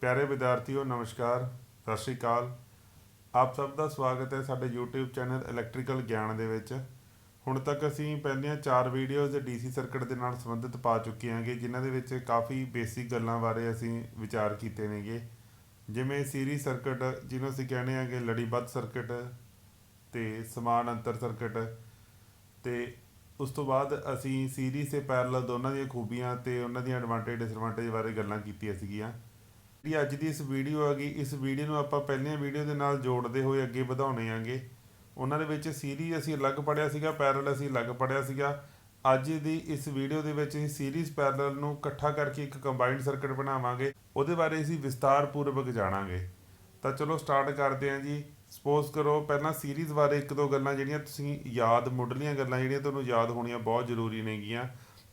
ਪਿਆਰੇ ਵਿਦਿਆਰਥੀਓ ਨਮਸਕਾਰ, ਸਤਿ ਸ਼੍ਰੀ ਅਕਾਲ। ਆਪ ਸਭ ਦਾ ਸਵਾਗਤ ਹੈ ਸਾਡੇ YouTube ਚੈਨਲ ਇਲੈਕਟ੍ਰੀਕਲ ਗਿਆਨ ਦੇ ਵਿੱਚ। ਹੁਣ ਤੱਕ ਅਸੀਂ ਪਹਿਲੀਆਂ 4 ਵੀਡੀਓਜ਼ DC ਸਰਕਟ ਦੇ ਨਾਲ ਸੰਬੰਧਿਤ ਪਾ ਚੁੱਕੇ ਹਾਂਗੇ, ਜਿਨ੍ਹਾਂ ਦੇ ਵਿੱਚ ਕਾਫੀ ਬੇਸਿਕ ਗੱਲਾਂ ਬਾਰੇ ਅਸੀਂ ਵਿਚਾਰ ਕੀਤੇ ਨੇਗੇ, ਜਿਵੇਂ ਸੀਰੀਜ਼ ਸਰਕਟ ਜਿਹਨੂੰ ਅਸੀਂ ਕਹਿੰਦੇ ਹਾਂਗੇ ਲੜੀਬੱਧ ਸਰਕਟ ਤੇ ਸਮਾਨ ਅੰਤਰ ਸਰਕਟ, ਤੇ ਉਸ ਤੋਂ ਬਾਅਦ ਅਸੀਂ ਸੀਰੀਜ਼ ਤੇ ਪੈਰਲਲ ਦੋਨਾਂ ਦੀਆਂ ਖੂਬੀਆਂ ਤੇ ਉਹਨਾਂ ਦੀਆਂ ਐਡਵਾਂਟੇਜ ਡਿਸਐਡਵਾਂਟੇਜ ਬਾਰੇ ਗੱਲਾਂ ਕੀਤੀਆਂ ਸੀਗੀਆਂ। ਜਿਹੜੀ ਅੱਜ ਦੀ ਇਸ ਵੀਡੀਓ ਹੈਗੀ, ਇਸ ਵੀਡੀਓ ਨੂੰ ਆਪਾਂ ਪਹਿਲੀਆਂ ਵੀਡੀਓ ਦੇ ਨਾਲ ਜੋੜਦੇ ਹੋਏ ਅੱਗੇ ਵਧਾਉਣੇ ਆਂਗੇ। ਉਹਨਾਂ ਦੇ ਵਿੱਚ ਸੀਰੀਜ਼ ਅਸੀਂ ਅਲੱਗ ਪੜ੍ਹਿਆ ਸੀਗਾ, ਪੈਰਲਲ ਅਸੀਂ ਅਲੱਗ ਪੜ੍ਹਿਆ ਸੀਗਾ। ਅੱਜ ਦੀ ਇਸ ਵੀਡੀਓ ਦੇ ਵਿੱਚ ਅਸੀਂ ਸੀਰੀਜ਼ ਪੈਰਲਲ ਨੂੰ ਇਕੱਠਾ ਕਰਕੇ ਇੱਕ ਕੰਬਾਈਨਡ ਸਰਕਟ ਬਣਾਵਾਂਗੇ, ਉਹਦੇ ਬਾਰੇ ਅਸੀਂ ਵਿਸਤਾਰ ਪੂਰਵਕ ਜਾਣਾਂਗੇ। ਤਾਂ ਚਲੋ ਸਟਾਰਟ ਕਰਦੇ ਹਾਂ ਜੀ। ਸਪੋਜ਼ ਕਰੋ ਪਹਿਲਾਂ ਸੀਰੀਜ਼ ਬਾਰੇ ਇੱਕ ਦੋ ਗੱਲਾਂ ਜਿਹੜੀਆਂ ਤੁਸੀਂ ਯਾਦ, ਮੁੱਢਲੀਆਂ ਗੱਲਾਂ ਜਿਹੜੀਆਂ ਤੁਹਾਨੂੰ ਯਾਦ ਹੋਣੀਆਂ ਬਹੁਤ ਜ਼ਰੂਰੀ ਨੇਗੀਆਂ।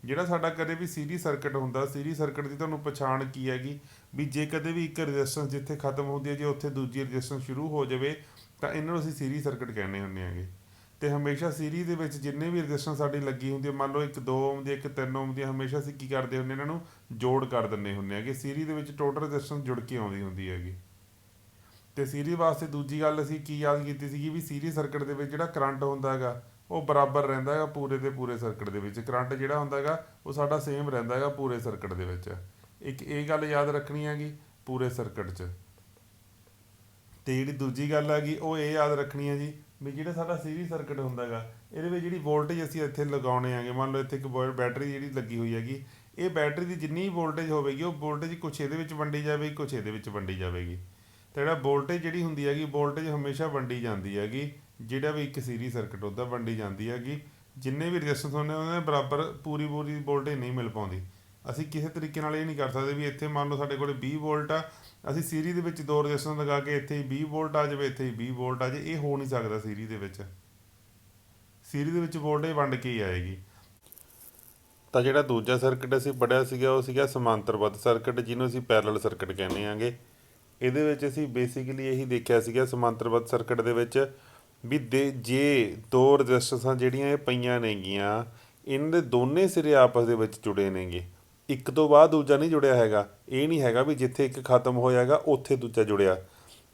ਜਿਹੜਾ ਸਾਡਾ ਕਦੇ ਵੀ ਸੀਰੀਜ਼ ਸਰਕਟ ਹੁੰਦਾ, ਸੀਰੀਜ਼ ਸਰਕਟ ਦੀ ਤੁਹਾਨੂੰ ਪਛਾਣ ਕੀ ਹੈਗੀ ਵੀ ਜੇ ਕਦੇ ਵੀ ਇੱਕ ਰੈਜ਼ਿਸਟੈਂਸ ਜਿੱਥੇ ਖਤਮ ਹੁੰਦੀ ਹੈ ਜੇ ਉੱਥੇ ਦੂਜੀ ਰੈਜ਼ਿਸਟੈਂਸ ਸ਼ੁਰੂ ਹੋ ਜਾਵੇ ਤਾਂ ਇਹਨਾਂ ਨੂੰ ਅਸੀਂ ਸੀਰੀਜ਼ ਸਰਕਟ ਕਹਿੰਦੇ ਹੁੰਦੇ ਹੈਗੇ। ਤੇ ਹਮੇਸ਼ਾ ਸੀਰੀਜ਼ ਦੇ ਵਿੱਚ ਜਿੰਨੇ ਵੀ ਰੈਜ਼ਿਸਟੈਂਸ ਸਾਡੀ ਲੱਗੀ ਹੁੰਦੀ ਹੈ, ਮੰਨ ਲਓ ਇੱਕ 2 ਓਮ ਦੀ, ਇੱਕ 3 ਓਮ ਦੀ, ਹਮੇਸ਼ਾ ਅਸੀਂ ਕੀ ਕਰਦੇ ਹੁੰਦੇ ਇਹਨਾਂ ਨੂੰ ਜੋੜ ਕਰ ਦਿੰਦੇ ਹੁੰਦੇ ਹੈਗੇ। ਸੀਰੀਜ਼ ਦੇ ਵਿੱਚ ਟੋਟਲ ਰੈਜ਼ਿਸਟੈਂਸ ਜੁੜ ਕੇ ਆਉਂਦੀ ਹੁੰਦੀ ਹੈਗੀ। ਤੇ ਸੀਰੀਜ਼ ਵਾਸਤੇ ਦੂਜੀ ਗੱਲ ਅਸੀਂ ਕੀ ਯਾਦ ਕੀਤੀ ਸੀਗੀ ਵੀ ਸੀਰੀਜ਼ ਸਰਕਟ ਦੇ ਵਿੱਚ ਜਿਹੜਾ ਕਰੰਟ ਹੁੰਦਾ ਹੈਗਾ ਉਹ ਬਰਾਬਰ ਰਹਿੰਦਾ ਹੈਗਾ ਪੂਰੇ ਦੇ ਪੂਰੇ ਸਰਕਟ ਦੇ ਵਿੱਚ। ਕਰੰਟ ਜਿਹੜਾ ਹੁੰਦਾ ਹੈਗਾ ਉਹ ਸਾਡਾ ਸੇਮ ਰਹਿੰਦਾ ਹੈਗਾ ਪੂਰੇ ਸਰਕਟ ਦੇ ਵਿੱਚ। ਇੱਕ ਇਹ ਗੱਲ ਯਾਦ ਰੱਖਣੀ ਹੈਗੀ ਪੂਰੇ ਸਰਕਟ 'ਚ। ਤੇ ਜਿਹੜੀ ਦੂਜੀ ਗੱਲ ਹੈਗੀ ਉਹ ਇਹ ਯਾਦ ਰੱਖਣੀ ਹੈ ਜੀ ਵੀ ਜਿਹੜਾ ਸਾਡਾ ਸੀਰੀਜ਼ ਸਰਕਟ ਹੁੰਦਾ ਹੈਗਾ ਇਹਦੇ ਵਿੱਚ ਜਿਹੜੀ ਵੋਲਟੇਜ ਅਸੀਂ ਇੱਥੇ ਲਗਾਉਣੇ ਆਂਗੇ, ਮੰਨ ਲਓ ਇੱਥੇ ਇੱਕ ਬੈਟਰੀ ਜਿਹੜੀ ਲੱਗੀ ਹੋਈ ਹੈਗੀ, ਇਹ ਬੈਟਰੀ ਦੀ ਜਿੰਨੀ ਵੋਲਟੇਜ ਹੋਵੇਗੀ ਉਹ ਵੋਲਟੇਜ ਕੁਛ ਇਹਦੇ ਵਿੱਚ ਵੰਡੀ ਜਾਵੇਗੀ, ਕੁਛ ਇਹਦੇ ਵਿੱਚ ਵੰਡੀ ਜਾਵੇਗੀ। ਤੇ ਜਿਹੜਾ ਵੋਲਟੇਜ ਜਿਹੜੀ ਹੁੰਦੀ ਹੈਗੀ, ਵੋਲਟੇਜ ਹਮੇਸ਼ਾ ਵੰਡੀ ਜਾਂਦੀ ਹੈਗੀ। ਜਿਹੜਾ ਵੀ ਇੱਕ ਸੀਰੀਜ਼ ਸਰਕਟ ਹੁੰਦਾ ਵੰਡੀ ਜਾਂਦੀ ਹੈਗੀ। ਜਿੰਨੇ ਵੀ ਰੈਜ਼ਿਸਟੈਂਸ ਹੁੰਦੇ ਉਹਨਾਂ ਦੇ ਬਰਾਬਰ ਪੂਰੀ ਵੋਲਟੇਜ ਨਹੀਂ ਮਿਲ ਪਾਉਂਦੀ। ਅਸੀਂ ਕਿਸੇ ਤਰੀਕੇ ਨਾਲ ਇਹ ਨਹੀਂ ਕਰ ਸਕਦੇ ਵੀ ਇੱਥੇ ਮੰਨ ਲਓ ਸਾਡੇ ਕੋਲ 20 ਵੋਲਟ ਆ, ਅਸੀਂ ਸੀਰੀਜ਼ ਦੇ ਵਿੱਚ 2 ਰੈਜ਼ਿਸਟੈਂਸ ਲਗਾ ਕੇ ਇੱਥੇ ਹੀ 20 ਵੋਲਟ ਆ ਜਾਵੇ, ਇੱਥੇ ਹੀ 20 ਵੋਲਟ ਆ ਜਾਵੇ, ਇਹ ਹੋ ਨਹੀਂ ਸਕਦਾ ਸੀਰੀਜ਼ ਦੇ ਵਿੱਚ। ਸੀਰੀਜ਼ ਦੇ ਵਿੱਚ ਵੋਲਟੇਜ ਵੰਡ ਕੇ ਹੀ ਆਏਗੀ। ਤਾਂ ਜਿਹੜਾ ਦੂਜਾ ਸਰਕਟ ਅਸੀਂ ਪੜ੍ਹਿਆ ਸੀਗਾ ਉਹ ਸੀਗਾ ਸਮਾਂਤਰਬੱਧ ਸਰਕਟ, ਜਿਹਨੂੰ ਅਸੀਂ ਪੈਰਲਲ ਸਰਕਟ ਕਹਿੰਦੇ ਆਂਗੇ। ਇਹਦੇ ਵਿੱਚ ਅਸੀਂ ਬੇਸਿਕਲੀ ਇਹੀ ਦੇਖਿਆ ਸੀਗਾ ਸਮਾਂਤਰਬੱਧ ਸਰਕਟ ਦੇ ਵਿੱਚ ਵੀ ਜੇ 2 ਰੈਜ਼ਿਸਟੈਂਸਾਂ ਜਿਹੜੀਆਂ ਇਹ ਪਈਆਂ ਨੇਗੀਆਂ, ਇਹਨਾਂ ਦੇ ਦੋਨੇ ਸਿਰੇ ਆਪਸ ਦੇ ਵਿੱਚ ਜੁੜੇ ਨੇਗੇ, ਇੱਕ ਤੋਂ ਬਾਅਦ ਦੂਜਾ ਨਹੀਂ ਜੁੜਿਆ ਹੈਗਾ। ਇਹ ਨਹੀਂ ਹੈਗਾ ਵੀ ਜਿੱਥੇ ਇੱਕ ਖਤਮ ਹੋਇਆ ਹੈਗਾ ਉੱਥੇ ਦੂਜਾ ਜੁੜਿਆ।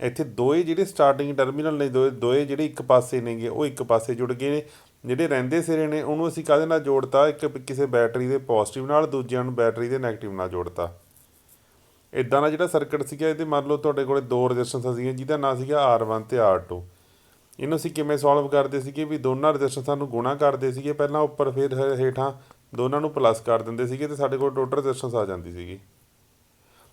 ਇੱਥੇ ਦੋਏ ਜਿਹੜੇ ਸਟਾਰਟਿੰਗ ਟਰਮੀਨਲ ਨੇ, ਦੋਏ ਜਿਹੜੇ ਇੱਕ ਪਾਸੇ ਨੇਗੇ ਉਹ ਇੱਕ ਪਾਸੇ ਜੁੜ ਗਏ ਨੇ। ਜਿਹੜੇ ਰਹਿੰਦੇ ਸਿਰੇ ਨੇ ਉਹਨੂੰ ਅਸੀਂ ਕਾਹਦੇ ਨਾਲ ਜੋੜਤਾ, ਇੱਕ ਕਿਸੇ ਬੈਟਰੀ ਦੇ ਪੋਜ਼ਿਟਿਵ ਨਾਲ, ਦੂਜਿਆਂ ਨੂੰ ਬੈਟਰੀ ਦੇ ਨੈਗੇਟਿਵ ਨਾਲ ਜੋੜਤਾ। ਇੱਦਾਂ ਦਾ ਜਿਹੜਾ ਸਰਕਟ ਸੀਗਾ ਇਹਦੇ ਮੰਨ ਲਓ ਤੁਹਾਡੇ ਕੋਲ 2 ਰੈਜ਼ਿਸਟੈਂਸਾਂ ਸੀਗੀਆਂ ਜਿਹਦਾ ਨਾਂ ਸੀਗਾ R1 ਤੇ R2। ਇਹਨੂੰ ਅਸੀਂ ਕਿਵੇਂ ਸੋਲਵ ਕਰਦੇ ਸੀਗੇ ਵੀ ਦੋਨਾਂ ਰੈਜ਼ਿਸਟੈਂਸਾਂ ਨੂੰ ਗੁਣਾ ਕਰਦੇ ਸੀਗੇ ਪਹਿਲਾਂ ਉੱਪਰ, ਫਿਰ ਹੇਠਾਂ ਦੋਨਾਂ ਨੂੰ ਪਲੱਸ ਕਰ ਦਿੰਦੇ ਸੀਗੇ ਤੇ ਸਾਡੇ ਕੋਲ ਟੋਟਲ ਰੈਜ਼ਿਸਟੈਂਸ ਆ ਜਾਂਦੀ ਸੀਗੀ।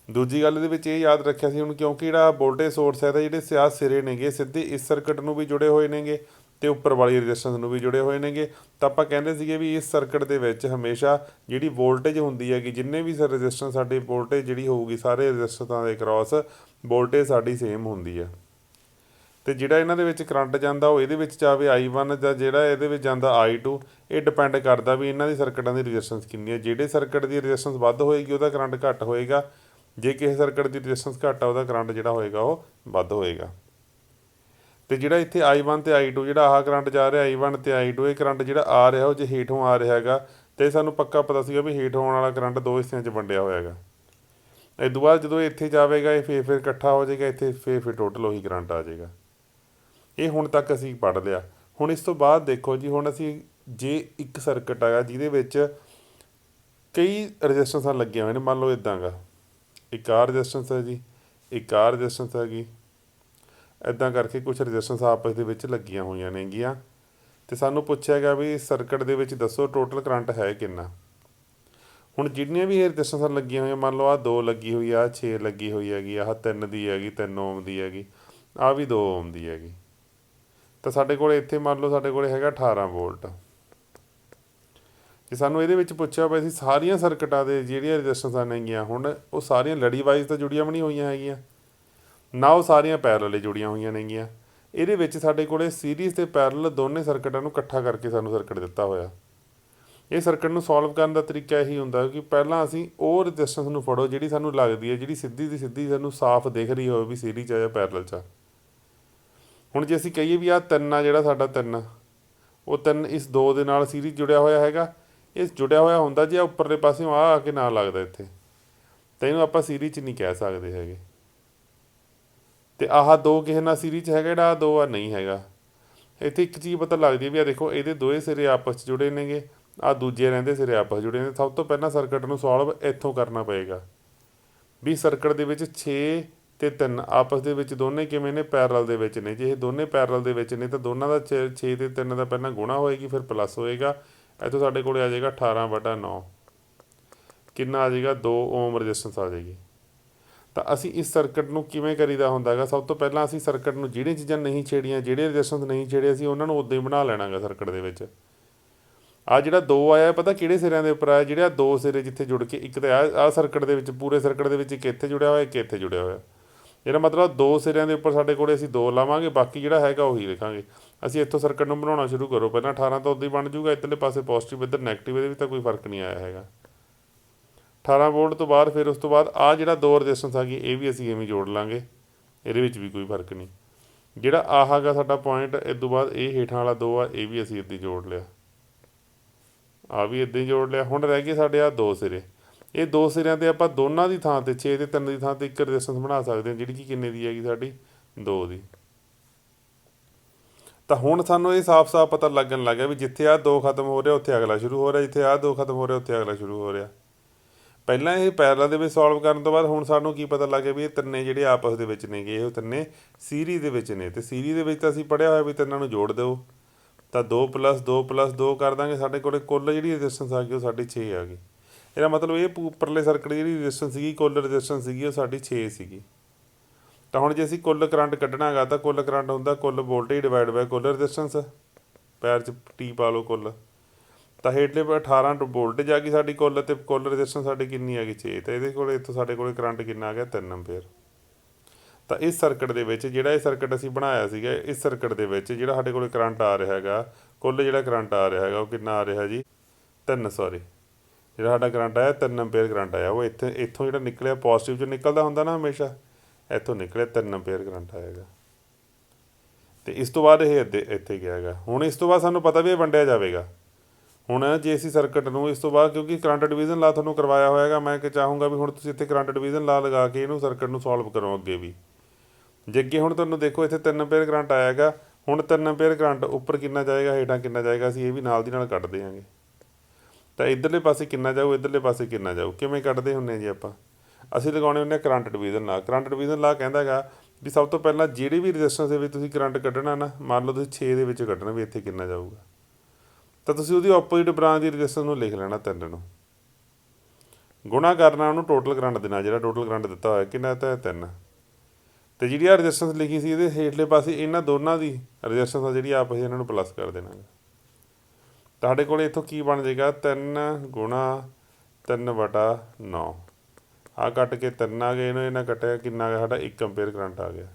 ਦੂਜੀ ਗੱਲ ਇਹਦੇ ਵਿੱਚ ਇਹ ਯਾਦ ਰੱਖਿਆ ਸੀ ਹੁਣ, ਕਿਉਂਕਿ ਜਿਹੜਾ ਵੋਲਟੇਜ ਸੋਰਸ ਹੈ ਤਾਂ ਜਿਹੜੇ ਸਿਆਹ ਸਿਰੇ ਨੇਗੇ ਸਿੱਧੇ ਇਸ ਸਰਕਟ ਨੂੰ ਵੀ ਜੁੜੇ ਹੋਏ ਨੇਗੇ ਤੇ ਉੱਪਰ ਵਾਲੀ ਰੈਜ਼ਿਸਟੈਂਸ ਨੂੰ ਵੀ ਜੁੜੇ ਹੋਏ ਨੇਗੇ। ਤਾਂ ਆਪਾਂ ਕਹਿੰਦੇ ਸੀਗੇ ਵੀ ਇਸ ਸਰਕਟ ਦੇ ਵਿੱਚ ਹਮੇਸ਼ਾ ਜਿਹੜੀ ਵੋਲਟੇਜ ਹੁੰਦੀ ਹੈਗੀ, ਜਿੰਨੇ ਵੀ ਰੈਜ਼ਿਸਟੈਂਸ ਸਾਡੇ ਵੋਲਟੇਜ ਜਿਹੜੀ ਹੋਊਗੀ ਸਾਰੇ ਰੈਜ਼ਿਸਟੈਂਸਾਂ ਦੇ ਕ੍ਰਾਸ ਵੋਲਟੇਜ ਸਾਡੀ ਸੇਮ ਹੁੰਦੀ ਹੈ। ਤੇ ਜਿਹੜਾ ਇਹਨਾਂ ਦੇ ਵਿੱਚ ਕਰੰਟ ਜਾਂਦਾ ਉਹ ਇਹਦੇ ਵਿੱਚ ਜਾਵੇ I1 ਜਾਂ ਜਿਹੜਾ ਇਹਦੇ ਵਿੱਚ ਜਾਂਦਾ I2। ਇਹ ਡਿਪੈਂਡ ਕਰਦਾ ਵੀ ਇਹਨਾਂ ਦੀ ਸਰਕਟਾਂ ਦੀ ਰੈਜ਼ਿਸਟੈਂਸ ਕਿੰਨੀ ਹੈ। ਜਿਹੜੇ ਸਰਕਟ ਦੀ ਰੈਜ਼ਿਸਟੈਂਸ ਵੱਧ ਹੋਏਗੀ ਉਹਦਾ ਕਰੰਟ ਘੱਟ ਹੋਏਗਾ, ਜੇ ਕਿਸੇ ਸਰਕਟ ਦੀ ਰੈਜ਼ਿਸਟੈਂਸ ਘੱਟ ਆ ਉਹਦਾ ਕਰੰਟ ਜਿਹੜਾ ਹੋਏਗਾ ਉਹ ਵੱਧ ਹੋਏਗਾ। ਤੇ ਜਿਹੜਾ ਇੱਥੇ I1 ਤੇ I2 ਜਿਹੜਾ ਆਹ ਕਰੰਟ ਜਾ ਰਿਹਾ I1 ਤੇ I2, ਇਹ ਕਰੰਟ ਜਿਹੜਾ ਆ ਰਿਹਾ ਉਹ ਜੇ ਹੇਠੋਂ ਆ ਰਿਹਾ ਹੈਗਾ ਤੇ ਸਾਨੂੰ ਪੱਕਾ ਪਤਾ ਸੀਗਾ ਵੀ ਹੇਠੋਂ ਆਉਣ ਵਾਲਾ ਕਰੰਟ 2 ਹਿੱਸਿਆਂ 'ਚ ਵੰਡਿਆ ਹੋਇਆ ਹੈਗਾ। ਇਸ ਤੋਂ ਬਾਅਦ ਜਦੋਂ ਇੱਥੇ ਜਾਵੇਗਾ ਇਹ ਫਿਰ ਇਕੱਠਾ ਹੋ ਜਾਏਗਾ, ਇੱਥੇ ਫਿਰ ਟੋਟਲ ਉਹੀ ਕਰੰਟ ਆ ਜਾਏਗਾ। ਇਹ ਹੁਣ ਤੱਕ ਅਸੀਂ ਪੜ੍ਹ ਲਿਆ। ਹੁਣ ਇਸ ਤੋਂ ਬਾਅਦ ਦੇਖੋ ਜੀ, ਹੁਣ ਅਸੀਂ ਜੇ ਇੱਕ ਸਰਕਟ ਹੈਗਾ ਜਿਹਦੇ ਵਿੱਚ ਕਈ ਰੈਜ਼ਿਸਟੈਂਸਾਂ ਲੱਗੀਆਂ ਹੋਈਆਂ ਨੇ, ਮੰਨ ਲਓ ਇੱਦਾਂ ਗਾ, ਇੱਕ ਆਹ ਰੈਜ਼ਿਸਟੈਂਸ ਹੈ ਜੀ, ਇੱਕ ਆਹ ਰੈਜ਼ਿਸਟੈਂਸ ਹੈਗੀ, ਇੱਦਾਂ ਕਰਕੇ ਕੁਛ ਰੈਜ਼ਿਸਟੈਂਸ ਆਪਸ ਦੇ ਵਿੱਚ ਲੱਗੀਆਂ ਹੋਈਆਂ ਨੇਗੀਆਂ। ਤੇ ਸਾਨੂੰ ਪੁੱਛਿਆ ਗਿਆ ਵੀ ਸਰਕਟ ਦੇ ਵਿੱਚ ਦੱਸੋ ਟੋਟਲ ਕਰੰਟ ਹੈ ਕਿੰਨਾ। ਹੁਣ ਜਿੰਨੀਆਂ ਵੀ ਇਹ ਰੈਜ਼ਿਸਟੈਂਸਾਂ ਲੱਗੀਆਂ ਹੋਈਆਂ, ਮੰਨ ਲਓ ਆਹ 2 ਲੱਗੀ ਹੋਈ, ਆਹ 6 ਲੱਗੀ ਹੋਈ ਹੈਗੀ, ਆਹ 3 ਦੀ ਹੈਗੀ, 3 ਓਮ ਦੀ ਹੈਗੀ, ਆਹ ਵੀ 2 ਓਮ ਦੀ ਹੈਗੀ। ਤਾਂ ਸਾਡੇ ਕੋਲ ਇੱਥੇ ਮੰਨ ਲਓ ਸਾਡੇ ਕੋਲ ਹੈਗਾ 18 ਵੋਲਟ। ਜੇ ਸਾਨੂੰ ਇਹਦੇ ਵਿੱਚ ਪੁੱਛਿਆ ਵੀ ਅਸੀਂ ਸਾਰੀਆਂ ਸਰਕਟਾਂ ਦੇ ਜਿਹੜੀਆਂ ਰੈਜ਼ਿਸਟੈਂਸਾਂ ਨੇਗੀਆਂ ਹੁਣ ਉਹ ਸਾਰੀਆਂ ਲੜੀ ਵਾਈਜ਼ ਤਾਂ ਜੁੜੀਆਂ ਵੀ ਨਹੀਂ ਹੋਈਆਂ ਹੈਗੀਆਂ, ਨਾ ਉਹ ਸਾਰੀਆਂ ਪੈਰਲਲ ਜੁੜੀਆਂ ਹੋਈਆਂ ਨੇਗੀਆਂ। ਇਹਦੇ ਵਿੱਚ ਸਾਡੇ ਕੋਲ ਸੀਰੀਜ਼ ਤੇ ਪੈਰਲਲ ਦੋਨੇ ਸਰਕਟਾਂ ਨੂੰ ਇਕੱਠਾ ਕਰਕੇ ਸਾਨੂੰ ਸਰਕਟ ਦਿੱਤਾ ਹੋਇਆ। ਇਹ ਸਰਕਟ ਨੂੰ ਸੋਲਵ ਕਰਨ ਦਾ ਤਰੀਕਾ ਇਹੀ ਹੁੰਦਾ ਕਿ ਪਹਿਲਾਂ ਅਸੀਂ ਉਹ ਰੈਜ਼ਿਸਟੈਂਸ ਨੂੰ ਫੜੋ ਜਿਹੜੀ ਸਾਨੂੰ ਲੱਗਦੀ ਹੈ, ਜਿਹੜੀ ਸਿੱਧੀ ਦੀ ਸਿੱਧੀ ਸਾਨੂੰ ਸਾਫ਼ ਦਿਖ ਰਹੀ ਹੋਵੇ ਵੀ ਸੀਰੀਜ਼ 'ਚ ਜਾਂ ਪੈਰਲਲ 'ਚ। ਹੁਣ ਜੇ ਅਸੀਂ ਕਹੀਏ ਵੀ ਆਹ 3 ਆ, ਜਿਹੜਾ ਸਾਡਾ 3 ਉਹ 3 ਇਸ 2 ਦੇ ਨਾਲ ਸੀਰੀਜ਼ ਜੁੜਿਆ ਹੋਇਆ ਹੈਗਾ, ਇਹ ਜੁੜਿਆ ਹੋਇਆ ਹੁੰਦਾ ਜੇ ਉੱਪਰਲੇ ਪਾਸਿਓਂ ਆ ਕੇ ਨਾ ਲੱਗਦਾ ਇੱਥੇ, ਤਾਂ ਇਹਨੂੰ ਆਪਾਂ ਸੀਰੀਜ਼ 'ਚ ਨਹੀਂ ਕਹਿ ਸਕਦੇ ਹੈਗੇ। ਤੇ ਆਹ 2 ਕਿਸੇ ਨਾਲ ਸੀਰੀਜ਼ 'ਚ ਹੈਗਾ, ਜਿਹੜਾ ਆਹ 2 ਆ ਨਹੀਂ ਹੈਗਾ। ਇੱਥੇ ਇੱਕ ਚੀਜ਼ ਪਤਾ ਲੱਗਦੀ ਵੀ ਆ ਦੇਖੋ, ਇਹਦੇ ਦੋਵੇਂ ਸਿਰੇ ਆਪਸ 'ਚ ਜੁੜੇ ਨੇਗੇ, ਆਹ ਦੂਜੇ ਰਹਿੰਦੇ ਸਿਰੇ ਆਪਸ 'ਚ ਜੁੜੇ ਨੇ। ਸਭ ਤੋਂ ਪਹਿਲਾਂ ਸਰਕਟ ਨੂੰ ਸੋਲਵ ਇੱਥੋਂ ਕਰਨਾ ਪਏਗਾ ਵੀ ਸਰਕਟ ਦੇ ਵਿੱਚ 6 ਤੇ 3 ਆਪਸ ਦੇ ਵਿੱਚ ਦੋਨੇ ਕਿਵੇਂ ਨੇ, ਪੈਰਲ ਦੇ ਵਿੱਚ ਨੇ। ਜੇ ਇਹ ਦੋਨੇ ਪੈਰਲ ਦੇ ਵਿੱਚ ਨੇ ਤਾਂ ਦੋਨਾਂ ਦਾ 6 ਤੇ 3 ਦਾ ਪਹਿਲਾਂ ਗੁਣਾ ਹੋਏਗੀ, ਫਿਰ ਪਲੱਸ ਹੋਏਗਾ। ਇੱਥੋਂ ਸਾਡੇ ਕੋਲ ਆ ਜਾਏਗਾ 18/9, ਕਿੰਨਾ ਆ ਜਾਏਗਾ 2 ਓਮ ਰਜਿਸਟੈਂਸ ਆ ਜਾਏਗੀ। ਤਾਂ ਅਸੀਂ ਇਸ ਸਰਕਟ ਨੂੰ ਕਿਵੇਂ ਕਰੀਦਾ ਹੁੰਦਾ ਹੈਗਾ, ਸਭ ਤੋਂ ਪਹਿਲਾਂ ਅਸੀਂ ਸਰਕਟ ਨੂੰ ਜਿਹੜੀਆਂ ਚੀਜ਼ਾਂ ਨਹੀਂ ਛੇੜੀਆਂ, ਜਿਹੜੇ ਰਜਿਸਟੈਂਸ ਨਹੀਂ ਛੇੜੇ, ਅਸੀਂ ਉਹਨਾਂ ਨੂੰ ਉੱਦਾਂ ਹੀ ਬਣਾ ਲੈਣਾ ਗਾ ਸਰਕਟ ਦੇ ਵਿੱਚ। ਆਹ ਜਿਹੜਾ 2 ਆਇਆ ਪਤਾ ਕਿਹੜੇ ਸਿਰਿਆਂ ਦੇ ਉੱਪਰ ਆਇਆ, ਜਿਹੜੇ 2 ਸਿਰੇ ਜਿੱਥੇ ਜੁੜ ਕੇ, ਇੱਕ ਤਾਂ ਆਹ ਸਰਕਟ ਦੇ ਵਿੱਚ, ਪੂਰੇ ਸਰਕਟ ਦੇ ਵਿੱਚ ਇੱਕ ਇੱਥੇ ਜੁੜਿਆ ਹੋਇਆ, ਇੱਕ ਇੱਥੇ ਜੁੜਿਆ ਹੋਇਆ। ਇਹਦਾ ਮਤਲਬ 2 ਸਿਰਿਆਂ ਦੇ ਉੱਪਰ ਸਾਡੇ ਕੋਲ ਅਸੀਂ 2 ਲਾਵਾਂਗੇ, ਬਾਕੀ ਜਿਹੜਾ ਹੈਗਾ ਉਹੀ ਲਿਖਾਂਗੇ। ਅਸੀਂ ਇੱਥੋਂ ਸਰਕਟ ਨੂੰ ਬਣਾਉਣਾ ਸ਼ੁਰੂ ਕਰੋ। ਪਹਿਲਾਂ 18 ਤਾਂ ਉੱਦਾਂ ਹੀ ਬਣ ਜੂਗਾ, ਇੱਧਰਲੇ ਪਾਸੇ ਪੋਜ਼ੀਟਿਵ, ਇੱਧਰ ਨੈਗੇਟਿਵ, ਇਹਦੇ ਵਿੱਚ ਤਾਂ ਕੋਈ ਫਰਕ ਨਹੀਂ ਆਇਆ ਹੈਗਾ। 18 ਵੋਲਟ ਤੋਂ ਬਾਅਦ ਫਿਰ ਉਸ ਤੋਂ ਬਾਅਦ ਆਹ ਜਿਹੜਾ 2 ਰਜਿਸਟੈਂਸ ਆ ਗਈ, ਇਹ ਵੀ ਅਸੀਂ ਐਵੇਂ ਜੋੜ ਲਾਂਗੇ, ਇਹਦੇ ਵਿੱਚ ਵੀ ਕੋਈ ਫਰਕ ਨਹੀਂ। ਜਿਹੜਾ ਆਹ ਹੈਗਾ ਸਾਡਾ ਪੁਆਇੰਟ, ਇਸ ਤੋਂ ਬਾਅਦ ਇਹ ਹੇਠਾਂ ਵਾਲਾ 2 ਆ, ਇਹ ਵੀ ਅਸੀਂ ਇੱਦਾਂ ਹੀ ਜੋੜ ਲਿਆ, ਆਹ ਵੀ ਇੱਦਾਂ ਹੀ ਜੋੜ ਲਿਆ। ਹੁਣ ਰਹਿ ਗਏ ਸਾਡੇ ਆਹ 2 ਸਿਰੇ। ਇਹ 2 ਸਿਰਿਆਂ 'ਤੇ ਆਪਾਂ ਦੋਨਾਂ ਦੀ ਥਾਂ 'ਤੇ 6 ਤੇ 3 ਦੀ ਥਾਂ 'ਤੇ ਇੱਕ ਰਜਿਸਟੈਂਸ ਬਣਾ ਸਕਦੇ ਹਾਂ, ਜਿਹੜੀ ਕਿ ਕਿੰਨੇ ਦੀ ਹੈਗੀ ਸਾਡੀ, 2 ਦੀ। ਤਾਂ ਹੁਣ ਸਾਨੂੰ ਇਹ ਸਾਫ਼-ਸਾਫ਼ ਪਤਾ ਲੱਗਣ ਲੱਗ ਗਿਆ ਵੀ ਜਿੱਥੇ ਆਹ 2 ਖਤਮ ਹੋ ਰਿਹਾ ਉੱਥੇ ਅਗਲਾ ਸ਼ੁਰੂ ਹੋ ਰਿਹਾ, ਜਿੱਥੇ ਆਹ 2 ਖਤਮ ਹੋ ਰਿਹਾ ਉੱਥੇ ਅਗਲਾ ਸ਼ੁਰੂ ਹੋ ਰਿਹਾ। ਪਹਿਲਾਂ ਇਹ ਪੈਰਲਲ ਦੇ ਵਿੱਚ ਸੋਲਵ ਕਰਨ ਤੋਂ ਬਾਅਦ ਹੁਣ ਸਾਨੂੰ ਕੀ ਪਤਾ ਲੱਗ ਗਿਆ ਵੀ ਇਹ ਤਿੰਨੇ ਜਿਹੜੇ ਆਪਸ ਦੇ ਵਿੱਚ ਨੇਗੇ, ਇਹ ਤਿੰਨੇ ਸੀਰੀਜ਼ ਦੇ ਵਿੱਚ ਨੇ। ਅਤੇ ਸੀਰੀਜ਼ ਦੇ ਵਿੱਚ ਤਾਂ ਅਸੀਂ ਪੜ੍ਹਿਆ ਹੋਇਆ ਵੀ ਤਿੰਨਾਂ ਨੂੰ ਜੋੜ ਦਿਓ, ਤਾਂ 2 + 2 + 2 ਕਰ ਦਾਂਗੇ। ਸਾਡੇ ਕੋਲ ਕੁੱਲ ਜਿਹੜੀ ਰਜਿਸਟੈਂਸ ਆ ਗਈ ਉਹ ਸਾਡੀ 6 ਆ ਗਈ। ਇਹਦਾ ਮਤਲਬ ਇਹ ਉੱਪਰਲੇ ਸਰਕਟ ਦੀ ਜਿਹੜੀ ਰਜਿਸਟੈਂਸ ਸੀਗੀ, ਕੁੱਲ ਰਜਿਸਟੈਂਸ ਸੀਗੀ, ਉਹ ਸਾਡੀ 6 ਸੀਗੀ। ਤਾਂ ਹੁਣ ਜੇ ਅਸੀਂ ਕੁੱਲ ਕਰੰਟ ਕੱਢਣਾ ਹੈਗਾ ਤਾਂ ਕੁੱਲ ਕਰੰਟ ਹੁੰਦਾ ਕੁੱਲ ਵੋਲਟੇਜ ਡਿਵਾਈਡ ਬਾਈ ਕੁੱਲ ਰਜਿਸਟੈਂਸ, ਪੈਰ 'ਚ ਟੀ ਪਾ ਲਓ ਕੁੱਲ। ਤਾਂ ਹੇਠਲੇ 18 ਵੋਲਟੇਜ ਆ ਗਈ ਸਾਡੀ ਕੁੱਲ, ਅਤੇ ਕੁੱਲ ਰਜਿਸਟੈਂਸ ਸਾਡੀ ਕਿੰਨੀ ਆ ਗਈ 6। ਤਾਂ ਇਹਦੇ ਕੋਲ ਇੱਥੋਂ ਸਾਡੇ ਕੋਲ ਕਰੰਟ ਕਿੰਨਾ ਆ ਗਿਆ 3 ਐਂਪੀਅਰ। ਤਾਂ ਇਸ ਸਰਕਟ ਦੇ ਵਿੱਚ ਜਿਹੜਾ ਇਹ ਸਰਕਟ ਅਸੀਂ ਬਣਾਇਆ ਸੀਗਾ, ਇਸ ਸਰਕਟ ਦੇ ਵਿੱਚ ਜਿਹੜਾ ਸਾਡੇ ਕੋਲ ਕਰੰਟ ਆ ਰਿਹਾ ਹੈਗਾ, ਕੁੱਲ ਜਿਹੜਾ ਕਰੰਟ ਆ ਰਿਹਾ ਹੈਗਾ ਉਹ ਕਿੰਨਾ ਆ ਰਿਹਾ ਜੀ 3, ਜਿਹੜਾ ਸਾਡਾ ਕਰੰਟ ਆਇਆ 3 ਐਂਪੀਅਰ ਕਰੰਟ ਆਇਆ। ਉਹ ਇੱਥੋਂ ਜਿਹੜਾ ਨਿਕਲਿਆ ਪੋਜ਼ੀਟਿਵ 'ਚੋਂ ਨਿਕਲਦਾ ਹੁੰਦਾ ਨਾ ਹਮੇਸ਼ਾ, ਇੱਥੋਂ ਨਿਕਲਿਆ 3 ਐਂਪੀਅਰ ਕਰੰਟ ਆਏਗਾ। ਅਤੇ ਇਸ ਤੋਂ ਬਾਅਦ ਇਹ ਇੱਥੇ ਗਿਆ ਹੈਗਾ। ਹੁਣ ਇਸ ਤੋਂ ਬਾਅਦ ਸਾਨੂੰ ਪਤਾ ਵੀ ਇਹ ਵੰਡਿਆ ਜਾਵੇਗਾ। ਹੁਣ ਜੇ ਅਸੀਂ ਸਰਕਟ ਨੂੰ ਇਸ ਤੋਂ ਬਾਅਦ, ਕਿਉਂਕਿ ਕਰੰਟ ਡਿਵੀਜ਼ਨ ਲਾ ਤੁਹਾਨੂੰ ਕਰਵਾਇਆ ਹੋਏਗਾ, ਮੈਂ ਚਾਹੂੰਗਾ ਵੀ ਹੁਣ ਤੁਸੀਂ ਇੱਥੇ ਕਰੰਟ ਡਿਵੀਜ਼ਨ ਲਾ ਲਗਾ ਕੇ ਇਹਨੂੰ ਸਰਕਟ ਨੂੰ ਸੋਲਵ ਕਰੋ ਅੱਗੇ ਵੀ। ਜੇ ਅੱਗੇ ਹੁਣ ਤੁਹਾਨੂੰ ਦੇਖੋ ਇੱਥੇ 3 ਐਂਪੀਅਰ ਕਰੰਟ ਆਏਗਾ, ਹੁਣ 3 ਐਂਪੀਅਰ ਕਰੰਟ ਉੱਪਰ ਕਿੰਨਾ ਜਾਏਗਾ, ਹੇਠਾਂ ਕਿੰਨਾ ਜਾਏਗਾ, ਅਸੀਂ ਇਹ ਵੀ ਨਾਲ ਦੀ ਨਾਲ ਕੱਢ ਦਿਆਂਗੇ। ਤਾਂ ਇੱਧਰਲੇ ਪਾਸੇ ਕਿੰਨਾ ਜਾਊ, ਇੱਧਰਲੇ ਪਾਸੇ ਕਿੰਨਾ ਜਾਊ, ਕਿਵੇਂ ਕੱਢਦੇ ਹੁੰਦੇ ਜੀ ਆਪਾਂ, ਅਸੀਂ ਲਗਾਉਣੇ ਹੁੰਦੇ ਹਾਂ ਕਰੰਟ ਡਿਵੀਜ਼ਨ ਲਾ। ਕਰੰਟ ਡਿਵੀਜ਼ਨ ਲਾ ਕਹਿੰਦਾ ਹੈਗਾ ਵੀ ਸਭ ਤੋਂ ਪਹਿਲਾਂ ਜਿਹੜੀ ਵੀ ਰਜਿਸਟੈਂਸ ਦੇ ਵਿੱਚ ਤੁਸੀਂ ਕਰੰਟ ਕੱਢਣਾ ਨਾ, ਮੰਨ ਲਓ ਤੁਸੀਂ 6 ਦੇ ਵਿੱਚ ਕੱਢਣਾ ਵੀ ਇੱਥੇ ਕਿੰਨਾ ਜਾਊਗਾ, ਤਾਂ ਤੁਸੀਂ ਉਹਦੀ ਆਪੋਜ਼ਿਟ ਬ੍ਰਾਂਚ ਦੀ ਰਜਿਸਟੈਂਸ ਨੂੰ ਲਿਖ ਲੈਣਾ, 3 ਨੂੰ ਗੁਣਾ ਕਰਨਾ ਉਹਨੂੰ ਟੋਟਲ ਕਰੰਟ ਦੇਣਾ, ਜਿਹੜਾ ਟੋਟਲ ਕਰੰਟ ਦਿੱਤਾ ਹੋਇਆ ਕਿੰਨਾ ਤਾਂ 3। ਅਤੇ ਜਿਹੜੀ ਆਹ ਰਜਿਸਟੈਂਸ ਲਿਖੀ ਸੀ ਇਹਦੇ ਹੇਠਲੇ ਪਾਸੇ ਇਹਨਾਂ ਦੋਨਾਂ ਦੀ ਰਜਿਸਟੈਂਸ ਆ ਜਿਹੜੀ ਆਪਸ ਇਹਨਾਂ ਨੂੰ ਪਲੱਸ ਕਰ ਦੇਣਾ। ਤੁਹਾਡੇ ਕੋਲ ਇੱਥੋਂ ਕੀ ਬਣ ਜਾਏਗਾ 3 × 3/9, ਆਹ ਕੱਟ ਕੇ 3 ਆ ਗਏ, ਇਹਨਾਂ ਕੱਟਿਆ ਕਿੰਨਾ ਆ ਗਿਆ ਸਾਡਾ 1 ਐਂਪੀਅਰ ਕਰੰਟ ਆ ਗਿਆ।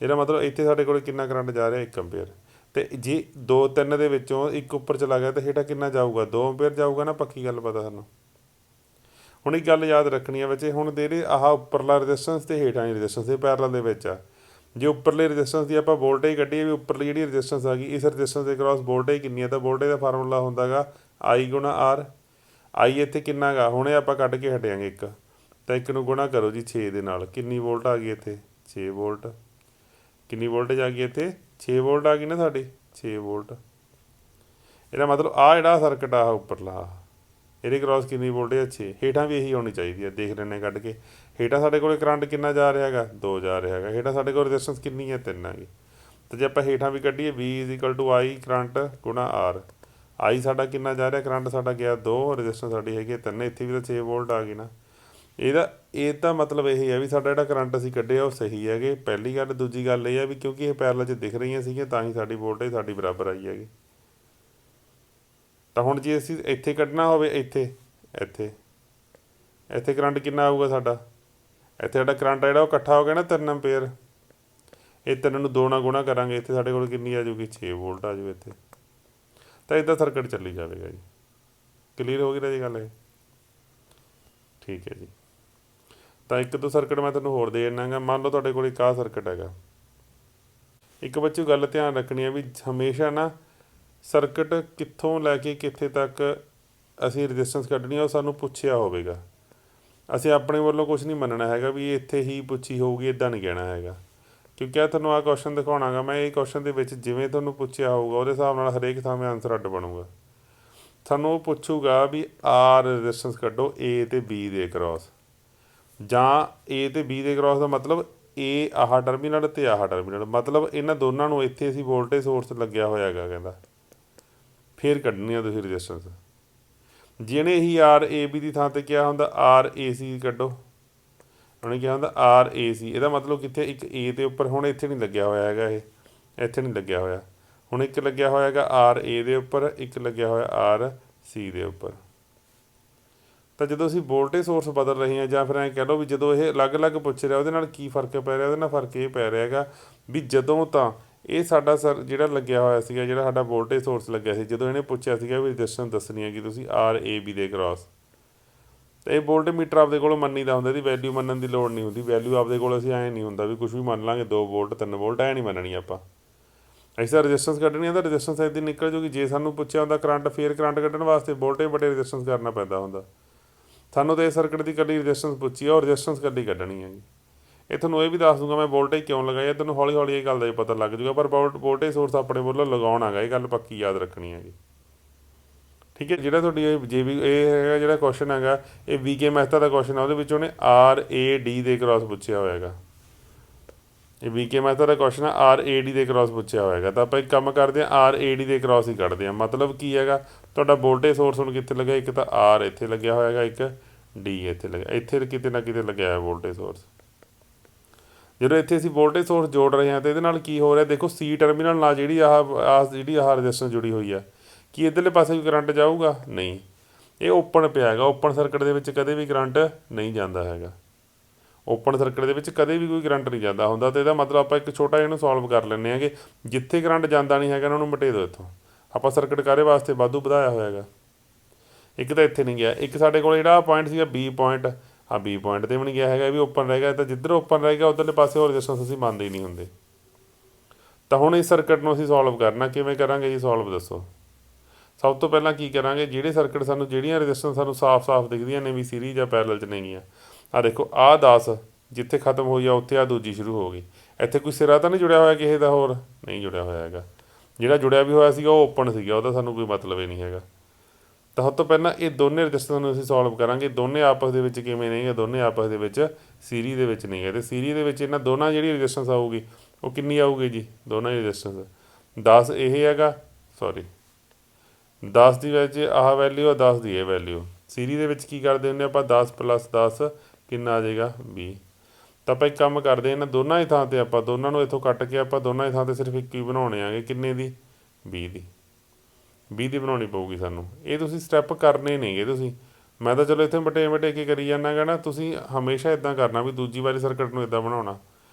ਇਹਦਾ ਮਤਲਬ ਇੱਥੇ ਸਾਡੇ ਕੋਲ ਕਿੰਨਾ ਕਰੰਟ ਜਾ ਰਿਹਾ 1 ਐਂਪੀਅਰ। ਅਤੇ ਜੇ 2 3 ਦੇ ਵਿੱਚੋਂ ਇੱਕ ਉੱਪਰ ਚਲਾ ਗਿਆ ਤਾਂ ਹੇਠਾਂ ਕਿੰਨਾ ਜਾਊਗਾ 2 ਐਂਪੀਅਰ ਜਾਊਗਾ ਨਾ, ਪੱਕੀ ਗੱਲ ਪਤਾ ਸਾਨੂੰ। ਹੁਣ ਇੱਕ ਗੱਲ ਯਾਦ ਰੱਖਣੀ ਆ ਬੱਚੇ, ਹੁਣ ਜਿਹੜੇ ਆਹ ਉੱਪਰਲਾ ਰਜਿਸਟੈਂਸ ਅਤੇ ਹੇਠਾਂ ਦੀ ਰਜਿਸਟੈਂਸ ਇਹ ਪੈਰਲਲ ਦੇ ਵਿੱਚ ਆ। ਜੇ ਉੱਪਰਲੇ ਰਜਿਸਟੈਂਸ ਦੀ ਆਪਾਂ ਵੋਲਟੇਜ ਕੱਢੀਏ ਵੀ ਉੱਪਰਲੀ ਜਿਹੜੀ ਰਜਿਸਟੈਂਸ ਆ ਗਈ, ਇਸ ਰਜਿਸਟੈਂਸ ਦੇ ਕ੍ਰਾਸ ਵੋਲਟੇਜ ਕਿੰਨੀ ਹੈ, ਤਾਂ ਵੋਲਟੇਜ ਦਾ ਫਾਰਮੂਲਾ ਹੁੰਦਾ ਗਾ I × R। I ਇੱਥੇ ਕਿੰਨਾ ਗਾ, ਹੁਣੇ ਆਪਾਂ ਕੱਢ ਕੇ ਹਟਿਆਂਗੇ 1, ਤਾਂ 1 ਨੂੰ ਗੁਣਾ ਕਰੋ ਜੀ 6 ਦੇ ਨਾਲ, ਕਿੰਨੀ ਵੋਲਟ ਆ ਗਈ ਇੱਥੇ 6 ਵੋਲਟ। ਕਿੰਨੀ ਵੋਲਟੇਜ ਆ ਗਈ ਇੱਥੇ 6 ਵੋਲਟ ਆ ਗਈ ਨਾ ਸਾਡੀ, 6 ਵੋਲਟ। ਇਹਦਾ ਮਤਲਬ ਆਹ ਜਿਹੜਾ ਸਰਕਟ ਆ ਉੱਪਰਲਾ, ਇਹਦੇ ਕ੍ਰਾਸ ਕਿੰਨੀ ਵੋਲਟੇਜ 6, ਹੇਠਾਂ ਵੀ ਇਹੀ ਹੋਣੀ ਚਾਹੀਦੀ ਹੈ। ਦੇਖ ਲੈਂਦੇ ਕੱਢ ਕੇ, ਹੇਠਾਂ ਸਾਡੇ ਕੋਲ ਕਰੰਟ ਕਿੰਨਾ ਜਾ ਰਿਹਾ ਹੈਗਾ 2 ਜਾ ਰਿਹਾ ਹੈਗਾ, ਹੇਠਾਂ ਸਾਡੇ ਕੋਲ ਰਜਿਸਟੈਂਸ ਕਿੰਨੀ ਹੈ 3 ਹੈਗੀ। ਤਾਂ ਜੇ ਆਪਾਂ ਹੇਠਾਂ ਵੀ ਕੱਢੀਏ V = I current × R, I ਸਾਡਾ ਕਿੰਨਾ ਜਾ ਰਿਹਾ, ਕਰੰਟ ਸਾਡਾ ਗਿਆ 2, ਰਜਿਸਟੈਂਸ ਸਾਡੀ ਹੈਗੀ 3, ਇੱਥੇ ਵੀ ਤਾਂ 6 ਵੋਲਟ ਆ ਗਈ ਨਾ। ਇਹ ਤਾਂ ਮਤਲਬ ਇਹ ਹੈ ਵੀ ਸਾਡਾ ਜਿਹੜਾ ਕਰੰਟ ਅਸੀਂ ਕੱਢਿਆ ਉਹ ਸਹੀ ਹੈਗੇ, ਪਹਿਲੀ ਗੱਲ। ਦੂਜੀ ਗੱਲ ਇਹ ਹੈ ਵੀ ਕਿਉਂਕਿ ਇਹ ਪੈਰਲਲ 'ਚ ਦਿਖ ਰਹੀਆਂ ਸੀਗੀਆਂ ਤਾਂ ਹੀ ਸਾਡੀ ਵੋਲਟੇਜ ਸਾਡੀ ਬਰਾਬਰ ਆਈ ਹੈਗੀ। ਤਾਂ ਹੁਣ ਜੇ ਅਸੀਂ ਇੱਥੇ ਕੱਢਣਾ ਹੋਵੇ, ਇੱਥੇ ਕਰੰਟ ਕਿੰਨਾ ਆਊਗਾ ਸਾਡਾ, ਇੱਥੇ ਸਾਡਾ ਕਰੰਟ ਜਿਹੜਾ ਉਹ ਇਕੱਠਾ ਹੋ ਗਿਆ ਨਾ 3 ਐਂਪੀਅਰ। ਇਹ 3 ਨੂੰ 2 ਨਾਲ ਗੁਣਾ ਕਰਾਂਗੇ, ਇੱਥੇ ਸਾਡੇ ਕੋਲ ਕਿੰਨੀ ਆ ਜਾਊਗੀ 6 ਵੋਲਟ ਆ ਜਾਊ ਇੱਥੇ। ਤਾਂ ਇੱਦਾਂ ਸਰਕਟ ਚੱਲੀ ਜਾਵੇਗਾ ਜੀ। ਕਲੀਅਰ ਹੋ ਗਈ ਨਾ ਜੀ ਗੱਲ ਇਹ, ਠੀਕ ਹੈ ਜੀ। ਤਾਂ 1-2 ਸਰਕਟ ਮੈਂ ਤੁਹਾਨੂੰ ਹੋਰ ਦੇ ਦਿੰਦਾ ਗਾ। ਮੰਨ ਲਓ ਤੁਹਾਡੇ ਕੋਲ ਇੱਕ ਆਹ ਸਰਕਟ ਹੈਗਾ। ਇੱਕ ਬੱਚੇ ਗੱਲ ਧਿਆਨ ਰੱਖਣੀ ਹੈ ਵੀ ਹਮੇਸ਼ਾ ਨਾ ਸਰਕਟ ਕਿੱਥੋਂ ਲੈ ਕੇ ਕਿੱਥੇ ਤੱਕ ਅਸੀਂ ਰਜਿਸਟੈਂਸ ਕੱਢਣੀ ਆ ਉਹ ਸਾਨੂੰ ਪੁੱਛਿਆ ਹੋਵੇਗਾ। ਅਸੀਂ ਆਪਣੇ ਵੱਲੋਂ ਕੁਛ ਨਹੀਂ ਮੰਨਣਾ ਹੈਗਾ ਵੀ ਇੱਥੇ ਹੀ ਪੁੱਛੀ ਹੋਊਗੀ, ਇੱਦਾਂ ਨਹੀਂ ਕਹਿਣਾ ਹੈਗਾ। ਕਿਉਂਕਿ ਤੁਹਾਨੂੰ ਆਹ ਕੁਐਸਚਨ ਦਿਖਾਉਣਾਗਾ ਮੈਂ, ਇਹ ਕੁਐਸਚਨ ਦੇ ਵਿੱਚ ਜਿਵੇਂ ਤੁਹਾਨੂੰ ਪੁੱਛਿਆ ਹੋਊਗਾ ਉਹਦੇ ਹਿਸਾਬ ਨਾਲ ਹਰੇਕ ਥਾਂ 'ਤੇ ਆਨਸਰ ਅੱਡ ਬਣੂਗਾ। ਤੁਹਾਨੂੰ ਉਹ ਪੁੱਛੂਗਾ ਵੀ ਆਰ ਰੈਜ਼ਿਸਟੈਂਸ ਕੱਢੋ ਏ ਅਤੇ ਬੀ ਦੇ ਅਕਰੋਸ, ਜਾਂ ਏ ਅਤੇ ਬੀ ਦੇ ਅਕਰੋਸ ਦਾ ਮਤਲਬ ਏ ਆਹ ਟਰਮੀਨਲ ਅਤੇ ਆਹ ਟਰਮੀਨਲ, ਮਤਲਬ ਇਹਨਾਂ ਦੋਨਾਂ ਨੂੰ ਇੱਥੇ ਅਸੀਂ ਵੋਲਟੇਜ ਸੋਰਸ ਲੱਗਿਆ ਹੋਇਆ ਹੈਗਾ ਕਹਿੰਦਾ, ਫਿਰ ਕੱਢਣੀ ਆ ਤੁਸੀਂ ਰੈਜ਼ਿਸਟੈਂਸ। ਜਿਹਨੇ ਹੀ ਆਰ ਏ ਬੀ ਦੀ ਥਾਂ 'ਤੇ ਕਿਹਾ ਹੁੰਦਾ ਆਰ ਏ ਸੀ ਕੱਢੋ, ਉਹਨੇ ਕਿਹਾ ਹੁੰਦਾ ਆਰ ਏ ਸੀ, ਇਹਦਾ ਮਤਲਬ ਕਿੱਥੇ ਇੱਕ ਏ ਦੇ ਉੱਪਰ, ਹੁਣ ਇੱਥੇ ਨਹੀਂ ਲੱਗਿਆ ਹੋਇਆ ਹੈਗਾ, ਇਹ ਇੱਥੇ ਨਹੀਂ ਲੱਗਿਆ ਹੋਇਆ, ਹੁਣ ਇੱਕ ਲੱਗਿਆ ਹੋਇਆ ਹੈਗਾ ਆਰ ਏ ਦੇ ਉੱਪਰ, ਇੱਕ ਲੱਗਿਆ ਹੋਇਆ ਆਰ ਸੀ ਦੇ ਉੱਪਰ। ਤਾਂ ਜਦੋਂ ਅਸੀਂ ਵੋਲਟੇਜ ਸੋਰਸ ਬਦਲ ਰਹੇ ਹਾਂ, ਜਾਂ ਫਿਰ ਐਂ ਕਹਿ ਲਓ ਵੀ ਜਦੋਂ ਇਹ ਅਲੱਗ-ਅਲੱਗ ਪੁੱਛ ਰਿਹਾ ਉਹਦੇ ਨਾਲ ਕੀ ਫਰਕ ਪੈ ਰਿਹਾ, ਉਹਦੇ ਨਾਲ ਫਰਕ ਇਹ ਪੈ ਰਿਹਾ ਹੈਗਾ ਵੀ ਜਦੋਂ ਤਾਂ ਇਹ ਸਾਡਾ ਜਿਹੜਾ ਲੱਗਿਆ ਹੋਇਆ ਸੀਗਾ, ਜਿਹੜਾ ਸਾਡਾ ਵੋਲਟੇਜ ਸੋਰਸ ਲੱਗਿਆ ਸੀ, ਜਦੋਂ ਇਹਨੇ ਪੁੱਛਿਆ ਸੀਗਾ ਵੀ ਰੈਜ਼ਿਸਟੈਂਸ ਦੱਸਣੀ ਹੈ ਕਿ ਤੁਸੀਂ ਆਰ ਏ ਬੀ ਦੇ ਕ੍ਰਾਸ, ਤਾਂ ਇਹ ਵੋਲਟ ਮੀਟਰ ਆਪਦੇ ਕੋਲ ਮੰਨੀ ਦਾ ਹੁੰਦਾ, ਇਹਦੀ ਵੈਲਿਊ ਮੰਨਣ ਦੀ ਲੋੜ ਨਹੀਂ ਹੁੰਦੀ। ਵੈਲਿਊ ਆਪਦੇ ਕੋਲ ਅਸੀਂ ਐਂ ਨਹੀਂ ਹੁੰਦਾ ਵੀ ਕੁਛ ਵੀ ਮੰਨ ਲਾਂਗੇ 2 ਵੋਲਟ 3 ਵੋਲਟ, ਐਂ ਨਹੀਂ ਮੰਨਣੀ ਆਪਾਂ। ਅਸੀਂ ਤਾਂ ਰੈਜ਼ਿਸਟੈਂਸ ਕੱਢਣੀ ਆ ਤਾਂ ਰੈਜ਼ਿਸਟੈਂਸ ਇੱਦਾਂ ਨਿਕਲ ਜੂਗੀ। ਜੇ ਸਾਨੂੰ ਪੁੱਛਿਆ ਹੁੰਦਾ ਕਰੰਟ, ਫੇਰ ਕਰੰਟ ਕੱਢਣ ਵਾਸਤੇ ਵੋਲਟੇਜ ਬਟੇ ਰੈਜ਼ਿਸਟੈਂਸ ਕਰਨਾ ਪੈਂਦਾ ਹੁੰਦਾ। ਸਾਨੂੰ ਤਾਂ ਇਹ ਸਰਕਟ ਦੀ ਇਕੱਲੀ ਰੈਜ਼ਿਸਟੈਂਸ ਪੁੱਛੀ ਆ, ਔਰ ਰੈਜ਼ਿਸਟੈਂਸ ਇਕੱਲੀ ਕੱਢਣੀ ਹੈਗੀ। ਇਹ ਤੁਹਾਨੂੰ ਇਹ ਵੀ ਦੱਸ ਦੂੰਗਾ ਮੈਂ ਵੋਲਟੇਜ ਕਿਉਂ ਲਗਾਇਆ, ਤੈਨੂੰ ਹੌਲੀ ਹੌਲੀ ਇਹ ਗੱਲ ਦਾ ਪਤਾ ਲੱਗ ਜੂਗਾ, ਪਰ ਵੋਲਟੇਜ ਸੋਰਸ ਆਪਣੇ ਵੱਲੋਂ ਲਗਾਉਣਾ ਹੈਗਾ, ਇਹ ਗੱਲ ਪੱਕੀ ਯਾਦ ਰੱਖਣੀ ਹੈਗੀ, ਠੀਕ ਹੈ। ਜਿਹੜਾ ਤੁਹਾਡੀ ਇਹ ਇਹ ਹੈਗਾ ਜਿਹੜਾ ਕੁਐਸਚਨ ਹੈਗਾ, ਇਹ ਵੀਕੇ ਮਹਿਤਾ ਦਾ ਕੁਐਸਚਨ ਆ, ਉਹਦੇ ਵਿੱਚ ਉਹਨੇ ਆਰ ਏ ਡੀ ਦੇ ਕ੍ਰਾਸ ਪੁੱਛਿਆ ਹੋਇਆ ਹੈਗਾ। ਇਹ ਵੀਕੇ ਮਹਿਤਾ ਦਾ ਕੁਐਸਚਨ ਆ, ਆਰ ਏ ਡੀ ਦੇ ਕ੍ਰਾਸ ਪੁੱਛਿਆ ਹੋਇਆ ਹੈਗਾ, ਤਾਂ ਆਪਾਂ ਇੱਕ ਕੰਮ ਕਰਦੇ ਹਾਂ, ਆਰ ਏ ਡੀ ਦੇ ਕ੍ਰਾਸ ਹੀ ਕੱਢਦੇ ਹਾਂ। ਮਤਲਬ ਕੀ ਹੈਗਾ, ਤੁਹਾਡਾ ਵੋਲਟੇਜ ਸੋਰਸ ਹੁਣ ਕਿੱਥੇ ਲੱਗਿਆ, ਇੱਕ ਤਾਂ ਆਰ ਇੱਥੇ ਲੱਗਿਆ ਹੋਇਆ ਹੈਗਾ, ਇੱਕ ਡੀ ਇੱਥੇ ਲੱਗਿਆ, ਇੱਥੇ ਕਿਤੇ ਨਾ ਕਿਤੇ ਲੱਗਿਆ ਹੋਇਆ ਵੋਲਟੇਜ ਸੋਰਸ। ਜਦੋਂ ਇੱਥੇ ਅਸੀਂ ਵੋਲਟੇਜ ਸੋਰਸ ਜੋੜ ਰਹੇ ਹਾਂ ਤਾਂ ਇਹਦੇ ਨਾਲ ਕੀ ਹੋ ਰਿਹਾ, ਦੇਖੋ ਸੀ ਟਰਮੀਨਲ ਨਾਲ ਜਿਹੜੀ ਆਹ ਰੈਜ਼ਿਸਟੈਂਸ ਜੁੜੀ ਹੋਈ ਆ, ਕੀ ਇੱਧਰਲੇ ਪਾਸੇ ਕੋਈ ਕਰੰਟ ਜਾਊਗਾ, ਨਹੀਂ, ਇਹ ਓਪਨ ਪਿਆ ਹੈਗਾ। ਓਪਨ ਸਰਕਟ ਦੇ ਵਿੱਚ ਕਦੇ ਵੀ ਕਰੰਟ ਨਹੀਂ ਜਾਂਦਾ ਹੈਗਾ, ਓਪਨ ਸਰਕਟ ਦੇ ਵਿੱਚ ਕਦੇ ਵੀ ਕੋਈ ਕਰੰਟ ਨਹੀਂ ਜਾਂਦਾ ਹੁੰਦਾ। ਤਾਂ ਇਹਦਾ ਮਤਲਬ ਆਪਾਂ ਇੱਕ ਛੋਟਾ ਇਹਨੂੰ ਸੋਲਵ ਕਰ ਲੈਂਦੇ ਹੈਗੇ, ਜਿੱਥੇ ਕਰੰਟ ਜਾਂਦਾ ਨਹੀਂ ਹੈਗਾ ਉਹਨਾਂ ਨੂੰ ਮਿਟੇ ਦਿਓ ਇੱਥੋਂ। ਆਪਾਂ ਸਰਕਟ ਕਾਹਦੇ ਵਾਸਤੇ ਵਾਧੂ ਵਧਾਇਆ ਹੋਇਆ ਹੈਗਾ, ਇੱਕ ਤਾਂ ਇੱਥੇ ਨਹੀਂ ਗਿਆ, ਇੱਕ ਸਾਡੇ ਕੋਲ ਜਿਹੜਾ ਪੁਆਇੰਟ ਸੀਗਾ ਬੀ ਪੁਆਇੰਟ, ਹਾਂ ਬੀ ਪੁਆਇੰਟ 'ਤੇ ਵੀ ਨਹੀਂ ਗਿਆ ਹੈਗਾ, ਇਹ ਵੀ ਓਪਨ ਰਹਿ ਗਿਆ। ਤਾਂ ਜਿੱਧਰ ਓਪਨ ਰਹਿ ਗਿਆ ਉੱਧਰਲੇ ਪਾਸੇ ਹੋਰ ਰੈਜ਼ਿਸਟੈਂਸ ਅਸੀਂ ਮੰਨਦੇ ਹੀ ਨਹੀਂ ਹੁੰਦੇ। ਤਾਂ ਹੁਣ ਇਸ ਸਰਕਟ ਨੂੰ ਅਸੀਂ ਸੋਲਵ ਕਰਨਾ, ਕਿਵੇਂ ਕਰਾਂਗੇ ਜੀ ਸੋਲਵ ਦੱਸੋ। ਸਭ ਤੋਂ ਪਹਿਲਾਂ ਕੀ ਕਰਾਂਗੇ, ਜਿਹੜੇ ਸਰਕਟ ਸਾਨੂੰ ਜਿਹੜੀਆਂ ਰੈਜ਼ਿਸਟੈਂਸ ਸਾਨੂੰ ਸਾਫ਼-ਸਾਫ਼ ਦਿਖਦੀਆਂ ਨੇ ਵੀ ਸੀਰੀਜ਼ ਜਾਂ ਪੈਰਲਲ 'ਚ ਨੇਗੀਆਂ, ਆਹ ਦੇਖੋ ਆਹ 10 ਜਿੱਥੇ ਖਤਮ ਹੋਈ ਆ ਉੱਥੇ ਆਹ ਦੂਜੀ ਸ਼ੁਰੂ ਹੋ ਗਈ, ਇੱਥੇ ਕੋਈ ਸਿਰਾ ਤਾਂ ਨਹੀਂ ਜੁੜਿਆ ਹੋਇਆ ਕਿਸੇ ਦਾ, ਹੋਰ ਨਹੀਂ ਜੁੜਿਆ ਹੋਇਆ ਹੈਗਾ। ਜਿਹੜਾ ਜੁੜਿਆ ਵੀ ਹੋਇਆ ਸੀਗਾ ਉਹ ਓਪਨ ਸੀਗਾ, ਉਹਦਾ ਸਾਨੂੰ ਕੋਈ ਮਤਲਬ ਹੀ ਨਹੀਂ ਹੈਗਾ। ਤਾਂ ਸਭ ਤੋਂ ਪਹਿਲਾਂ ਇਹ ਦੋਨੇ ਰੈਜ਼ਿਸਟੈਂਸ ਨੂੰ ਅਸੀਂ ਸੋਲਵ ਕਰਾਂਗੇ, ਦੋਨੇ ਆਪਸ ਦੇ ਵਿੱਚ ਕਿਵੇਂ ਨਹੀਂ ਹੈ, ਦੋਨੇ ਆਪਸ ਦੇ ਵਿੱਚ ਸੀਰੀਜ਼ ਦੇ ਵਿੱਚ ਨਹੀਂ ਹੈ। ਅਤੇ ਸੀਰੀਜ਼ ਦੇ ਵਿੱਚ ਇਹਨਾਂ ਦੋਨਾਂ ਜਿਹੜੀ ਰੈਜ਼ਿਸਟੈਂਸ ਆਊਗੀ ਉਹ ਕਿੰਨੀ ਆਊਗੀ ਜੀ, ਦੋਨਾਂ ਦੀ ਰੈਜ਼ਿਸਟੈਂਸ 10 ਇਹ ਹੈਗਾ, ਸੌਰੀ 10 ਦੀ ਵਿੱਚ ਆਹ ਵੈਲਿਊ ਆ, 10 ਦੀ ਇਹ ਵੈਲਿਊ। ਸੀਰੀਜ਼ ਦੇ ਵਿੱਚ ਕੀ ਕਰਦੇ ਹੁੰਦੇ ਆਪਾਂ, 10 + 10 ਕਿੰਨਾ ਆ ਜਾਏਗਾ 20। ਤਾਂ ਆਪਾਂ ਇੱਕ ਕੰਮ ਕਰਦੇ ਇਹਨਾਂ ਦੋਨਾਂ ਦੀ ਥਾਂ 'ਤੇ ਆਪਾਂ ਦੋਨਾਂ ਨੂੰ ਇੱਥੋਂ ਕੱਟ ਕੇ ਆਪਾਂ ਦੋਨਾਂ ਦੀ ਥਾਂ 'ਤੇ ਸਿਰਫ ਇੱਕ ਹੀ ਬਣਾਉਣੇ ਆਗੇ, ਕਿੰਨੇ ਦੀ 20 ਦੀ ਬਣਾਉਣੀ ਪਊਗੀ ਸਾਨੂੰ। ਇਹ ਤੁਸੀਂ ਸਟੈਪ ਕਰਨੇ ਨੇਗੇ ਤੁਸੀਂ, ਮੈਂ ਤਾਂ ਚਲੋ ਇੱਥੇ ਵਟੇ ਕੇ ਕਰੀ ਜਾਂਦਾ ਗਾ ਨਾ, ਤੁਸੀਂ ਹਮੇਸ਼ਾ ਇੱਦਾਂ ਕਰਨਾ ਵੀ ਦੂਜੀ ਵਾਰੀ ਸਰਕਟ ਨੂੰ ਇੱਦਾਂ ਬਣਾਉਣਾ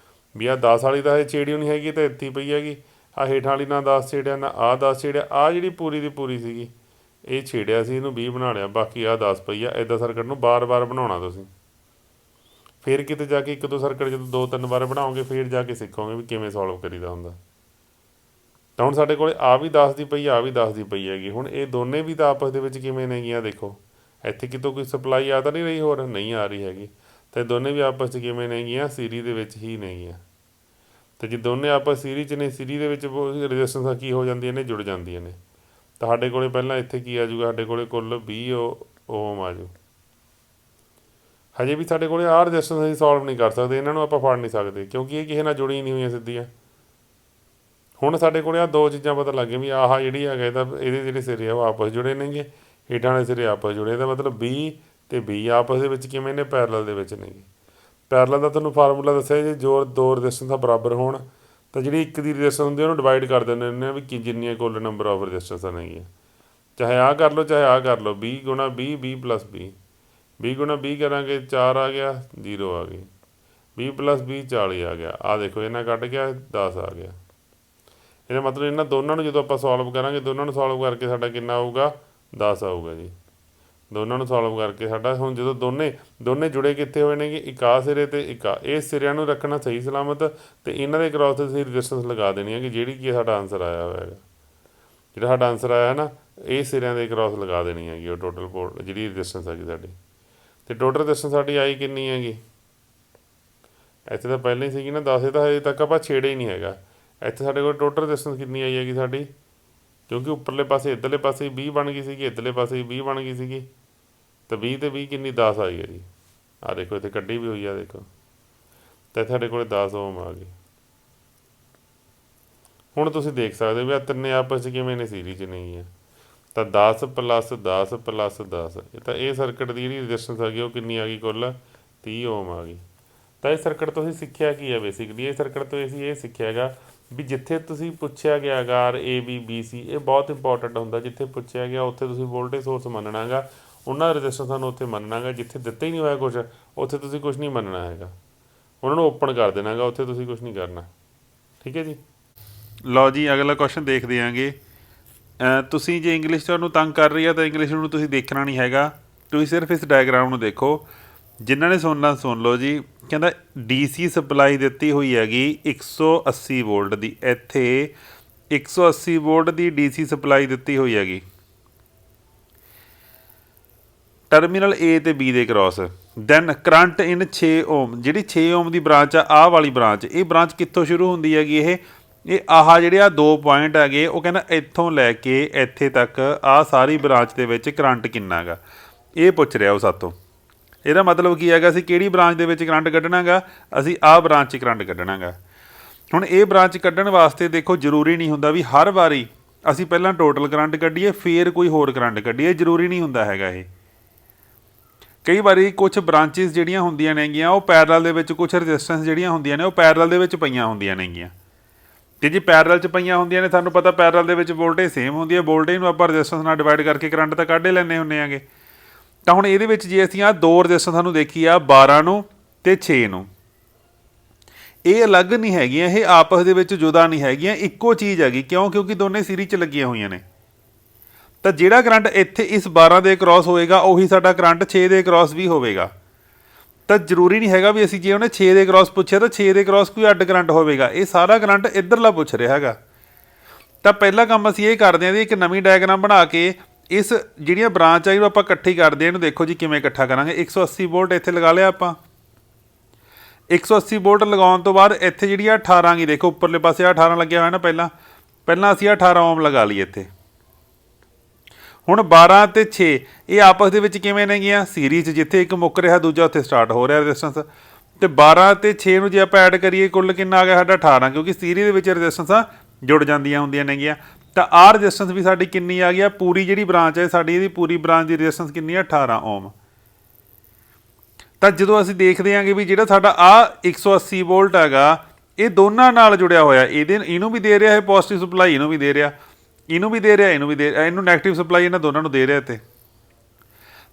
ਵੀ ਆਹ 10 ਵਾਲੀ ਤਾਂ ਇਹ ਛੇੜੀ ਨਹੀਂ ਹੈਗੀ, ਤਾਂ ਇੱਥੇ ਪਈ ਹੈਗੀ, ਆਹ ਹੇਠਾਂ ਵਾਲੀ ਨਾ 10 ਛੇੜਿਆ ਨਾ ਆਹ 10 ਛੇੜਿਆ, ਆਹ ਜਿਹੜੀ ਪੂਰੀ ਦੀ ਪੂਰੀ ਸੀਗੀ ਇਹ ਛੇੜਿਆ ਸੀ, ਇਹਨੂੰ 20 ਬਣਾ ਲਿਆ, ਬਾਕੀ ਆਹ 10 ਪਈ ਆ। ਇੱਦਾਂ ਸਰਕਟ ਨੂੰ ਬਾਰ-ਬਾਰ ਬਣਾਉਣਾ ਤੁਸੀਂ, ਫਿਰ ਕਿਤੇ ਜਾ ਕੇ 1-2 ਸਰਕਟ ਜਦੋਂ 2-3 ਵਾਰ ਬਣਾਓਗੇ ਫਿਰ ਜਾ ਕੇ ਸਿੱਖੋਗੇ ਵੀ ਕਿਵੇਂ ਸੋਲਵ ਕਰੀਦਾ ਹੁੰਦਾ। ਤਾਂ ਹੁਣ ਸਾਡੇ ਕੋਲ ਆਹ ਵੀ 10 ਦੀ ਪਈ, ਆਹ ਵੀ 10 ਦੀ ਪਈ ਹੈਗੀ। ਹੁਣ ਇਹ ਦੋਨੇ ਵੀ ਤਾਂ ਆਪਸ ਦੇ ਵਿੱਚ ਕਿਵੇਂ ਨੇਗੀਆਂ, ਦੇਖੋ ਇੱਥੇ ਕਿਤੋਂ ਕੋਈ ਸਪਲਾਈ ਆ ਤਾਂ ਨਹੀਂ ਰਹੀ, ਹੋਰ ਨਹੀਂ ਆ ਰਹੀ ਹੈਗੀ, ਅਤੇ ਦੋਨੇ ਵੀ ਆਪਸ 'ਚ ਕਿਵੇਂ ਨੇਗੀਆਂ, ਸੀਰੀਜ਼ ਦੇ ਵਿੱਚ ਹੀ ਨੇਗੀਆਂ। ਅਤੇ ਜੇ ਦੋਨੇ ਆਪਸ ਸੀਰੀਜ਼ 'ਚ ਨੇ, ਸੀਰੀਜ਼ ਦੇ ਵਿੱਚ ਰੈਜ਼ਿਸਟੈਂਸਾਂ ਕੀ ਹੋ ਜਾਂਦੀਆਂ ਨੇ, ਜੁੜ ਜਾਂਦੀਆਂ ਨੇ। ਤਾਂ ਸਾਡੇ ਕੋਲ ਪਹਿਲਾਂ ਇੱਥੇ ਕੀ ਆ ਜਾਊਗਾ, ਸਾਡੇ ਕੋਲ ਕੁੱਲ 20 ਓਮ ਆ ਜਾਊ। ਹਜੇ ਵੀ ਸਾਡੇ ਕੋਲ ਆਹ ਰੈਜ਼ਿਸਟੈਂਸ ਅਸੀਂ ਸੋਲਵ ਨਹੀਂ ਕਰ ਸਕਦੇ, ਇਹਨਾਂ ਨੂੰ ਆਪਾਂ ਫੜ ਨਹੀਂ ਸਕਦੇ ਕਿਉਂਕਿ ਇਹ ਕਿਸੇ ਨਾਲ ਜੁੜੀ ਨਹੀਂ ਹੋਈਆਂ ਸਿੱਧੀਆਂ। ਹੁਣ ਸਾਡੇ ਕੋਲ ਆਹ 2 ਚੀਜ਼ਾਂ ਪਤਾ ਲੱਗ ਗਈਆਂ ਵੀ ਆਹ ਜਿਹੜੀ ਹੈਗਾ ਇਹਦੇ ਜਿਹੜੇ ਸਿਰੇ ਆ ਉਹ ਆਪਸ ਜੁੜੇ ਨੇਗੇ, ਹੇਠਾਂ ਵਾਲੇ ਸਿਰੇ ਆਪਸ ਜੁੜੇ। ਇਹਦਾ ਮਤਲਬ 20 ਅਤੇ 20 ਆਪਸ ਦੇ ਵਿੱਚ ਕਿਵੇਂ ਨੇ, ਪੈਰਲਲ ਦੇ ਵਿੱਚ ਨੇਗੇ। ਪੈਰਲਲ ਦਾ ਤੁਹਾਨੂੰ ਫਾਰਮੂਲਾ ਦੱਸਿਆ, ਜੇ ਜੋ 2 ਰੈਜ਼ਿਸਟੈਂਸਾਂ ਬਰਾਬਰ ਹੋਣ ਤਾਂ ਜਿਹੜੀ ਇੱਕ ਦੀ ਰੈਜ਼ਿਸਟੈਂਸ ਹੁੰਦੀ ਉਹਨੂੰ ਡਿਵਾਈਡ ਕਰ ਦਿੰਦੇ ਹੁੰਦੇ ਵੀ ਜਿੰਨੀਆਂ ਕੁੱਲ ਨੰਬਰ ਆਫ ਰੈਜ਼ਿਸਟੈਂਸਾਂ ਨੇਗੀਆਂ, ਚਾਹੇ ਆਹ ਕਰ ਲਓ ਚਾਹੇ ਆਹ ਕਰ ਲਓ, 20 × 20 20 + 20, 20 × 20 ਕਰਾਂਗੇ 4 ਆ ਗਿਆ, 0 ਆ ਗਈ, 20 + 20 40 ਆ ਗਿਆ। ਆਹ ਦੇਖੋ ਇਹਨਾਂ ਕੱਟ ਗਿਆ 10 ਆ ਗਿਆ। ਇਹਦਾ ਮਤਲਬ ਇਹਨਾਂ ਦੋਨਾਂ ਨੂੰ ਜਦੋਂ ਆਪਾਂ ਸੋਲਵ ਕਰਾਂਗੇ, ਦੋਨਾਂ ਨੂੰ ਸੋਲਵ ਕਰਕੇ ਸਾਡਾ ਕਿੰਨਾ ਆਊਗਾ, 10 ਆਊਗਾ ਜੀ। ਦੋਨਾਂ ਨੂੰ ਸੋਲਵ ਕਰਕੇ ਸਾਡਾ ਹੁਣ ਜਦੋਂ ਦੋਨੇ ਜੁੜੇ ਕਿੱਥੇ ਹੋਏ ਨੇਗੇ, ਇੱਕ ਆਹ ਸਿਰੇ ਅਤੇ ਇੱਕ ਆਹ, ਇਹ ਸਿਰਿਆਂ ਨੂੰ ਰੱਖਣਾ ਸਹੀ ਸਲਾਮਤ, ਅਤੇ ਇਹਨਾਂ ਦੇ ਕ੍ਰਾਸ 'ਤੇ ਅਸੀਂ ਰੈਜ਼ਿਸਟੈਂਸ ਲਗਾ ਦੇਣੀ ਹੈ ਕਿ ਜਿਹੜੀ ਕਿ ਸਾਡਾ ਆਨਸਰ ਆਇਆ ਹੋਇਆ ਹੈਗਾ, ਜਿਹੜਾ ਸਾਡਾ ਆਨਸਰ ਆਇਆ ਹੈ ਨਾ, ਇਹ ਸਿਰਿਆਂ ਦੇ ਕ੍ਰਾਸ ਲਗਾ ਦੇਣੀ ਹੈਗੀ ਉਹ ਟੋਟਲ ਜਿਹੜੀ ਰੈਜ਼ਿਸਟੈਂਸ ਹੈਗੀ ਸਾਡੀ। ਅਤੇ ਟੋਟਲ ਰੈਜ਼ਿਸਟੈਂਸ ਸਾਡੀ ਆਈ ਕਿੰਨੀ ਹੈਗੀ, ਇੱਥੇ ਤਾਂ ਪਹਿਲਾਂ ਹੀ ਸੀਗੀ ਨਾ 10, ਇਹ ਤਾਂ ਹਜੇ ਤੱਕ ਆਪਾਂ ਛੇੜੇ ਹੀ ਨਹੀਂ ਹੈਗਾ। ਇੱਥੇ ਸਾਡੇ ਕੋਲ ਟੋਟਲ ਰੈਜ਼ਿਸਟੈਂਸ ਕਿੰਨੀ ਆਈ ਹੈਗੀ ਸਾਡੀ, ਕਿਉਂਕਿ ਉੱਪਰਲੇ ਪਾਸੇ ਇੱਧਰਲੇ ਪਾਸੇ 20 ਬਣ ਗਈ ਸੀਗੀ, ਇੱਧਰਲੇ ਪਾਸੇ 20 ਬਣ ਗਈ ਸੀਗੀ, ਤਾਂ 20 ਤੇ 20 ਕਿੰਨੀ 10 ਆਈ ਹੈ ਜੀ। ਆਹ ਦੇਖੋ ਇੱਥੇ ਕੱਢੀ ਵੀ ਹੋਈ ਆ ਦੇਖੋ, ਤਾਂ ਸਾਡੇ ਕੋਲ 10 ਓਮ ਆ ਗਈ। ਹੁਣ ਤੁਸੀਂ ਦੇਖ ਸਕਦੇ ਹੋ ਵੀ ਆਹ ਤਿੰਨੇ ਆਪਸ 'ਚ ਕਿਵੇਂ ਨੇ, ਸੀਰੀਜ਼ 'ਚ ਨਹੀਂ ਹੈ। ਤਾਂ 10 + 10 + 10, ਇਹ ਤਾਂ ਇਹ ਸਰਕਟ ਦੀ ਜਿਹੜੀ ਰੈਜ਼ਿਸਟੈਂਸ ਆ ਗਈ ਉਹ ਕਿੰਨੀ ਆ ਗਈ ਕੁੱਲ 30 ਓਮ ਆ ਗਈ। ਤਾਂ ਇਹ ਸਰਕਟ ਤੋਂ ਅਸੀਂ ਸਿੱਖਿਆ ਕੀ ਹੈ ਬੇਸਿਕਲੀ, ਇਹ ਸਰਕਟ ਤੋਂ ਅਸੀਂ ਇਹ ਸਿੱਖਿਆ ਹੈਗਾ ਵੀ ਜਿੱਥੇ ਤੁਸੀਂ ਪੁੱਛਿਆ ਗਿਆ ਅਗਰ A B B C, ਇਹ ਬਹੁਤ ਇੰਪੋਰਟੈਂਟ ਹੁੰਦਾ। ਜਿੱਥੇ ਪੁੱਛਿਆ ਗਿਆ ਉੱਥੇ ਤੁਸੀਂ ਵੋਲਟੇਜ ਸੋਰਸ ਮੰਨਣਾ ਹੈਗਾ, ਉਹਨਾਂ ਦਾ ਰੈਜ਼ਿਸਟੈਂਸ ਸਾਨੂੰ ਉੱਥੇ ਮੰਨਣਾ ਹੈਗਾ। ਜਿੱਥੇ ਦਿੱਤਾ ਹੀ ਨਹੀਂ ਹੋਇਆ ਕੁਛ, ਉੱਥੇ ਤੁਸੀਂ ਕੁਛ ਨਹੀਂ ਮੰਨਣਾ ਹੈਗਾ, ਉਹਨਾਂ ਨੂੰ ਓਪਨ ਕਰ ਦੇਣਾ ਹੈਗਾ, ਉੱਥੇ ਤੁਸੀਂ ਕੁਛ ਨਹੀਂ ਕਰਨਾ। ਠੀਕ ਹੈ ਜੀ। ਲਓ ਜੀ, ਅਗਲਾ ਕੁਐਸਚਨ ਦੇਖਦੇ ਆਂਗੇ। ਤੁਸੀਂ ਜੇ ਇੰਗਲਿਸ਼ ਤੁਹਾਨੂੰ ਤੰਗ ਕਰ ਰਹੀ ਆ ਤਾਂ ਇੰਗਲਿਸ਼ ਨੂੰ ਤੁਸੀਂ ਦੇਖਣਾ ਨਹੀਂ ਹੈਗਾ, ਤੁਸੀਂ ਸਿਰਫ ਇਸ ਡਾਇਗਰਾਮ ਨੂੰ ਦੇਖੋ। ਜਿਨ੍ਹਾਂ ਨੇ ਸੁਣਨਾ ਸੁਣ ਲਓ ਜੀ। ਕਹਿੰਦਾ DC ਸਪਲਾਈ ਦਿੱਤੀ ਹੋਈ ਹੈਗੀ 180 ਵੋਲਟ ਦੀ, ਇੱਥੇ 180 ਵੋਲਟ ਦੀ DC ਸਪਲਾਈ ਦਿੱਤੀ ਹੋਈ ਹੈਗੀ ਟਰਮੀਨਲ A ਤੇ B ਦੇ ਕ੍ਰਾਸ। ਦੈਨ ਕਰੰਟ ਇਨ 6 ਓਮ, ਜਿਹੜੀ 6 ਓਮ ਦੀ ਬ੍ਰਾਂਚ ਆ, ਆਹ ਵਾਲੀ ਬ੍ਰਾਂਚ, ਇਹ ਬ੍ਰਾਂਚ ਕਿੱਥੋਂ ਸ਼ੁਰੂ ਹੁੰਦੀ ਹੈਗੀ, ਇਹ ਆਹ ਜਿਹੜੇ ਆ 2 ਪੁਆਇੰਟ ਹੈਗੇ, ਉਹ ਕਹਿੰਦਾ ਇੱਥੋਂ ਲੈ ਕੇ ਇੱਥੇ ਤੱਕ ਆਹ ਸਾਰੀ ਬ੍ਰਾਂਚ ਦੇ ਵਿੱਚ ਕਰੰਟ ਕਿੰਨਾ ਗਾ, ਇਹ ਪੁੱਛ ਰਿਹਾ ਉਹ ਸਾਤੋਂ। ਇਹਦਾ ਮਤਲਬ ਕੀ ਹੈਗਾ, ਅਸੀਂ ਕਿਹੜੀ ਬ੍ਰਾਂਚ ਦੇ ਵਿੱਚ ਕਰੰਟ ਕੱਢਣਾ ਗਾ, ਅਸੀਂ ਆਹ ਬ੍ਰਾਂਚ 'ਚ ਕਰੰਟ ਕੱਢਣਾ ਗਾ। ਹੁਣ ਇਹ ਬ੍ਰਾਂਚ ਕੱਢਣ ਵਾਸਤੇ ਦੇਖੋ ਜ਼ਰੂਰੀ ਨਹੀਂ ਹੁੰਦਾ ਵੀ ਹਰ ਵਾਰੀ ਅਸੀਂ ਪਹਿਲਾਂ ਟੋਟਲ ਕਰੰਟ ਕੱਢੀਏ ਫਿਰ ਕੋਈ ਹੋਰ ਕਰੰਟ ਕੱਢੀਏ, ਜ਼ਰੂਰੀ ਨਹੀਂ ਹੁੰਦਾ ਹੈਗਾ ਇਹ। ਕਈ ਵਾਰੀ ਕੁਛ ਬ੍ਰਾਂਚਿਸ ਜਿਹੜੀਆਂ ਹੁੰਦੀਆਂ ਨੇਗੀਆਂ ਉਹ ਪੈਰਲਲ ਦੇ ਵਿੱਚ, ਕੁਛ ਰੈਜ਼ਿਸਟੈਂਸ ਜਿਹੜੀਆਂ ਹੁੰਦੀਆਂ ਨੇ ਉਹ ਪੈਰਲਲ ਦੇ ਵਿੱਚ ਪਈਆਂ ਹੁੰਦੀਆਂ ਨੇਗੀਆਂ। ਅਤੇ ਜੇ ਪੈਰਲਲ 'ਚ ਪਈਆਂ ਹੁੰਦੀਆਂ ਨੇ, ਤੁਹਾਨੂੰ ਪਤਾ ਪੈਰਲਲ ਦੇ ਵਿੱਚ ਵੋਲਟੇਜ ਸੇਮ ਹੁੰਦੀ ਹੈ, ਵੋਲਟੇਜ ਨੂੰ ਆਪਾਂ ਰੈਜ਼ਿਸਟੈਂਸ ਨਾਲ ਡਿਵਾਈਡ ਕਰਕੇ ਕਰੰਟ ਤਾਂ ਕੱਢ ਹੀ ਲੈਂਦੇ ਹੁੰਦੇ ਆਂਗੇ। ਤਾਂ ਹੁਣ ਇਹਦੇ ਵਿੱਚ ਜੇ ਅਸੀਂ ਆਹ 2 ਰੈਜ਼ਿਸਟੈਂਸਾਂ ਨੂੰ ਦੇਖੀ ਆ, 12 ਨੂੰ ਅਤੇ 6 ਨੂੰ, ਇਹ ਅਲੱਗ ਨਹੀਂ ਹੈਗੀਆਂ, ਇਹ ਆਪਸ ਦੇ ਵਿੱਚ ਜੁਦਾ ਨਹੀਂ ਹੈਗੀਆਂ, ਇੱਕੋ ਚੀਜ਼ ਹੈਗੀ। ਕਿਉਂ? ਕਿਉਂਕਿ ਦੋਨੇ ਸੀਰੀਜ਼ 'ਚ ਲੱਗੀਆਂ ਹੋਈਆਂ ਨੇ। ਤਾਂ ਜਿਹੜਾ ਕਰੰਟ ਇੱਥੇ ਇਸ 12 ਦੇ ਕ੍ਰਾਸ ਹੋਏਗਾ ਉਹੀ ਸਾਡਾ ਕਰੰਟ 6 ਦੇ ਕ੍ਰਾਸ ਵੀ ਹੋਵੇਗਾ। ਤਾਂ ਜ਼ਰੂਰੀ ਨਹੀਂ ਹੈਗਾ ਵੀ ਅਸੀਂ ਜੇ ਉਹਨੇ 6 ਦੇ ਕ੍ਰਾਸ ਪੁੱਛਿਆ ਤਾਂ 6 ਦੇ ਕ੍ਰਾਸ ਕੋਈ ਅੱਡ ਕਰੰਟ ਹੋਵੇਗਾ, ਇਹ ਸਾਰਾ ਕਰੰਟ ਇੱਧਰਲਾ ਪੁੱਛ ਰਿਹਾ ਹੈਗਾ। ਤਾਂ ਪਹਿਲਾ ਕੰਮ ਅਸੀਂ ਇਹ ਕਰਦੇ ਹਾਂ ਜੀ, ਇੱਕ ਨਵੀਂ ਡਾਇਗਰਾਮ ਬਣਾ ਕੇ ਇਸ ਜਿਹੜੀਆਂ ਬ੍ਰਾਂਚ ਆ ਇਹਨੂੰ ਆਪਾਂ ਇਕੱਠੀ ਕਰਦੇ ਹਾਂ। ਇਹਨੂੰ ਦੇਖੋ ਜੀ ਕਿਵੇਂ ਇਕੱਠਾ ਕਰਾਂਗੇ। 180 ਵੋਲਟ ਇੱਥੇ ਲਗਾ ਲਿਆ ਆਪਾਂ। 180 ਵੋਲਟ ਲਗਾਉਣ ਤੋਂ ਬਾਅਦ ਇੱਥੇ ਜਿਹੜੀ ਆ 18 ਗੀ, ਦੇਖੋ ਉੱਪਰਲੇ ਪਾਸੇ ਆ 18 ਲੱਗਿਆ ਹੋਇਆ ਨਾ, ਪਹਿਲਾਂ ਅਸੀਂ 18 ਓਮ ਲਗਾ ਲਈ ਇੱਥੇ। ਹੁਣ 12 ਅਤੇ 6 ਇਹ ਆਪਸ ਦੇ ਵਿੱਚ ਕਿਵੇਂ ਨੇਗੀਆਂ, ਸੀਰੀਜ਼, ਜਿੱਥੇ ਇੱਕ ਮੁੱਕ ਰਿਹਾ ਦੂਜਾ ਉੱਥੇ ਸਟਾਰਟ ਹੋ ਰਿਹਾ ਰੈਜ਼ਿਸਟੈਂਸ। ਅਤੇ 12 ਅਤੇ 6 ਨੂੰ ਜੇ ਆਪਾਂ ਐਡ ਕਰੀਏ ਕੁੱਲ ਕਿੰਨਾ ਆ ਗਿਆ ਸਾਡਾ 18, ਕਿਉਂਕਿ ਸੀਰੀਜ਼ ਦੇ ਵਿੱਚ ਰੈਜ਼ਿਸਟੈਂਸਾਂ ਜੁੜ ਜਾਂਦੀਆਂ ਹੁੰਦੀਆਂ ਨੇਗੀਆਂ। ਤਾਂ ਆਹ ਰੈਜ਼ਿਸਟੈਂਸ ਵੀ ਸਾਡੀ ਕਿੰਨੀ ਆ ਗਈ ਆ, ਪੂਰੀ ਜਿਹੜੀ ਬ੍ਰਾਂਚ ਹੈ ਸਾਡੀ, ਇਹਦੀ ਪੂਰੀ ਬ੍ਰਾਂਚ ਦੀ ਰੈਜ਼ਿਸਟੈਂਸ ਕਿੰਨੀ ਆ, 18 ਓਮ। ਤਾਂ ਜਦੋਂ ਅਸੀਂ ਦੇਖਦੇ ਆਂਗੇ ਵੀ ਜਿਹੜਾ ਸਾਡਾ ਆਹ 180 ਵੋਲਟ ਹੈਗਾ ਇਹ ਦੋਨਾਂ ਨਾਲ ਜੁੜਿਆ ਹੋਇਆ, ਇਹਨੂੰ ਵੀ ਦੇ ਰਿਹਾ ਇਹ ਪੋਜ਼ਿਟਿਵ ਸਪਲਾਈ, ਇਹਨੂੰ ਵੀ ਦੇ ਰਿਹਾ, ਇਹਨੂੰ ਵੀ ਦੇ ਰਿਹਾ, ਇਹਨੂੰ ਵੀ ਦੇ ਰਿਹਾ, ਇਹਨੂੰ ਨੈਗੇਟਿਵ ਸਪਲਾਈ ਇਹਨਾਂ ਦੋਨਾਂ ਨੂੰ ਦੇ ਰਿਹਾ ਇੱਥੇ।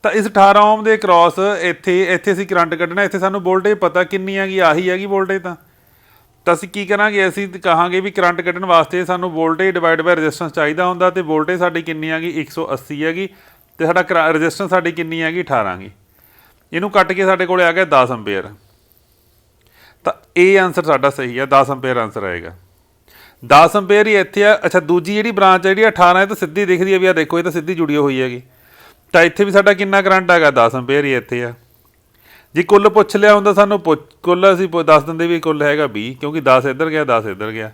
ਤਾਂ ਇਸ 18 ਓਮ ਦੇ ਕ੍ਰਾਸ ਇੱਥੇ ਅਸੀਂ ਕਰੰਟ ਕੱਢਣਾ, ਇੱਥੇ ਸਾਨੂੰ ਵੋਲਟੇਜ ਪਤਾ ਕਿੰਨੀ ਹੈਗੀ, ਆਹੀ ਹੈਗੀ ਵੋਲਟੇਜ। ਤਾਂ ਅਸੀਂ ਕੀ ਕਰਾਂਗੇ, ਅਸੀਂ ਕਹਾਂਗੇ ਵੀ ਕਰੰਟ ਕੱਢਣ ਵਾਸਤੇ ਸਾਨੂੰ ਵੋਲਟੇਜ ਡਿਵਾਈਡ ਬਾਈ ਰੈਜ਼ਿਸਟੈਂਸ ਚਾਹੀਦਾ ਹੁੰਦਾ, ਅਤੇ ਵੋਲਟੇਜ ਸਾਡੀ ਕਿੰਨੀ ਹੈਗੀ 180 ਹੈਗੀ, ਅਤੇ ਸਾਡਾ ਰੈਜ਼ਿਸਟੈਂਸ ਸਾਡੀ ਕਿੰਨੀ ਹੈਗੀ 18 ਗੀ। ਇਹਨੂੰ ਕੱਟ ਕੇ ਸਾਡੇ ਕੋਲ ਆ ਗਿਆ 10 ਅੰਪੇਅਰ। ਤਾਂ ਇਹ ਆਨਸਰ ਸਾਡਾ ਸਹੀ ਆ, 10 ਅੰਪੇਅਰ ਆਨਸਰ ਆਏਗਾ। 10 ਅੰਪੇਅਰ ਹੀ ਇੱਥੇ ਆ। ਅੱਛਾ, ਦੂਜੀ ਜਿਹੜੀ ਬ੍ਰਾਂਚ ਹੈ ਜਿਹੜੀ 18 ਇਹ ਤਾਂ ਸਿੱਧੀ ਦਿਖਦੀ ਹੈ ਵੀ ਆ ਦੇਖੋ, ਇਹ ਤਾਂ ਸਿੱਧੀ ਜੁੜੀ ਹੋਈ ਹੈਗੀ। ਤਾਂ ਇੱਥੇ ਵੀ ਸਾਡਾ ਕਿੰਨਾ ਕਰੰਟ ਹੈਗਾ, 10 ਅੰਪੇਅਰ ਹੀ ਇੱਥੇ ਆ। ਜੇ ਕੁੱਲ ਪੁੱਛ ਲਿਆ ਹੁੰਦਾ ਸਾਨੂੰ, ਕੁੱਲ ਅਸੀਂ ਦੱਸ ਦਿੰਦੇ ਵੀ ਕੁੱਲ ਹੈਗਾ 20, ਕਿਉਂਕਿ 10 ਇੱਧਰ ਗਿਆ 10 ਇੱਧਰ ਗਿਆ।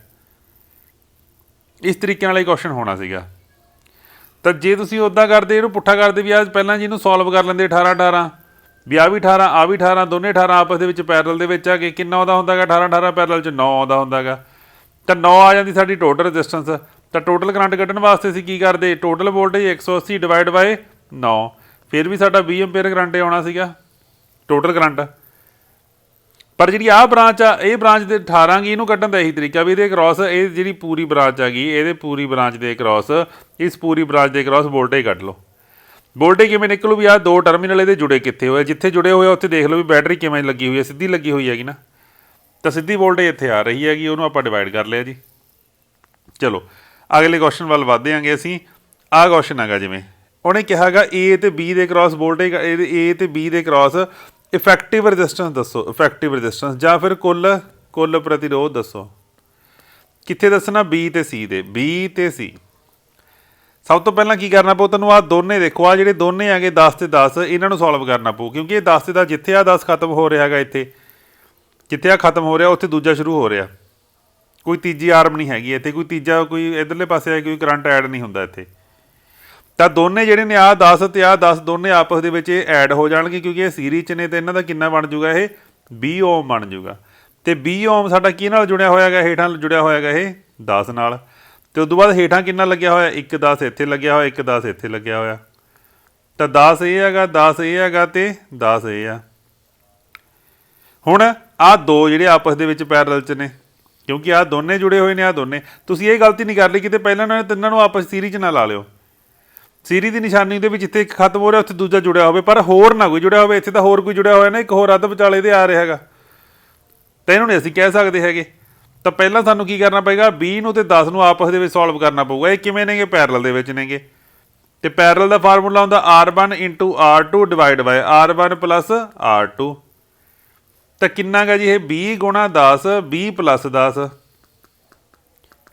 ਇਸ ਤਰੀਕੇ ਨਾਲ ਹੀ ਕੁਐਸਚਨ ਹੋਣਾ ਸੀਗਾ। ਤਾਂ ਜੇ ਤੁਸੀਂ ਉੱਦਾਂ ਕਰਦੇ, ਇਹਨੂੰ ਪੁੱਠਾ ਕਰਦੇ ਵੀ ਆ ਪਹਿਲਾਂ ਜੀ ਇਹਨੂੰ ਸੋਲਵ ਕਰ ਲੈਂਦੇ 18 ਵੀ ਆਹ ਵੀ 18 ਆਹ ਵੀ 18, ਦੋਨੇ 18 ਆਪਸ ਦੇ ਵਿੱਚ ਪੈਰਲ ਦੇ ਵਿੱਚ ਆ ਕੇ ਕਿੰਨਾ ਆਉਂਦਾ ਹੁੰਦਾ ਗਾ, 18 ਪੈਰਲ 'ਚ 9 ਆਉਂਦਾ ਹੁੰਦਾ ਗਾ। ਤਾਂ 9 ਆ ਜਾਂਦੀ ਸਾਡੀ ਟੋਟਲ ਰੈਜ਼ਿਸਟੈਂਸ। ਤਾਂ ਟੋਟਲ ਕਰੰਟ ਕੱਢਣ ਵਾਸਤੇ ਅਸੀਂ ਕੀ ਕਰਦੇ, ਟੋਟਲ ਵੋਲਟੇਜ 180 ਡਿਵਾਈਡ ਬਾਏ 9, ਫਿਰ ਵੀ ਸਾਡਾ 20 ਅੰਪੇਅਰ ਕਰੰਟ ਆਉਣਾ ਸੀਗਾ ਟੋਟਲ ਕਰੰਟ। ਪਰ ਜਿਹੜੀ ਆਹ ਬ੍ਰਾਂਚ ਆ, ਇਹ ਬ੍ਰਾਂਚ ਦੇ 18 ਗੀ, ਇਹਨੂੰ ਕੱਢਣ ਦਾ ਇਹੀ ਤਰੀਕਾ ਵੀ ਇਹਦੇ ਕ੍ਰਾਸ, ਇਹ ਜਿਹੜੀ ਪੂਰੀ ਬ੍ਰਾਂਚ ਹੈਗੀ ਇਹਦੇ ਪੂਰੀ ਬ੍ਰਾਂਚ ਦੇ ਕ੍ਰਾਸ, ਇਸ ਪੂਰੀ ਬ੍ਰਾਂਚ ਦੇ ਕ੍ਰਾਸ ਵੋਲਟੇਜ ਕੱਢ ਲਓ। ਵੋਲਟੇਜ ਕਿਵੇਂ ਨਿਕਲੂ ਵੀ ਆਹ 2 ਟਰਮੀਨਲ ਇਹਦੇ ਜੁੜੇ ਕਿੱਥੇ ਹੋਏ, ਜਿੱਥੇ ਜੁੜੇ ਹੋਏ ਉੱਥੇ ਦੇਖ ਲਓ ਵੀ ਬੈਟਰੀ ਕਿਵੇਂ ਲੱਗੀ ਹੋਈ ਹੈ, ਸਿੱਧੀ ਲੱਗੀ ਹੋਈ ਹੈਗੀ ਨਾ। ਤਾਂ ਸਿੱਧੀ ਵੋਲਟੇਜ ਇੱਥੇ ਆ ਰਹੀ ਹੈਗੀ, ਉਹਨੂੰ ਆਪਾਂ ਡਿਵਾਈਡ ਕਰ ਲਿਆ ਜੀ। ਚਲੋ ਅਗਲੇ ਕੁਐਸਚਨ ਵੱਲ ਵੱਧਦੇ ਆਂਗੇ ਅਸੀਂ। ਆਹ ਕੁਐਸਚਨ ਹੈਗਾ, ਜਿਵੇਂ ਉਹਨੇ ਕਿਹਾ ਹੈਗਾ A ਅਤੇ B ਦੇ ਕ੍ਰਾਸ ਵੋਲਟੇਜ, A ਅਤੇ B ਦੇ ਕ੍ਰਾਸ ਇਫੈਕਟਿਵ ਰੈਜ਼ਿਸਟੈਂਸ ਦੱਸੋ, ਇਫੈਕਟਿਵ ਰੈਜ਼ਿਸਟੈਂਸ ਜਾਂ ਫਿਰ ਕੁੱਲ ਪ੍ਰਤੀਰੋਧ ਦੱਸੋ। ਕਿੱਥੇ ਦੱਸਣਾ, B ਅਤੇ C ਦੇ, B ਅਤੇ C। ਸਭ ਤੋਂ ਪਹਿਲਾਂ ਕੀ ਕਰਨਾ ਪਊ ਤੁਹਾਨੂੰ, ਆਹ ਦੋਨੇ ਦੇਖੋ, ਆਹ ਜਿਹੜੇ ਦੋਨੇ ਹੈਗੇ 10 ਅਤੇ 10, ਇਹਨਾਂ ਨੂੰ ਸੋਲਵ ਕਰਨਾ ਪਊ, ਕਿਉਂਕਿ ਇਹ 10 ਅਤੇ 10 ਜਿੱਥੇ ਆਹ 10 ਖਤਮ ਹੋ ਰਿਹਾ ਹੈਗਾ ਇੱਥੇ, ਜਿੱਥੇ ਆ ਖਤਮ ਹੋ ਰਿਹਾ ਉੱਥੇ ਦੂਜਾ ਸ਼ੁਰੂ ਹੋ ਰਿਹਾ। ਕੋਈ ਤੀਜੀ ਆਰਮ ਨਹੀਂ ਹੈਗੀ ਇੱਥੇ, ਕੋਈ ਤੀਜਾ ਕੋਈ ਇੱਧਰਲੇ ਪਾਸੇ ਹੈ ਕੋਈ ਕਰੰਟ ਐਡ ਨਹੀਂ ਹੁੰਦਾ ਇੱਥੇ। ਤਾਂ ਦੋਨੇ ਜਿਹੜੇ ਨੇ ਆਹ 10 ਅਤੇ ਆਹ 10 ਦੋਨੇ ਆਪਸ ਦੇ ਵਿੱਚ ਇਹ ਐਡ ਹੋ ਜਾਣਗੇ, ਕਿਉਂਕਿ ਇਹ ਸੀਰੀਜ਼ 'ਚ ਨੇ। ਅਤੇ ਇਹਨਾਂ ਦਾ ਕਿੰਨਾ ਬਣ ਜੂਗਾ, ਇਹ 20 ਓਮ ਬਣ ਜੂਗਾ। ਅਤੇ 20 ਓਮ ਸਾਡਾ ਕੀ ਨਾਲ ਜੁੜਿਆ ਹੋਇਆ ਹੈਗਾ, ਹੇਠਾਂ ਜੁੜਿਆ ਹੋਇਆ ਹੈਗਾ ਇਹ 10 ਨਾਲ। ਅਤੇ ਉਦੋਂ ਬਾਅਦ ਹੇਠਾਂ ਕਿੰਨਾ ਲੱਗਿਆ ਹੋਇਆ, 1 10 ਇੱਥੇ ਲੱਗਿਆ ਹੋਇਆ, 1 10 ਇੱਥੇ ਲੱਗਿਆ ਹੋਇਆ। ਤਾਂ 10 ਇਹ ਹੈਗਾ, 10 ਇਹ ਹੈਗਾ ਅਤੇ 10 ਇਹ ਆ। ਹੁਣ ਆਹ ਦੋ ਜਿਹੜੇ ਆਪਸ ਦੇ ਵਿੱਚ ਪੈਰਲਲ 'ਚ ਨੇ, ਕਿਉਂਕਿ ਆਹ ਦੋਨੇ ਜੁੜੇ ਹੋਏ ਨੇ, ਆਹ ਦੋਨੇ। ਤੁਸੀਂ ਇਹ ਗਲਤੀ ਨਹੀਂ ਕਰ ਲਈ ਕਿਤੇ ਪਹਿਲਾਂ ਇਹਨਾਂ ਨੇ ਤਿੰਨਾਂ ਨੂੰ ਆਪਸ ਸੀਰੀਜ਼ 'ਚ ਨਾ ਲਾ ਲਿਓ। ਸੀਰੀਜ਼ ਦੀ ਨਿਸ਼ਾਨੀ ਦੇ ਵਿੱਚ ਜਿੱਥੇ ਇੱਕ ਖਤਮ ਹੋ ਰਿਹਾ ਉੱਥੇ ਦੂਜਾ ਜੁੜਿਆ ਹੋਵੇ, ਪਰ ਹੋਰ ਨਾ ਕੋਈ ਜੁੜਿਆ ਹੋਵੇ। ਇੱਥੇ ਤਾਂ ਹੋਰ ਕੋਈ ਜੁੜਿਆ ਹੋਇਆ ਨਾ, ਇੱਕ ਹੋਰ ਅੱਧ ਵਿਚਾਲੇ ਦੇ ਆ ਰਿਹਾ ਹੈਗਾ, ਤਾਂ ਇਹਨੂੰ ਨਹੀਂ ਅਸੀਂ ਕਹਿ ਸਕਦੇ ਹੈਗੇ। ਤਾਂ ਪਹਿਲਾਂ ਸਾਨੂੰ ਕੀ ਕਰਨਾ ਪਏਗਾ, 20 ਨੂੰ ਅਤੇ 10 ਨੂੰ ਆਪਸ ਦੇ ਵਿੱਚ ਸੋਲਵ ਕਰਨਾ ਪਊਗਾ। ਇਹ ਕਿਵੇਂ ਨੇਗੇ, ਪੈਰਲਲ ਦੇ ਵਿੱਚ ਨੇਗੇ। ਅਤੇ ਪੈਰਲਲ ਦਾ ਫਾਰਮੂਲਾ ਹੁੰਦਾ R1 × R2 divide by R1 plus R2। ਤਾਂ ਕਿੰਨਾ ਗਾ ਜੀ ਇਹ 20 ਗੁਣਾ 10, 20 ਪਲੱਸ 10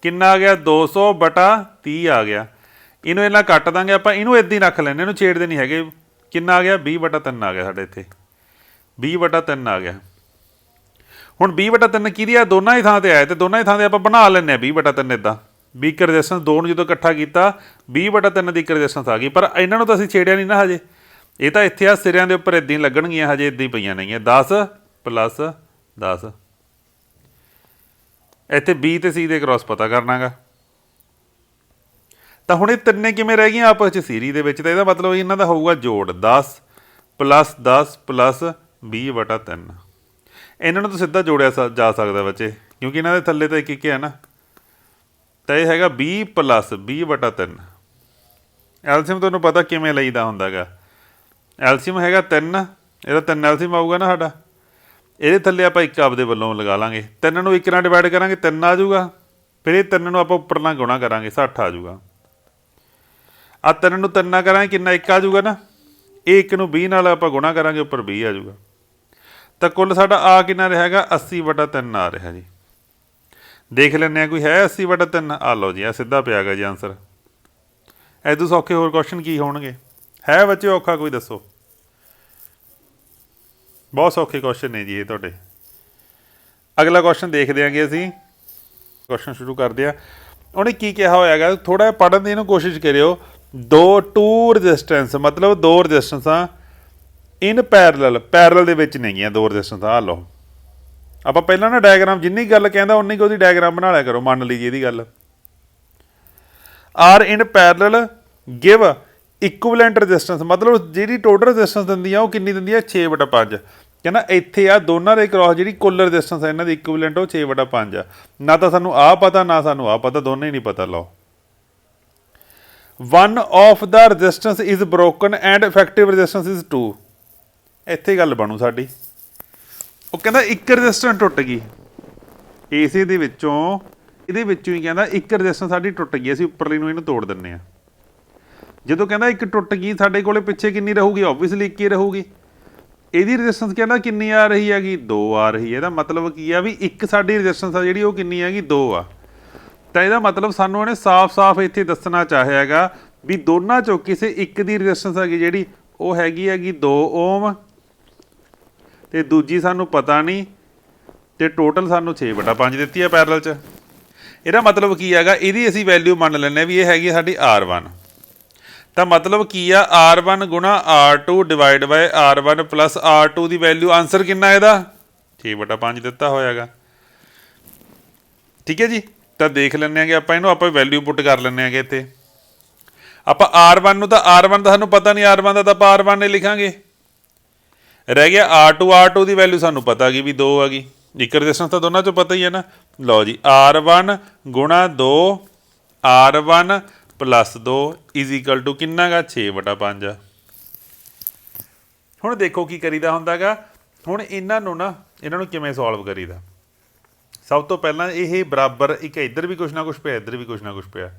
ਕਿੰਨਾ ਆ ਗਿਆ, 200/30 ਆ ਗਿਆ। ਇਹਨੂੰ ਇਹਨਾਂ ਕੱਟ ਦਾਂਗੇ ਆਪਾਂ, ਇਹਨੂੰ ਇੱਦਾਂ ਹੀ ਰੱਖ ਲੈਂਦੇ, ਇਹਨੂੰ ਛੇੜਦੇ ਨਹੀਂ ਹੈਗੇ। ਕਿੰਨਾ ਆ ਗਿਆ, 20/3 ਆ ਗਿਆ ਸਾਡੇ ਇੱਥੇ, 20/3 ਆ ਗਿਆ। ਹੁਣ 20/3 ਕਿਹਦੀ ਆ, ਦੋਨਾਂ ਹੀ ਥਾਂ 'ਤੇ ਆਇਆ, ਅਤੇ ਦੋਨਾਂ ਹੀ ਥਾਂ 'ਤੇ ਆਪਾਂ ਬਣਾ ਲੈਂਦੇ ਹਾਂ 20/3 ਇੱਦਾਂ ਵੀ। ਇੱਕ ਰਜਿਸਟੈਂਸ ਦੋ ਨੂੰ ਜਦੋਂ ਇਕੱਠਾ ਕੀਤਾ 20/3 ਦੀ ਇੱਕ ਰਜਿਸਟੈਂਸ ਆ ਗਈ। ਪਰ ਇਹਨਾਂ ਨੂੰ ਤਾਂ ਅਸੀਂ ਛੇੜਿਆ ਨਹੀਂ ਨਾ ਹਜੇ, ਇਹ ਤਾਂ ਇੱਥੇ ਆ ਸਿਰਿਆਂ ਦੇ ਉੱਪਰ ਇੱਦਾਂ ਹੀ ਲੱਗਣਗੀਆਂ, ਹਜੇ ਇੱਦਾਂ ਹੀ ਪਈਆਂ ਨੇਗੀਆਂ। 10 ਪਲੱਸ 10 ਇੱਥੇ B ਅਤੇ C ਦੇ ਕ੍ਰੋਸ ਪਤਾ ਕਰਨਾ ਗਾ। ਤਾਂ ਹੁਣ ਇਹ ਤਿੰਨੇ ਕਿਵੇਂ ਰਹਿ ਗਈਆਂ ਆਪਸ 'ਚ ਸੀਰੀਜ਼ ਦੇ ਵਿੱਚ, ਤਾਂ ਇਹਦਾ ਮਤਲਬ ਇਹਨਾਂ ਦਾ ਹੋਊਗਾ ਜੋੜ 10 ਪਲੱਸ 10 ਪਲੱਸ 20/3। ਇਹਨਾਂ ਨੂੰ ਤਾਂ ਸਿੱਧਾ ਜੋੜਿਆ ਜਾ ਸਕਦਾ ਬੱਚੇ, ਕਿਉਂਕਿ ਇਹਨਾਂ ਦੇ ਥੱਲੇ ਤਾਂ ਇੱਕ ਹੈ ਨਾ। ਤਾਂ ਇਹ ਹੈਗਾ 20 ਪਲੱਸ 20/3। ਐਲਸੀਅਮ ਤੁਹਾਨੂੰ ਪਤਾ ਕਿਵੇਂ ਲਈਦਾ ਹੁੰਦਾ ਗਾ। ਐਲਸੀਅਮ ਹੈਗਾ 3, ਇਹਦਾ 3 ਐਲਸੀਅਮ ਆਊਗਾ ਨਾ ਸਾਡਾ। ਇਹਦੇ ਥੱਲੇ ਆਪਾਂ 1 ਆਪਦੇ ਵੱਲੋਂ ਲਗਾ ਲਾਂਗੇ, 3 ਨੂੰ 1 ਨਾਲ ਡਿਵਾਈਡ ਕਰਾਂਗੇ 3 ਆ ਜਾਊਗਾ। ਫਿਰ ਇਹ 3 ਨੂੰ ਆਪਾਂ ਉੱਪਰ ਨਾਲ ਗੁਣਾ ਕਰਾਂਗੇ 60 ਆ ਜਾਊਗਾ। ਆਹ 3 ਨੂੰ 3 ਨਾਲ ਕਰਾਂਗੇ ਕਿੰਨਾ, 1 ਆ ਜਾਊਗਾ ਨਾ। ਇਹ 1 ਨੂੰ 20 ਨਾਲ ਆਪਾਂ ਗੁਣਾ ਕਰਾਂਗੇ, ਉੱਪਰ 20 ਆ ਜਾਊਗਾ। ਤਾਂ ਕੁੱਲ ਸਾਡਾ ਆ ਕਿੰਨਾ ਰਿਹਾ ਹੈਗਾ, 80/3 ਆ ਰਿਹਾ ਜੀ। ਦੇਖ ਲੈਂਦੇ ਹਾਂ ਕੋਈ ਹੈ 80/3। ਆ ਲਓ ਜੀ, ਆ ਸਿੱਧਾ ਪਿਆ ਗਾ ਜੀ ਆਨਸਰ। ਐਦੋਂ ਸੌਖੇ ਹੋਰ ਕੁਐਸਚਨ ਕੀ ਹੋਣਗੇ, ਹੈ ਬੱਚੇ ਔਖਾ ਕੋਈ ਦੱਸੋ? ਬਹੁਤ ਸੌਖੇ ਕੁਐਸਚਨ ਨੇ ਜੀ ਇਹ ਤੁਹਾਡੇ। ਅਗਲਾ ਕੁਐਸਚਨ ਦੇਖਦੇ ਆਂਗੇ ਅਸੀਂ। ਕੁਐਸਚਨ ਸ਼ੁਰੂ ਕਰਦੇ ਹਾਂ। ਉਹਨੇ ਕੀ ਕਿਹਾ ਹੋਇਆ ਹੈਗਾ, ਥੋੜ੍ਹਾ ਜਿਹਾ ਪੜ੍ਹਨ ਦੀ ਇਹਨੂੰ ਕੋਸ਼ਿਸ਼ ਕਰਿਓ। ਟੂ ਰਜਿਸਟੈਂਸ ਮਤਲਬ ਦੋ ਰਜਿਸਟੈਂਸਾਂ ਇਨ ਪੈਰਲਲ ਦੇ ਵਿੱਚ ਨੇਗੀਆਂ, ਦੋ ਰਜਿਸਟੈਂਸਾਂ। ਆ ਲਓ, ਆਪਾਂ ਪਹਿਲਾਂ ਨਾ ਡਾਇਗਰਾਮ ਜਿੰਨੀ ਗੱਲ ਕਹਿੰਦਾ ਉਨੀ ਕੁ ਉਹਦੀ ਡਾਇਗਰਾਮ ਬਣਾ ਲਿਆ ਕਰੋ। ਮੰਨ ਲਈਏ ਇਹਦੀ ਗੱਲ, R in parallel give equivalent resistance, ਮਤਲਬ ਜਿਹੜੀ ਟੋਟਲ ਰਜਿਸਟੈਂਸ ਦਿੰਦੀ ਆ ਉਹ ਕਿੰਨੀ ਦਿੰਦੀ ਆ, 6/5। ਕਹਿੰਦਾ ਇੱਥੇ ਆ ਦੋਨਾਂ ਦੇ ਕ੍ਰੋਸ ਜਿਹੜੀ ਕੁੱਲ ਰਜਿਸਟੈਂਸ ਆ ਇਹਨਾਂ ਦੀ ਇਕੁਵਲੈਂਟ ਉਹ 6/5 ਆ। ਨਾ ਤਾਂ ਸਾਨੂੰ ਆਹ ਪਤਾ, ਨਾ ਸਾਨੂੰ ਆਹ ਪਤਾ, ਦੋਨੇ ਹੀ ਨਹੀਂ ਪਤਾ। ਲਓ, one of the resistance is broken and effective resistance is 2। ਇੱਥੇ ਗੱਲ ਬਣੂ ਸਾਡੀ। ਉਹ ਕਹਿੰਦਾ ਇੱਕ ਰਜਿਸਟੈਂਸ ਟੁੱਟ ਗਈ ਇਸੇ ਦੇ ਵਿੱਚੋਂ, ਇਹਦੇ ਵਿੱਚੋਂ ਹੀ ਕਹਿੰਦਾ ਇੱਕ ਰਜਿਸਟੈਂਸ ਸਾਡੀ ਟੁੱਟ ਗਈ, ਅਸੀਂ ਉੱਪਰਲੀ ਨੂੰ ਇਹਨੂੰ ਤੋੜ ਦਿੰਦੇ ਹਾਂ। ਜਦੋਂ ਕਹਿੰਦਾ ਇੱਕ ਟੁੱਟ ਗਈ, ਸਾਡੇ ਕੋਲੇ ਪਿੱਛੇ ਕਿੰਨੀ ਰਹੂਗੀ, ਓਬਵੀਅਸਲੀ 1 ਹੀ ਰਹੂਗੀ। ਇਹਦੀ ਰਜਿਸਟੈਂਸ ਕਹਿੰਦਾ ਕਿੰਨੀ ਆ ਰਹੀ ਹੈਗੀ, 2 ਆ ਰਹੀ ਹੈ। ਇਹਦਾ ਮਤਲਬ ਕੀ ਆ ਵੀ ਇੱਕ ਸਾਡੀ ਰਜਿਸਟੈਂਸ ਆ ਜਿਹੜੀ ਉਹ ਕਿੰਨੀ ਹੈਗੀ, 2 ਆ। ਤਾਂ ਇਹਦਾ ਮਤਲਬ ਸਾਨੂੰ ਇਹਨੇ ਸਾਫ਼-ਸਾਫ਼ ਇੱਥੇ ਦੱਸਣਾ ਚਾਹਿਆ ਹੈਗਾ ਵੀ ਦੋਨਾਂ ਚੋਂ ਕਿਸੇ ਇੱਕ ਦੀ ਰਜਿਸਟੈਂਸ ਹੈਗੀ ਜਿਹੜੀ ਉਹ ਹੈਗੀ 2 ਓਮ, ਅਤੇ ਦੂਜੀ ਸਾਨੂੰ ਪਤਾ ਨਹੀਂ, ਅਤੇ ਟੋਟਲ ਸਾਨੂੰ 6/5 ਦਿੱਤੀ ਹੈ ਪੈਰਲਲ 'ਚ। ਇਹਦਾ ਮਤਲਬ ਕੀ ਹੈਗਾ, ਇਹਦੀ ਅਸੀਂ ਵੈਲਿਊ ਮੰਨ ਲੈਂਦੇ ਵੀ ਇਹ ਹੈਗੀ ਸਾਡੀ R1। ਤਾਂ ਮਤਲਬ ਕੀ ਆ, R1 ਗੁਣਾ R2 divide by R1 plus R2 ਦੀ ਵੈਲਿਊ। ਆਨਸਰ ਕਿੰਨਾ ਇਹਦਾ, 6/5 ਦਿੱਤਾ ਹੋਇਆ ਹੈਗਾ। ਠੀਕ ਹੈ ਜੀ। ਤਾਂ ਦੇਖ ਲੈਂਦੇ ਆਂਗੇ ਆਪਾਂ ਇਹਨੂੰ, ਆਪਾਂ ਵੈਲਿਊ ਪੁੱਟ ਕਰ ਲੈਂਦੇ ਆਂਗੇ ਇੱਥੇ। ਆਪਾਂ R1 ਨੂੰ ਤਾਂ R1 ਦਾ ਸਾਨੂੰ ਪਤਾ ਨਹੀਂ, R1 ਦਾ ਤਾਂ ਆਪਾਂ R1 ਨੇ ਲਿਖਾਂਗੇ। ਰਹਿ ਗਿਆ R2 ਦੀ ਵੈਲਿਊ ਸਾਨੂੰ ਪਤਾ ਗਈ ਵੀ 2 ਆ ਗਈ। ਇੱਕ ਰਜਿਸਟੈਂਸ ਤਾਂ ਦੋਨਾਂ 'ਚੋਂ ਪਤਾ ਹੀ ਹੈ ਨਾ। ਲਓ ਜੀ, R1 ਗੁਣਾ 2 R1 ਪਲੱਸ 2 ਇਜ਼ ਇਕਲ ਟੂ ਕਿੰਨਾ ਗਾ, 6/5 ਆ। ਹੁਣ ਦੇਖੋ ਕੀ ਕਰੀਦਾ ਹੁੰਦਾ ਗਾ। ਹੁਣ ਇਹਨਾਂ ਨੂੰ ਕਿਵੇਂ ਸੋਲਵ ਕਰੀਦਾ। ਸਭ ਤੋਂ ਪਹਿਲਾਂ ਇਹ ਬਰਾਬਰ, ਇੱਕ ਇੱਧਰ ਵੀ ਕੁਛ ਨਾ ਕੁਛ ਪਿਆ, ਇੱਧਰ ਵੀ ਕੁਛ ਨਾ ਕੁਛ ਪਿਆ।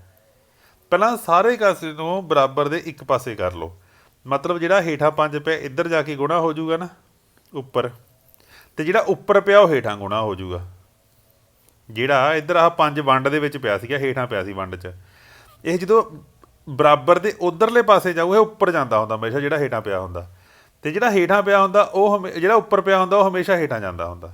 ਪਹਿਲਾਂ ਸਾਰੇ ਕਾਸੇ ਨੂੰ ਬਰਾਬਰ ਦੇ ਇੱਕ ਪਾਸੇ ਕਰ ਲਓ। ਮਤਲਬ ਜਿਹੜਾ ਹੇਠਾਂ 5 ਪਿਆ ਇੱਧਰ ਜਾ ਕੇ ਗੁਣਾ ਹੋ ਜਾਊਗਾ ਨਾ ਉੱਪਰ, ਅਤੇ ਜਿਹੜਾ ਉੱਪਰ ਪਿਆ ਉਹ ਹੇਠਾਂ ਗੁਣਾ ਹੋ ਜਾਊਗਾ। ਜਿਹੜਾ ਇੱਧਰ ਆਹ 5 ਵੰਡ ਦੇ ਵਿੱਚ ਪਿਆ ਸੀਗਾ, ਹੇਠਾਂ ਪਿਆ ਸੀ ਵੰਡ 'ਚ, ਇਹ ਜਦੋਂ ਬਰਾਬਰ ਦੇ ਉੱਧਰਲੇ ਪਾਸੇ ਜਾਊ ਇਹ ਉੱਪਰ ਜਾਂਦਾ ਹੁੰਦਾ ਹਮੇਸ਼ਾ, ਜਿਹੜਾ ਹੇਠਾਂ ਪਿਆ ਹੁੰਦਾ। ਅਤੇ ਜਿਹੜਾ ਹੇਠਾਂ ਪਿਆ ਹੁੰਦਾ ਉਹ ਜਿਹੜਾ ਉੱਪਰ ਪਿਆ ਹੁੰਦਾ ਉਹ ਹਮੇਸ਼ਾ ਹੇਠਾਂ ਜਾਂਦਾ ਹੁੰਦਾ।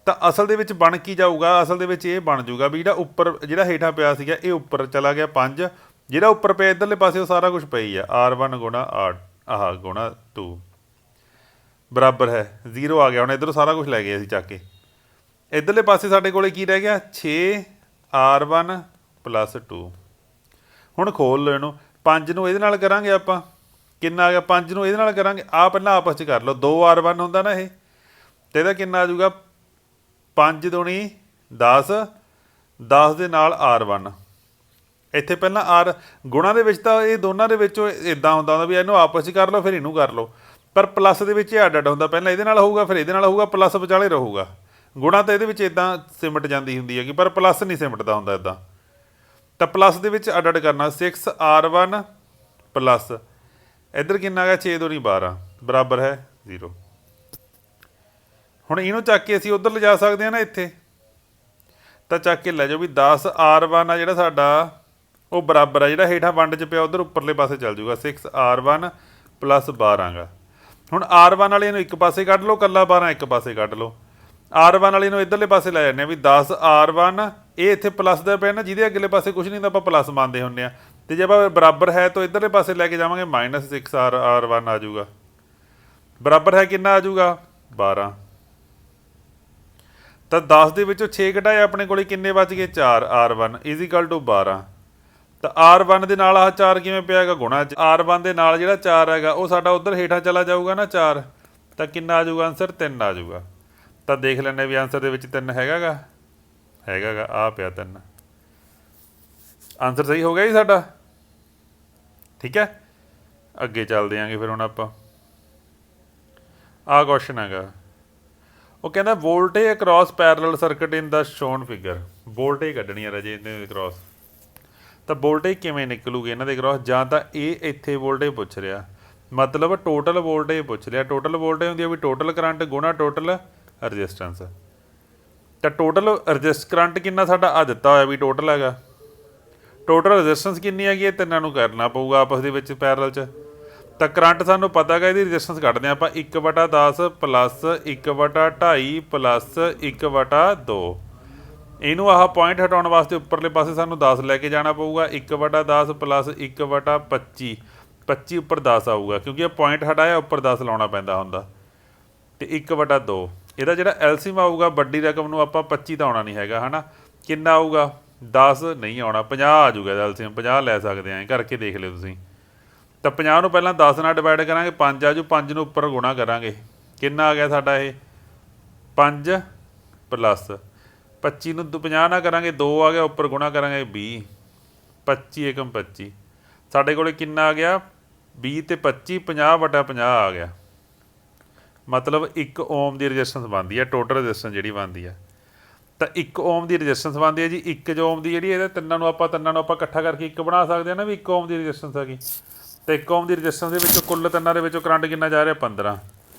ਤਾਂ ਅਸਲ ਦੇ ਵਿੱਚ ਬਣ ਕੀ ਜਾਊਗਾ, ਅਸਲ ਦੇ ਵਿੱਚ ਇਹ ਬਣ ਜਾਊਗਾ ਵੀ ਜਿਹੜਾ ਉੱਪਰ ਜਿਹੜਾ ਹੇਠਾਂ ਪਿਆ ਸੀਗਾ ਇਹ ਉੱਪਰ ਚਲਾ ਗਿਆ 5, ਜਿਹੜਾ ਉੱਪਰ ਪਿਆ ਇੱਧਰਲੇ ਪਾਸੇ ਉਹ ਸਾਰਾ ਕੁਝ ਪਈ ਆ R1 ਗੁਣਾ ਆਹ ਗੁਣਾ 2 ਬਰਾਬਰ ਹੈ 0 ਆ ਗਿਆ। ਹੁਣ ਇੱਧਰੋਂ ਸਾਰਾ ਕੁਝ ਲੈ ਗਏ ਅਸੀਂ ਚੱਕ ਕੇ। ਇੱਧਰਲੇ ਪਾਸੇ ਸਾਡੇ ਕੋਲੇ ਕੀ ਰਹਿ ਗਿਆ 6R1 + 2। ਹੁਣ ਖੋਲ ਲਓ ਇਹਨੂੰ, 5 ਨੂੰ ਇਹਦੇ ਨਾਲ ਕਰਾਂਗੇ ਆਪਾਂ, ਕਿੰਨਾ ਆ ਗਿਆ 5 ਨੂੰ ਇਹਦੇ ਨਾਲ ਕਰਾਂਗੇ, ਆ ਪਹਿਲਾਂ ਆਪਸ 'ਚ ਕਰ ਲਓ 2R1 ਹੁੰਦਾ ਨਾ ਇਹ, ਤੇ ਇਹਦਾ ਕਿੰਨਾ ਆ ਜਾਊਗਾ 5 ਦੂਣੀ 10, 10 ਦੇ ਨਾਲ R1। ਇੱਥੇ ਪਹਿਲਾਂ R ਗੁਣਾ ਦੇ ਵਿੱਚ ਤਾਂ ਇਹ ਦੋਨਾਂ ਦੇ ਵਿੱਚੋਂ ਇੱਦਾਂ ਹੁੰਦਾ ਵੀ ਇਹਨੂੰ ਆਪਸ 'ਚ ਕਰ ਲਓ ਫਿਰ ਇਹਨੂੰ ਕਰ ਲਓ, ਪਰ ਪਲੱਸ ਦੇ ਵਿੱਚ ਇਹ ਅੱਡ ਹੁੰਦਾ, ਪਹਿਲਾਂ ਇਹਦੇ ਨਾਲ ਹੋਊਗਾ ਫਿਰ ਇਹਦੇ ਨਾਲ ਹੋਊਗਾ, ਪਲੱਸ ਵਿਚਾਲੇ ਰਹੂਗਾ। ਗੁਣਾ ਤਾਂ ਇਹਦੇ ਵਿੱਚ ਇੱਦਾਂ ਸਿਮਟ ਜਾਂਦੀ ਹੁੰਦੀ ਹੈਗੀ, ਪਰ ਪਲੱਸ ਨਹੀਂ ਸਿਮਟਦਾ ਹੁੰਦਾ ਇੱਦਾਂ। ਤਾਂ ਪਲੱਸ ਦੇ ਵਿੱਚ ਅੱਡ ਕਰਨਾ 6R1 ਪਲੱਸ ਇੱਧਰ ਕਿੰਨਾ ਆ ਗਿਆ 6 ਦੂਣੀ 12 ਬਰਾਬਰ ਹੈ 0। ਹੁਣ ਇਹਨੂੰ ਚੱਕ ਕੇ ਅਸੀਂ ਉੱਧਰ ਲਿਜਾ ਸਕਦੇ ਹਾਂ ਨਾ, ਇੱਥੇ ਤਾਂ ਚੱਕ ਕੇ ਲੈ ਜਾਓ ਵੀ 10R1 ਆ ਜਿਹੜਾ ਸਾਡਾ ਉਹ ਬਰਾਬਰ ਆ ਜਿਹੜਾ ਹੇਠਾਂ ਵੰਡ 'ਚ ਪਿਆ ਉੱਧਰ ਉੱਪਰਲੇ ਪਾਸੇ ਚੱਲ ਜੂਗਾ 6R1 + 12 ਗਾ। ਹੁਣ R1 ਵਾਲੇ ਨੂੰ ਇੱਕ ਪਾਸੇ ਕੱਢ ਲਓ, ਕੱਲਾ 12 ਇੱਕ ਪਾਸੇ ਕੱਢ ਲਓ। R1 ਵਾਲੇ ਨੂੰ ਇੱਧਰਲੇ ਪਾਸੇ ਲੈ ਜਾਂਦੇ ਆ ਵੀ 10R1 ਇਹ ਇੱਥੇ ਪਲੱਸ ਦਾ ਪਿਆ ਨਾ, ਜਿਹਦੇ ਅਗਲੇ ਪਾਸੇ ਕੁਝ ਨਹੀਂ ਤਾਂ ਆਪਾਂ ਪਲੱਸ ਮੰਨਦੇ ਹੁੰਦੇ ਆ, ਤੇ ਜੇ ਆਪਾਂ ਬਰਾਬਰ ਹੈ ਤਾਂ ਇੱਧਰਲੇ ਪਾਸੇ ਲੈ ਕੇ ਜਾਵਾਂਗੇ -6R1 ਆ ਜਾਊਗਾ। ਬਰਾਬਰ ਹੈ ਕਿੰਨਾ ਆ ਜਾਊਗਾ 12। ਤਾਂ 10 ਦੇ ਵਿੱਚੋਂ 6 ਘਟਾਏ ਆਪਣੇ ਕੋਲੇ ਕਿੰਨੇ ਬਚ ਗਏ 4R1 = 12। ਤਾਂ R1 ਦੇ ਨਾਲ ਆਹ 4 ਕਿਵੇਂ ਪਿਆ ਹੈਗਾ ਗੁਣਾ 'ਚ, R1 ਦੇ ਨਾਲ ਜਿਹੜਾ 4 ਹੈਗਾ ਉਹ ਸਾਡਾ ਉੱਧਰ ਹੇਠਾਂ ਚਲਾ ਜਾਊਗਾ ਨਾ 4, ਤਾਂ ਕਿੰਨਾ ਆ ਜਾਊਗਾ ਆਨਸਰ 3 ਆ ਜਾਊਗਾ। ਤਾਂ ਦੇਖ ਲੈਂਦੇ ਵੀ ਆਨਸਰ ਦੇ ਵਿੱਚ 3 ਹੈਗਾ ਗਾ ਆ ਪਿਆ 3। ਆਨਸਰ ਸਹੀ ਹੋ ਗਿਆ ਜੀ ਸਾਡਾ। ਠੀਕ ਹੈ, ਅੱਗੇ ਚੱਲਦੇ ਆਂਗੇ ਫਿਰ ਹੁਣ ਆਪਾਂ। ਆਹ ਕੁਐਸਚਨ ਹੈਗਾ, ਉਹ ਕਹਿੰਦਾ ਵੋਲਟੇਜ ਅਕ੍ਰੋਸ ਪੈਰਲਲ ਸਰਕਟ ਇਨ ਦਾ ਸ਼ੋਨ ਫਿਗਰ। ਵੋਲਟੇਜ ਕੱਢਣੀ ਆ ਰਾਜੇ ਇਹਦੇ ਅਕ੍ਰੋਸ, ਤਾਂ ਵੋਲਟੇਜ ਕਿਵੇਂ ਨਿਕਲੂਗੀ ਇਹਨਾਂ ਦੇ ਅਕ੍ਰੋਸ, ਜਾਂ ਤਾਂ ਇਹ ਇੱਥੇ ਵੋਲਟੇਜ ਪੁੱਛ ਰਿਹਾ, ਮਤਲਬ ਟੋਟਲ ਵੋਲਟੇਜ ਪੁੱਛ ਰਿਹਾ। ਟੋਟਲ ਵੋਲਟੇਜ ਹੁੰਦੀ ਆ ਵੀ ਟੋਟਲ ਕਰੰਟ ਗੁਣਾ ਟੋਟਲ ਰਜਿਸਟੈਂਸ। ਤਾਂ ਟੋਟਲ ਰਜਿਸਟ ਕਰੰਟ ਕਿੰਨਾ ਸਾਡਾ ਆ ਦਿੱਤਾ ਹੋਇਆ ਵੀ ਟੋਟਲ ਹੈਗਾ, ਟੋਟਲ ਰਜਿਸਟੈਂਸ ਕਿੰਨੀ ਹੈਗੀ ਇਹ ਤਿੰਨਾਂ ਨੂੰ ਕਰਨਾ ਪਊਗਾ ਆਪਸ ਦੇ ਵਿੱਚ ਪੈਰਲਲ 'ਚ। ਤਾਂ ਕਰੰਟ ਸਾਨੂੰ ਪਤਾ ਹੈਗਾ, ਇਹਦੀ ਰਜਿਸਟੈਂਸ ਕੱਢਦੇ ਹਾਂ ਆਪਾਂ 1/10 ਪਲੱਸ 1/2.5 ਪਲੱਸ 1/2। ਇਹਨੂੰ ਆਹ ਪੁਆਇੰਟ ਹਟਾਉਣ ਵਾਸਤੇ ਉੱਪਰਲੇ ਪਾਸੇ ਸਾਨੂੰ 10 ਲੈ ਕੇ ਜਾਣਾ ਪਊਗਾ। 1/10 ਪਲੱਸ 1/25, 25 ਉੱਪਰ 10 ਆਊਗਾ ਕਿਉਂਕਿ ਇਹ ਪੁਆਇੰਟ ਹਟਾਇਆ ਉੱਪਰ 10 ਲਾਉਣਾ ਪੈਂਦਾ ਹੁੰਦਾ, ਤੇ 1/2। ਇਹਦਾ ਜਿਹੜਾ ਐਲਸੀਐਮ ਆਊਗਾ ਵੱਡੀ ਰਕਮ ਨੂੰ ਆਪਾਂ 25 ਤਾਂ ਆਉਣਾ ਨਹੀਂ ਹੈਗਾ ਹੈ ਨਾ, ਕਿੰਨਾ ਆਊਗਾ 10 ਨਹੀਂ ਆਉਣਾ 50 ਆ ਜਾਊਗਾ ਇਹਦਾ ਐਲਸੀਐਮ, 50 ਲੈ ਸਕਦੇ ਐਂ ਕਰਕੇ ਦੇਖ ਲਿਓ ਤੁਸੀਂ। ਤਾਂ 50 ਨੂੰ ਪਹਿਲਾਂ 10 ਨਾਲ ਡਿਵਾਈਡ ਕਰਾਂਗੇ 5 ਆ ਜੂ, 5 ਨੂੰ ਉੱਪਰ ਗੁਣਾ ਕਰਾਂਗੇ, ਕਿੰਨਾ ਆ ਗਿਆ ਸਾਡਾ ਇਹ 5 ਪਲੱਸ 25 ਨੂੰ 50 ਨਾਲ ਕਰਾਂਗੇ 2 ਆ ਗਿਆ, ਉੱਪਰ ਗੁਣਾ ਕਰਾਂਗੇ 20, 25 ਏਕਮ 25, ਸਾਡੇ ਕੋਲ ਕਿੰਨਾ ਆ ਗਿਆ 20 ਤੇ 25 50/50 ਆ ਗਿਆ। ਮਤਲਬ 1 ਓਮ ਦੀ ਰਜਿਸਟੈਂਸ ਬਣਦੀ ਹੈ, ਟੋਟਲ ਰਜਿਸਟੈਂਸ ਜਿਹੜੀ ਬਣਦੀ ਹੈ। ਤਾਂ 1 ਓਮ ਦੀ ਰਜਿਸਟੈਂਸ ਬਣਦੀ ਹੈ ਜੀ। 1 ਓਮ ਦੀ ਜਿਹੜੀ ਇਹਦੇ ਤਿੰਨਾਂ ਨੂੰ ਆਪਾਂ ਇਕੱਠਾ ਕਰਕੇ 1 ਬਣਾ ਸਕਦੇ ਹਾਂ ਨਾ ਵੀ 1 ਓਮ ਦੀ ਰਜਿਸਟੈਂਸ ਹੈਗੀ। ਤਾਂ 1 ਓਮ ਦੀ ਰਜਿਸਟੈਂਸ ਦੇ ਵਿੱਚੋਂ ਕੁੱਲ ਤਿੰਨਾਂ ਦੇ ਵਿੱਚੋਂ ਕਰੰਟ ਕਿੰਨਾ ਜਾ ਰਿਹਾ 15।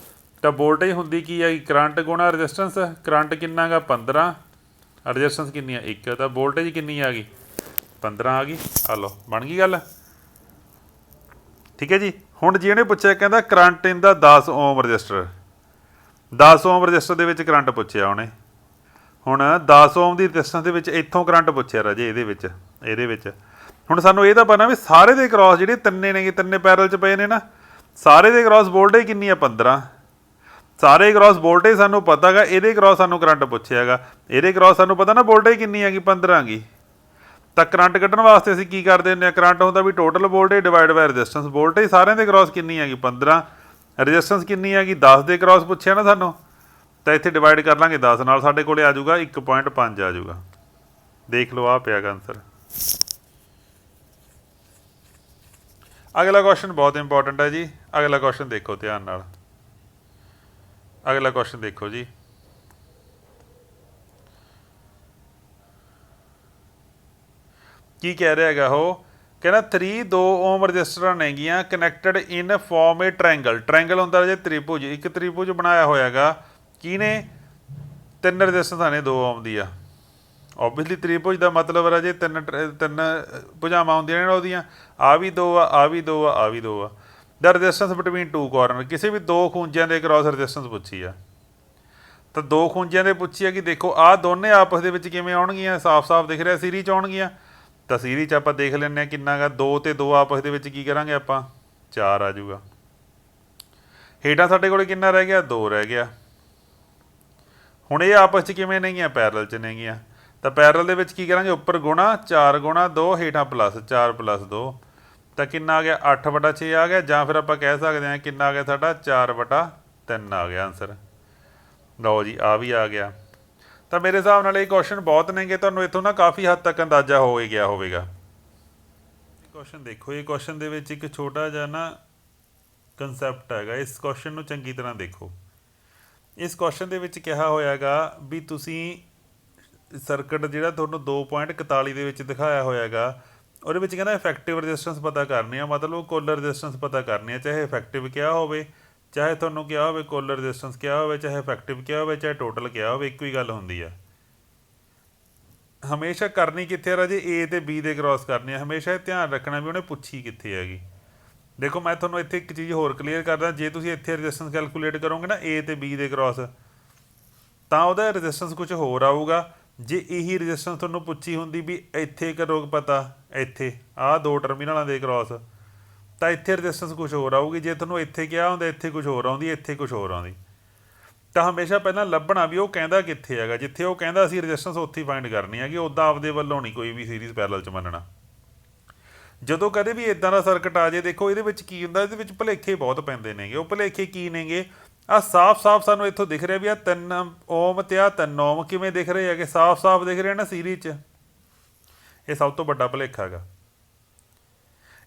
ਤਾਂ ਵੋਲਟੇਜ ਹੁੰਦੀ ਕੀ ਹੈ ਕਰੰਟ ਗੁਣਾ ਰਜਿਸਟੈਂਸ, ਕਰੰਟ ਕਿੰਨਾ ਹੈਗਾ 15, ਰਜਿਸਟੈਂਸ ਕਿੰਨੀ ਆ 1, ਤਾਂ ਵੋਲਟੇਜ ਕਿੰਨੀ ਆ ਗਈ 15 ਆ ਗਈ। ਆ ਲਓ ਬਣ ਗਈ ਗੱਲ। ਠੀਕ ਹੈ ਜੀ। ਹੁਣ ਜੀ ਇਹਨੇ ਪੁੱਛਿਆ ਕਹਿੰਦਾ ਕਰੰਟ ਇਨ ਦਾ 10 ਓਮ ਰਜਿਸਟਰ, 10 ਓਮ ਰਜਿਸਟਰ ਦੇ ਵਿੱਚ ਕਰੰਟ ਪੁੱਛਿਆ ਉਹਨੇ। ਹੁਣ 10 ਓਮ ਦੀ ਰਜਿਸਟੈਂਸ ਦੇ ਵਿੱਚ ਇੱਥੋਂ ਕਰੰਟ ਪੁੱਛਿਆ ਰਾਜੇ ਇਹਦੇ ਵਿੱਚ। ਹੁਣ ਸਾਨੂੰ ਇਹ ਤਾਂ ਪਤਾ ਵੀ ਸਾਰੇ ਦੇ ਕ੍ਰਾਸ ਜਿਹੜੇ ਤਿੰਨੇ ਨੇਗੇ, ਤਿੰਨੇ ਪੈਰਲ 'ਚ ਪਏ ਨੇ ਨਾ, ਸਾਰੇ ਦੇ ਕ੍ਰਾਸ ਵੋਲਟੇਜ ਕਿੰਨੀ ਆ 15। ਸਾਰੇ ਕ੍ਰਾਸ ਵੋਲਟੇਜ ਸਾਨੂੰ ਪਤਾ ਹੈਗਾ, ਇਹਦੇ ਕ੍ਰਾਸ ਸਾਨੂੰ ਕਰੰਟ ਪੁੱਛਿਆ ਹੈਗਾ, ਇਹਦੇ ਕ੍ਰਾਸ ਸਾਨੂੰ ਪਤਾ ਨਾ ਵੋਲਟੇਜ ਕਿੰਨੀ ਹੈਗੀ 15 ਹੈਗੀ। ਤਾਂ ਕਰੰਟ ਕੱਢਣ ਵਾਸਤੇ ਅਸੀਂ ਕੀ ਕਰਦੇ ਹੁੰਦੇ ਹਾਂ, ਕਰੰਟ ਹੁੰਦਾ ਵੀ total voltage divide by resistance. Voltage ਸਾਰਿਆਂ ਦੇ ਕ੍ਰਾਸ ਕਿੰਨੀ ਹੈਗੀ 15, ਰਜਿਸਟੈਂਸ ਕਿੰਨੀ ਹੈਗੀ 10 ਦੇ ਕ੍ਰਾਸ ਪੁੱਛਿਆ ਨਾ ਸਾਨੂੰ, ਤਾਂ ਇੱਥੇ ਡਿਵਾਈਡ ਕਰ ਲਾਂਗੇ 10 ਨਾਲ, ਸਾਡੇ ਕੋਲ ਆ ਜਾਊਗਾ 1.5 ਆ ਜਾਊਗਾ। ਦੇਖ ਲਓ ਆ ਪਿਆ ਗਾ ਆਨਸਰ। ਅਗਲਾ ਕੁਐਸਚਨ ਬਹੁਤ ਇੰਪੋਰਟੈਂਟ ਹੈ ਜੀ। ਅਗਲਾ ਕੁਐਸਚਨ ਦੇਖੋ ਧਿਆਨ ਨਾਲ, ਅਗਲਾ ਕੁਐਸਚਨ ਦੇਖੋ ਜੀ। ਕੀ ਕਹਿ ਰਿਹਾ ਹੈਗਾ ਉਹ, ਕਹਿੰਦਾ 3 2 ਓਮ ਰਜਿਸਟਰਾਂ ਨੇਗੀਆਂ ਕਨੈਕਟਡ ਇਨ ਫੋਰਮ ਏ ਟ੍ਰਾਇੰਗਲ। ਟ੍ਰਾਇੰਗਲ ਹੁੰਦਾ ਜੇ ਤ੍ਰਿਭੁਜ, ਇੱਕ ਤ੍ਰਿਭੁਜ ਬਣਾਇਆ ਹੋਇਆ ਹੈਗਾ ਕਿਹਨੇ, 3 ਰਜਿਸਟੈਂਸਾਂ ਨੇ 2 ਓਮ ਦੀ ਆ। ਓਬਵੀਅਸਲੀ ਤ੍ਰਿਭੁਜ ਦਾ ਮਤਲਬ ਰਾਜੇ ਤਿੰਨ ਭੁਜਾਵਾਂ ਹੁੰਦੀਆਂ ਨੇ ਉਹਦੀਆਂ, ਆ ਵੀ 2 ਆ, ਆ ਵੀ 2 ਆ, ਆ ਵੀ 2 ਆ। ਦ ਰਜਿਸਟੈਂਸ ਬਿਟਵੀਨ 2 ਕਾਰਨਰ, ਕਿਸੇ ਵੀ 2 ਖੂੰਜਿਆਂ ਦੇ ਕ੍ਰਾਸ ਰਜਿਸਟੈਂਸ ਪੁੱਛੀ ਆ। ਤਾਂ ਦੋ ਖੂੰਜਿਆਂ ਦੇ ਪੁੱਛੀ ਆ ਕਿ ਦੇਖੋ ਆਹ ਦੋਨੇ ਆਪਸ ਦੇ ਵਿੱਚ ਕਿਵੇਂ ਆਉਣਗੀਆਂ, ਸਾਫ਼-ਸਾਫ਼ ਦਿਖ ਰਿਹਾ ਸੀਰੀ 'ਚ ਆਉਣਗੀਆਂ। ਤਾਂ ਸੀਰੀ 'ਚ ਆਪਾਂ ਦੇਖ ਲੈਂਦੇ ਹਾਂ ਕਿੰਨਾ ਗਾ, 2 ਤੇ 2 ਆਪਸ ਦੇ ਵਿੱਚ ਕੀ ਕਰਾਂਗੇ ਆਪਾਂ, 4 ਆ ਜਾਊਗਾ। ਹੇਠਾਂ ਸਾਡੇ ਕੋਲ ਕਿੰਨਾ ਰਹਿ ਗਿਆ, 2 ਰਹਿ ਗਿਆ। ਹੁਣ ਇਹ ਆਪਸ 'ਚ ਕਿਵੇਂ ਨੇਗੀਆਂ, ਪੈਰਲ 'ਚ ਨੇਗੀਆਂ। ਤਾਂ ਪੈਰਲ ਦੇ ਵਿੱਚ ਕੀ ਕਰਾਂਗੇ, ਉੱਪਰ ਗੁਣਾ 4 ਗੁਣਾ 2, ਹੇਠਾਂ ਪਲੱਸ 4 ਪਲੱਸ 2, ਤਾਂ ਕਿੰਨਾ ਆ ਗਿਆ, 8/6 ਆ ਗਿਆ। ਜਾਂ ਫਿਰ ਆਪਾਂ ਕਹਿ ਸਕਦੇ ਹਾਂ ਕਿੰਨਾ ਆ ਗਿਆ ਸਾਡਾ, 4/3 ਆ ਗਿਆ ਆਨਸਰ। ਲਓ ਜੀ, ਆ ਵੀ ਆ ਗਿਆ। ਤਾਂ ਮੇਰੇ ਹਿਸਾਬ ਨਾਲ ਇਹ ਕੁਐਸਚਨ ਬਹੁਤ ਨੇਗੇ, ਤੁਹਾਨੂੰ ਇੱਥੋਂ ਨਾ ਕਾਫੀ ਹੱਦ ਤੱਕ ਅੰਦਾਜ਼ਾ ਹੋ ਹੀ ਗਿਆ ਹੋਵੇਗਾ। ਕੁਐਸਚਨ ਦੇਖੋ, ਇਹ ਕੁਐਸਚਨ ਦੇ ਵਿੱਚ ਇੱਕ ਛੋਟਾ ਜਿਹਾ ਨਾ ਕੰਸੈਪਟ ਹੈਗਾ, ਇਸ ਕੁਐਸਚਨ ਨੂੰ ਚੰਗੀ ਤਰ੍ਹਾਂ ਦੇਖੋ। ਇਸ ਕੁਐਸਚਨ ਦੇ ਵਿੱਚ ਕਿਹਾ ਹੋਇਆ ਗਾ ਵੀ ਤੁਸੀਂ ਸਰਕਟ ਜਿਹੜਾ ਤੁਹਾਨੂੰ 2.41 ਦੇ ਵਿੱਚ ਦਿਖਾਇਆ ਹੋਇਆ ਗਾ, ਉਹਦੇ ਵਿੱਚ ਕਹਿੰਦਾ ਇਫੈਕਟਿਵ ਰੈਜ਼ਿਸਟੈਂਸ ਪਤਾ ਕਰਨੀ ਆ, ਮਤਲਬ ਕੁੱਲ ਰੈਜ਼ਿਸਟੈਂਸ ਪਤਾ ਕਰਨੀ ਆ, ਚਾਹੇ ਇਫੈਕਟਿਵ ਕਿਹਾ ਹੋਵੇ, ਚਾਹੇ ਤੁਹਾਨੂੰ ਕਿਹਾ ਹੋਵੇ ਕੁੱਲ ਰੈਜ਼ਿਸਟੈਂਸ ਕਿਹਾ ਹੋਵੇ, ਚਾਹੇ ਇਫੈਕਟਿਵ ਕਿਹਾ ਹੋਵੇ, ਚਾਹੇ ਟੋਟਲ ਕਿਹਾ ਹੋਵੇ, ਇੱਕੋ ਹੀ ਗੱਲ ਹੁੰਦੀ ਆ। ਹਮੇਸ਼ਾ ਕਰਨੀ ਕਿੱਥੇ ਆ ਰਾਜੇ, ਏ ਤੇ ਬੀ ਦੇ ਕ੍ਰਾਸ ਕਰਨੀ ਆ। ਹਮੇਸ਼ਾ ਇਹ ਧਿਆਨ ਰੱਖਣਾ ਵੀ ਉਹਨੇ ਪੁੱਛੀ ਕਿੱਥੇ ਹੈਗੀ। ਦੇਖੋ ਮੈਂ ਤੁਹਾਨੂੰ ਇੱਥੇ ਇੱਕ ਚੀਜ਼ ਹੋਰ ਕਲੀਅਰ ਕਰਦਾ, ਜੇ ਤੁਸੀਂ ਇੱਥੇ ਰੈਜ਼ਿਸਟੈਂਸ ਕੈਲਕੂਲੇਟ ਕਰੋਗੇ ਨਾ ਏ ਤੇ ਬੀ ਦੇ ਕ੍ਰਾਸ, ਤਾਂ ਉਹਦਾ ਰੈਜ਼ਿਸਟੈਂਸ ਕੁਝ ਹੋਰ ਆਊਗਾ। ਜੇ ਇਹੀ ਰੈਜ਼ਿਸਟੈਂਸ ਤੁਹਾਨੂੰ ਪੁੱਛੀ ਹੁੰਦੀ ਵੀ ਇੱਥੇ ਕਰੋ ਪਤਾ, ਇੱਥੇ ਆਹ 2 ਟਰਮੀਨਲਾਂ ਦੇ ਕ੍ਰਾਸ, ਤਾਂ ਇੱਥੇ ਰੈਜ਼ਿਸਟੈਂਸ ਕੁਝ ਹੋਰ ਆਊਗੀ। ਜੇ ਤੁਹਾਨੂੰ ਇੱਥੇ ਕਿਹਾ ਹੁੰਦਾ ਇੱਥੇ ਕੁਝ ਹੋਰ ਆਉਂਦੀ, ਇੱਥੇ ਕੁਝ ਹੋਰ ਆਉਂਦੀ। ਤਾਂ ਹਮੇਸ਼ਾ ਪਹਿਲਾਂ ਲੱਭਣਾ ਵੀ ਉਹ ਕਹਿੰਦਾ ਕਿੱਥੇ ਹੈਗਾ, ਜਿੱਥੇ ਉਹ ਕਹਿੰਦਾ ਅਸੀਂ ਰੈਜ਼ਿਸਟੈਂਸ ਉੱਥੇ ਫਾਈਂਡ ਕਰਨੀ ਹੈਗੀ। ਉੱਦਾਂ ਆਪਦੇ ਵੱਲੋਂ ਨਹੀਂ ਕੋਈ ਵੀ ਸੀਰੀਜ਼ ਪੈਰਲਲ 'ਚ ਮੰਨਣਾ। ਜਦੋਂ ਕਦੇ ਵੀ ਇਦਾਂ ਦਾ ਸਰਕਟ ਆ ਜੇ, ਦੇਖੋ ਇਹਦੇ ਵਿੱਚ ਕੀ ਹੁੰਦਾ, ਇਹਦੇ ਵਿੱਚ ਭੁਲੇਖੇ ਬਹੁਤ ਪੈਂਦੇ ਨੇਗੇ। ਉਹ ਭੁਲੇਖੇ ਕੀ ਨੇਗੇ, ਆਹ ਸਾਫ਼-ਸਾਫ਼ ਸਾਨੂੰ ਇੱਥੋਂ ਦਿਖ ਰਿਹਾ ਵੀ ਆਹ 3 ਓਮ ਤੇ ਆਹ 3 ਓਮ ਕਿਵੇਂ ਦਿਖ ਰਹੇ ਹੈਗੇ, ਸਾਫ਼-ਸਾਫ਼ ਦਿਖ ਰਹੇ ਨਾ ਸੀਰੀਜ਼ 'ਚ। ਇਹ ਸਭ ਤੋਂ ਵੱਡਾ ਭੁਲੇਖਾ ਹੈਗਾ।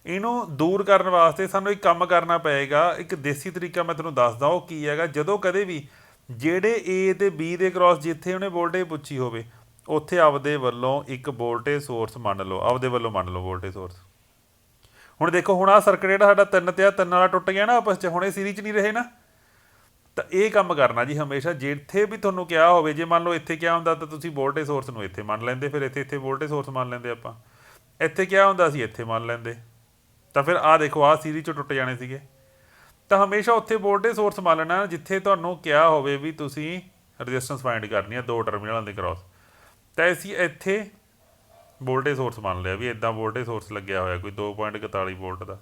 ਇਹਨੂੰ ਦੂਰ ਕਰਨ ਵਾਸਤੇ ਸਾਨੂੰ ਇੱਕ ਕੰਮ ਕਰਨਾ ਪਏਗਾ। ਇੱਕ ਦੇਸੀ ਤਰੀਕਾ ਮੈਂ ਤੁਹਾਨੂੰ ਦੱਸਦਾ, ਉਹ ਕੀ ਹੈਗਾ। ਜਦੋਂ ਕਦੇ ਵੀ ਜਿਹੜੇ ਏ ਤੇ ਬੀ ਦੇ ਕ੍ਰਾਸ ਜਿੱਥੇ ਉਹਨੇ ਵੋਲਟੇਜ ਪੁੱਛੀ ਹੋਵੇ, ਉੱਥੇ ਆਪਦੇ ਵੱਲੋਂ ਇੱਕ ਵੋਲਟੇਜ ਸੋਰਸ ਮੰਨ ਲਓ, ਆਪਦੇ ਵੱਲੋਂ ਮੰਨ ਲਓ ਵੋਲਟੇਜ ਸੋਰਸ। ਹੁਣ ਦੇਖੋ, ਹੁਣ ਆਹ ਸਰਕਟ ਜਿਹੜਾ ਸਾਡਾ 3 ਤੇ 3 ਵਾਲਾ ਟੁੱਟ ਗਿਆ ਨਾ ਆਪਸ 'ਚ, ਹੁਣ ਇਹ ਸੀਰੀਜ਼ 'ਚ ਨਹੀਂ ਰਹੇ ਨਾ। ਤਾਂ ਇਹ ਕੰਮ ਕਰਨਾ ਜੀ ਹਮੇਸ਼ਾ, ਜਿੱਥੇ ਵੀ ਤੁਹਾਨੂੰ ਕਿਹਾ ਹੋਵੇ, ਜੇ ਮੰਨ ਲਓ ਇੱਥੇ ਕਿਹਾ ਹੁੰਦਾ ਤਾਂ ਤੁਸੀਂ ਵੋਲਟੇਜ ਸੋਰਸ ਨੂੰ ਇੱਥੇ ਮੰਨ ਲੈਂਦੇ, ਫਿਰ ਇੱਥੇ ਵੋਲਟੇਜ ਸੋਰਸ ਮੰਨ ਲੈਂਦੇ ਆਪਾਂ। ਇੱਥੇ ਕਿਹਾ ਹੁੰਦਾ ਅਸੀਂ ਇੱਥੇ ਮੰਨ ਲੈਂਦੇ, ਤਾਂ ਫਿਰ ਆਹ ਦੇਖੋ ਆਹ ਸੀਰੀਜ਼ 'ਚੋਂ ਟੁੱਟ ਜਾਣੇ ਸੀਗੇ। ਤਾਂ ਹਮੇਸ਼ਾ ਉੱਥੇ ਵੋਲਟੇਜ ਸੋਰਸ ਮੰਨ ਲੈਣਾ ਜਿੱਥੇ ਤੁਹਾਨੂੰ ਕਿਹਾ ਹੋਵੇ ਵੀ ਤੁਸੀਂ ਰੈਜ਼ਿਸਟੈਂਸ ਫਾਈਂਡ ਕਰਨੀ ਆ 2 ਟਰਮੀਨਲਾਂ ਦੇ ਕ੍ਰਾਸ। ਤਾਂ ਅਸੀਂ ਇੱਥੇ ਵੋਲਟੇਜ ਸੋਰਸ ਮੰਨ ਲਿਆ ਵੀ ਇੱਦਾਂ ਵੋਲਟੇਜ ਸੋਰਸ ਲੱਗਿਆ ਹੋਇਆ ਕੋਈ 2.41 ਵੋਲਟ ਦਾ।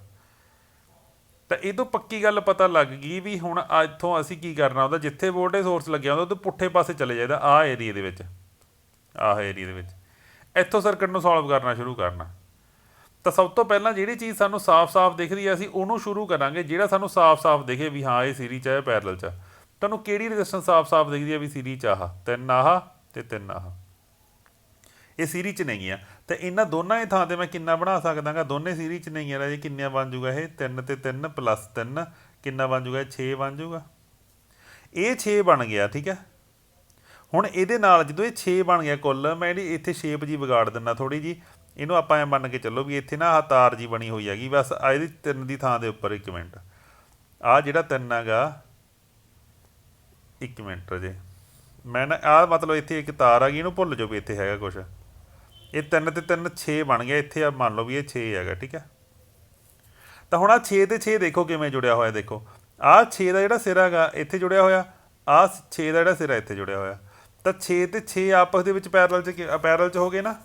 ਤਾਂ ਇਹ ਤੋਂ ਪੱਕੀ ਗੱਲ ਪਤਾ ਲੱਗ ਗਈ ਵੀ ਹੁਣ ਇੱਥੋਂ ਅਸੀਂ ਕੀ ਕਰਨਾ ਹੁੰਦਾ, ਜਿੱਥੇ ਵੋਲਟੇਜ ਸੋਰਸ ਲੱਗਿਆ ਹੁੰਦਾ ਉਹਦੇ ਪੁੱਠੇ ਪਾਸੇ ਚਲੇ ਜਾਈਦਾ, ਆਹ ਏਰੀਏ ਦੇ ਵਿੱਚ, ਆਹ ਏਰੀਏ ਦੇ ਵਿੱਚ। ਇੱਥੋਂ ਸਰਕਟ ਨੂੰ ਸੋਲਵ ਕਰਨਾ ਸ਼ੁਰੂ ਕਰਨਾ। ਤਾਂ ਸਭ ਤੋਂ ਪਹਿਲਾਂ ਜਿਹੜੀ ਚੀਜ਼ ਸਾਨੂੰ ਸਾਫ਼-ਸਾਫ਼ ਦਿਖਦੀ ਹੈ, ਅਸੀਂ ਉਹਨੂੰ ਸ਼ੁਰੂ ਕਰਾਂਗੇ। ਜਿਹੜਾ ਸਾਨੂੰ ਸਾਫ਼-ਸਾਫ਼ ਦਿਖੇ ਵੀ ਹਾਂ ਇਹ ਸੀਰੀਜ਼ 'ਚ ਹੈ, ਪੈਰਲਲ 'ਚ। ਤੁਹਾਨੂੰ ਕਿਹੜੀ ਰੈਜ਼ਿਸਟੈਂਸ ਸਾਫ਼-ਸਾਫ਼ ਦਿਖਦੀ ਹੈ ਵੀ ਸੀਰੀਜ਼ 'ਚ ਆਹ 3 ਆਹ ਤੇ 3 ਆਹ, ਇਹ ਸੀਰੀਜ਼ 'ਚ ਨਹੀਂ ਆ। ਤਾਂ ਇਹਨਾਂ ਦੋਨਾਂ ਦੀ ਥਾਂ 'ਤੇ ਮੈਂ ਕਿੰਨਾ ਬਣਾ ਸਕਦਾ ਗਾ, ਦੋਨੇ ਸੀਰੀਜ਼ 'ਚ ਨਹੀਂ ਆ ਰਾਜੇ। ਕਿੰਨਾ ਬਣ ਜੂਗਾ ਇਹ, 3 ਤੇ 3 ਪਲੱਸ 3 ਕਿੰਨਾ ਬਣ ਜੂਗਾ, 6 ਬਣ ਜੂਗਾ। ਇਹ 6 ਬਣ ਗਿਆ, ਠੀਕ ਹੈ। ਹੁਣ ਇਹਦੇ ਨਾਲ ਜਦੋਂ ਇਹ 6 ਬਣ ਗਿਆ ਕੁੱਲ, ਮੈਂ ਇਹਦੀ ਇੱਥੇ ਸ਼ੇਪ ਜੀ ਵਿਗਾੜ ਦਿੰਦਾ ਥੋੜ੍ਹੀ ਜੀ। ਇਹਨੂੰ ਆਪਾਂ ਐਂ ਮੰਨ ਕੇ ਚੱਲੋ ਵੀ ਇੱਥੇ ਨਾ ਆਹ ਤਾਰ ਜੀ ਬਣੀ ਹੋਈ ਹੈਗੀ, ਬਸ ਇਹਦੀ 3 ਦੀ ਥਾਂ ਦੇ ਉੱਪਰ। 1 ਮਿੰਟ, ਆਹ ਜਿਹੜਾ 3 ਹੈਗਾ, 1 ਮਿੰਟ ਜੇ ਮੈਂ ਨਾ ਆਹ ਮਤਲਬ ਇੱਥੇ ਇੱਕ ਤਾਰ ਆ ਗਈ, ਇਹਨੂੰ ਭੁੱਲ ਜਾਓ ਵੀ ਇੱਥੇ ਹੈਗਾ ਕੁਛ। ਇਹ 3 ਤੇ 3 6 ਬਣ ਗਿਆ ਇੱਥੇ, ਆ ਮੰਨ ਲਓ ਵੀ ਇਹ 6 ਹੈਗਾ, ਠੀਕ ਹੈ। ਤਾਂ ਹੁਣ ਆਹ 6 ਤੇ 6 ਦੇਖੋ ਕਿਵੇਂ ਜੁੜਿਆ ਹੋਇਆ। ਦੇਖੋ ਆਹ 6 ਦਾ ਜਿਹੜਾ ਸਿਰਾ ਹੈਗਾ ਇੱਥੇ ਜੁੜਿਆ ਹੋਇਆ, ਆਹ 6 ਦਾ ਜਿਹੜਾ ਸਿਰਾ ਇੱਥੇ ਜੁੜਿਆ ਹੋਇਆ। ਤਾਂ 6 ਤੇ 6 ਆਪਸ ਦੇ ਵਿੱਚ ਪੈਰਲਲ 'ਚ ਹੋ ਗਏ ਨਾ।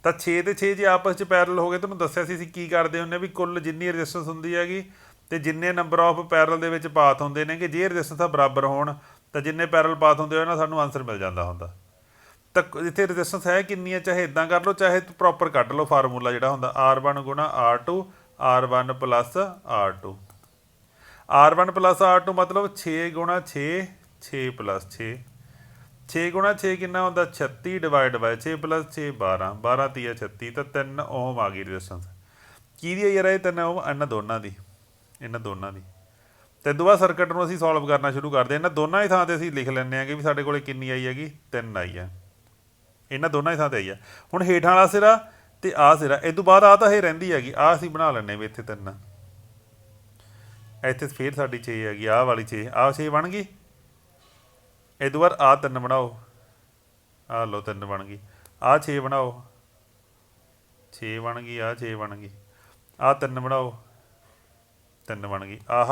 ਤਾਂ 6 ਤੇ 6 ਜੇ ਆਪਸ 'ਚ ਪੈਰਲਲ ਹੋ ਗਏ, ਤੁਹਾਨੂੰ ਦੱਸਿਆ ਸੀ ਅਸੀਂ ਕੀ ਕਰਦੇ ਹੁੰਦੇ ਵੀ ਕੁੱਲ ਜਿੰਨੀ ਰੈਜ਼ਿਸਟੈਂਸ ਹੁੰਦੀ ਹੈਗੀ ਤੇ ਜਿੰਨੇ ਨੰਬਰ ਆਫ ਪੈਰਲਲ ਦੇ ਵਿੱਚ ਪਾਥ ਹੁੰਦੇ ਨੇਗੇ, ਜੇ ਰੈਜ਼ਿਸਟੈਂਸਾਂ ਬਰਾਬਰ ਹੋਣ ਤਾਂ ਜਿੰਨੇ ਪੈਰਲਲ ਪਾਥ ਹੁੰਦੇ ਹੋਏ ਨਾ ਸਾਨੂੰ ਆਨਸਰ ਮਿਲ ਜਾਂਦਾ ਹੁੰਦਾ। ਤਾਂ ਇੱਥੇ ਰੈਜ਼ਿਸਟੈਂਸ ਹੈ ਕਿੰਨੀ ਹੈ, ਚਾਹੇ ਇੱਦਾਂ ਕਰ ਲਓ, ਚਾਹੇ ਪ੍ਰੋਪਰ ਕੱਢ ਲਓ ਫਾਰਮੂਲਾ ਜਿਹੜਾ ਹੁੰਦਾ R1 ਗੁਣਾ R2, R1 plus R2। R1 plus R2 ਮਤਲਬ 6 ਗੁਣਾ 6, 6 ਪਲੱਸ 6। 6 ਗੁਣਾ 6 ਕਿੰਨਾ ਹੁੰਦਾ, 36 ਡਿਵਾਈਡ ਬਾਈ 6 ਪਲੱਸ 6 12, 12 ਤੀਆ 36। ਤਾਂ 3 ਓਮ ਆ ਗਈ ਰੈਜ਼ਿਸਟੈਂਸ। ਕਿਹਦੀ ਹੈ ਯਾਰ ਇਹ 3 ਓਮ, ਇਹਨਾਂ ਦੋਨਾਂ ਦੀ, ਇਹਨਾਂ ਦੋਨਾਂ ਦੀ। ਤੇ ਇਦੋਂ ਬਾਅਦ ਸਰਕਟ ਨੂੰ ਅਸੀਂ ਸੋਲਵ ਕਰਨਾ ਸ਼ੁਰੂ ਕਰਦੇ ਹਾਂ। ਇਹਨਾਂ ਦੋਨਾਂ ਦੀ ਥਾਂ 'ਤੇ ਅਸੀਂ ਲਿਖ ਲੈਂਦੇ ਹਾਂ ਕਿ ਵੀ ਸਾਡੇ ਕੋਲ ਕਿੰਨੀ ਆਈ ਹੈਗੀ, 3 ਆਈ ਹੈ। ਇਹਨਾਂ ਦੋਨਾਂ ਦੀ ਥਾਂ 'ਤੇ ਆਈ ਹੈ। ਹੁਣ ਹੇਠਾਂ ਵਾਲਾ ਸਿਰਾ ਤੇ ਆਹ ਸਿਰਾ, ਇਹ ਤੋਂ ਬਾਅਦ ਆਹ ਤਾਂ ਇਹ ਰਹਿੰਦੀ ਹੈਗੀ, ਆਹ ਅਸੀਂ ਬਣਾ ਲੈਂਦੇ ਵੀ ਇੱਥੇ 3, ਇੱਥੇ ਫਿਰ ਸਾਡੀ 6 ਹੈਗੀ, ਆਹ ਵਾਲੀ 6, ਆਹ 6 ਬਣ ਗਈ। ਇਹ ਤੋਂ ਬਾਅਦ ਆਹ 3 ਬਣਾਓ, ਆਹ ਲਓ 3 ਬਣ ਗਈ। ਆਹ 6 ਬਣਾਓ, 6 ਬਣ ਗਈ। ਆਹ 6 ਬਣ ਗਈ। ਆਹ 3 ਬਣਾਓ, 3 ਬਣ ਗਈ। ਆਹ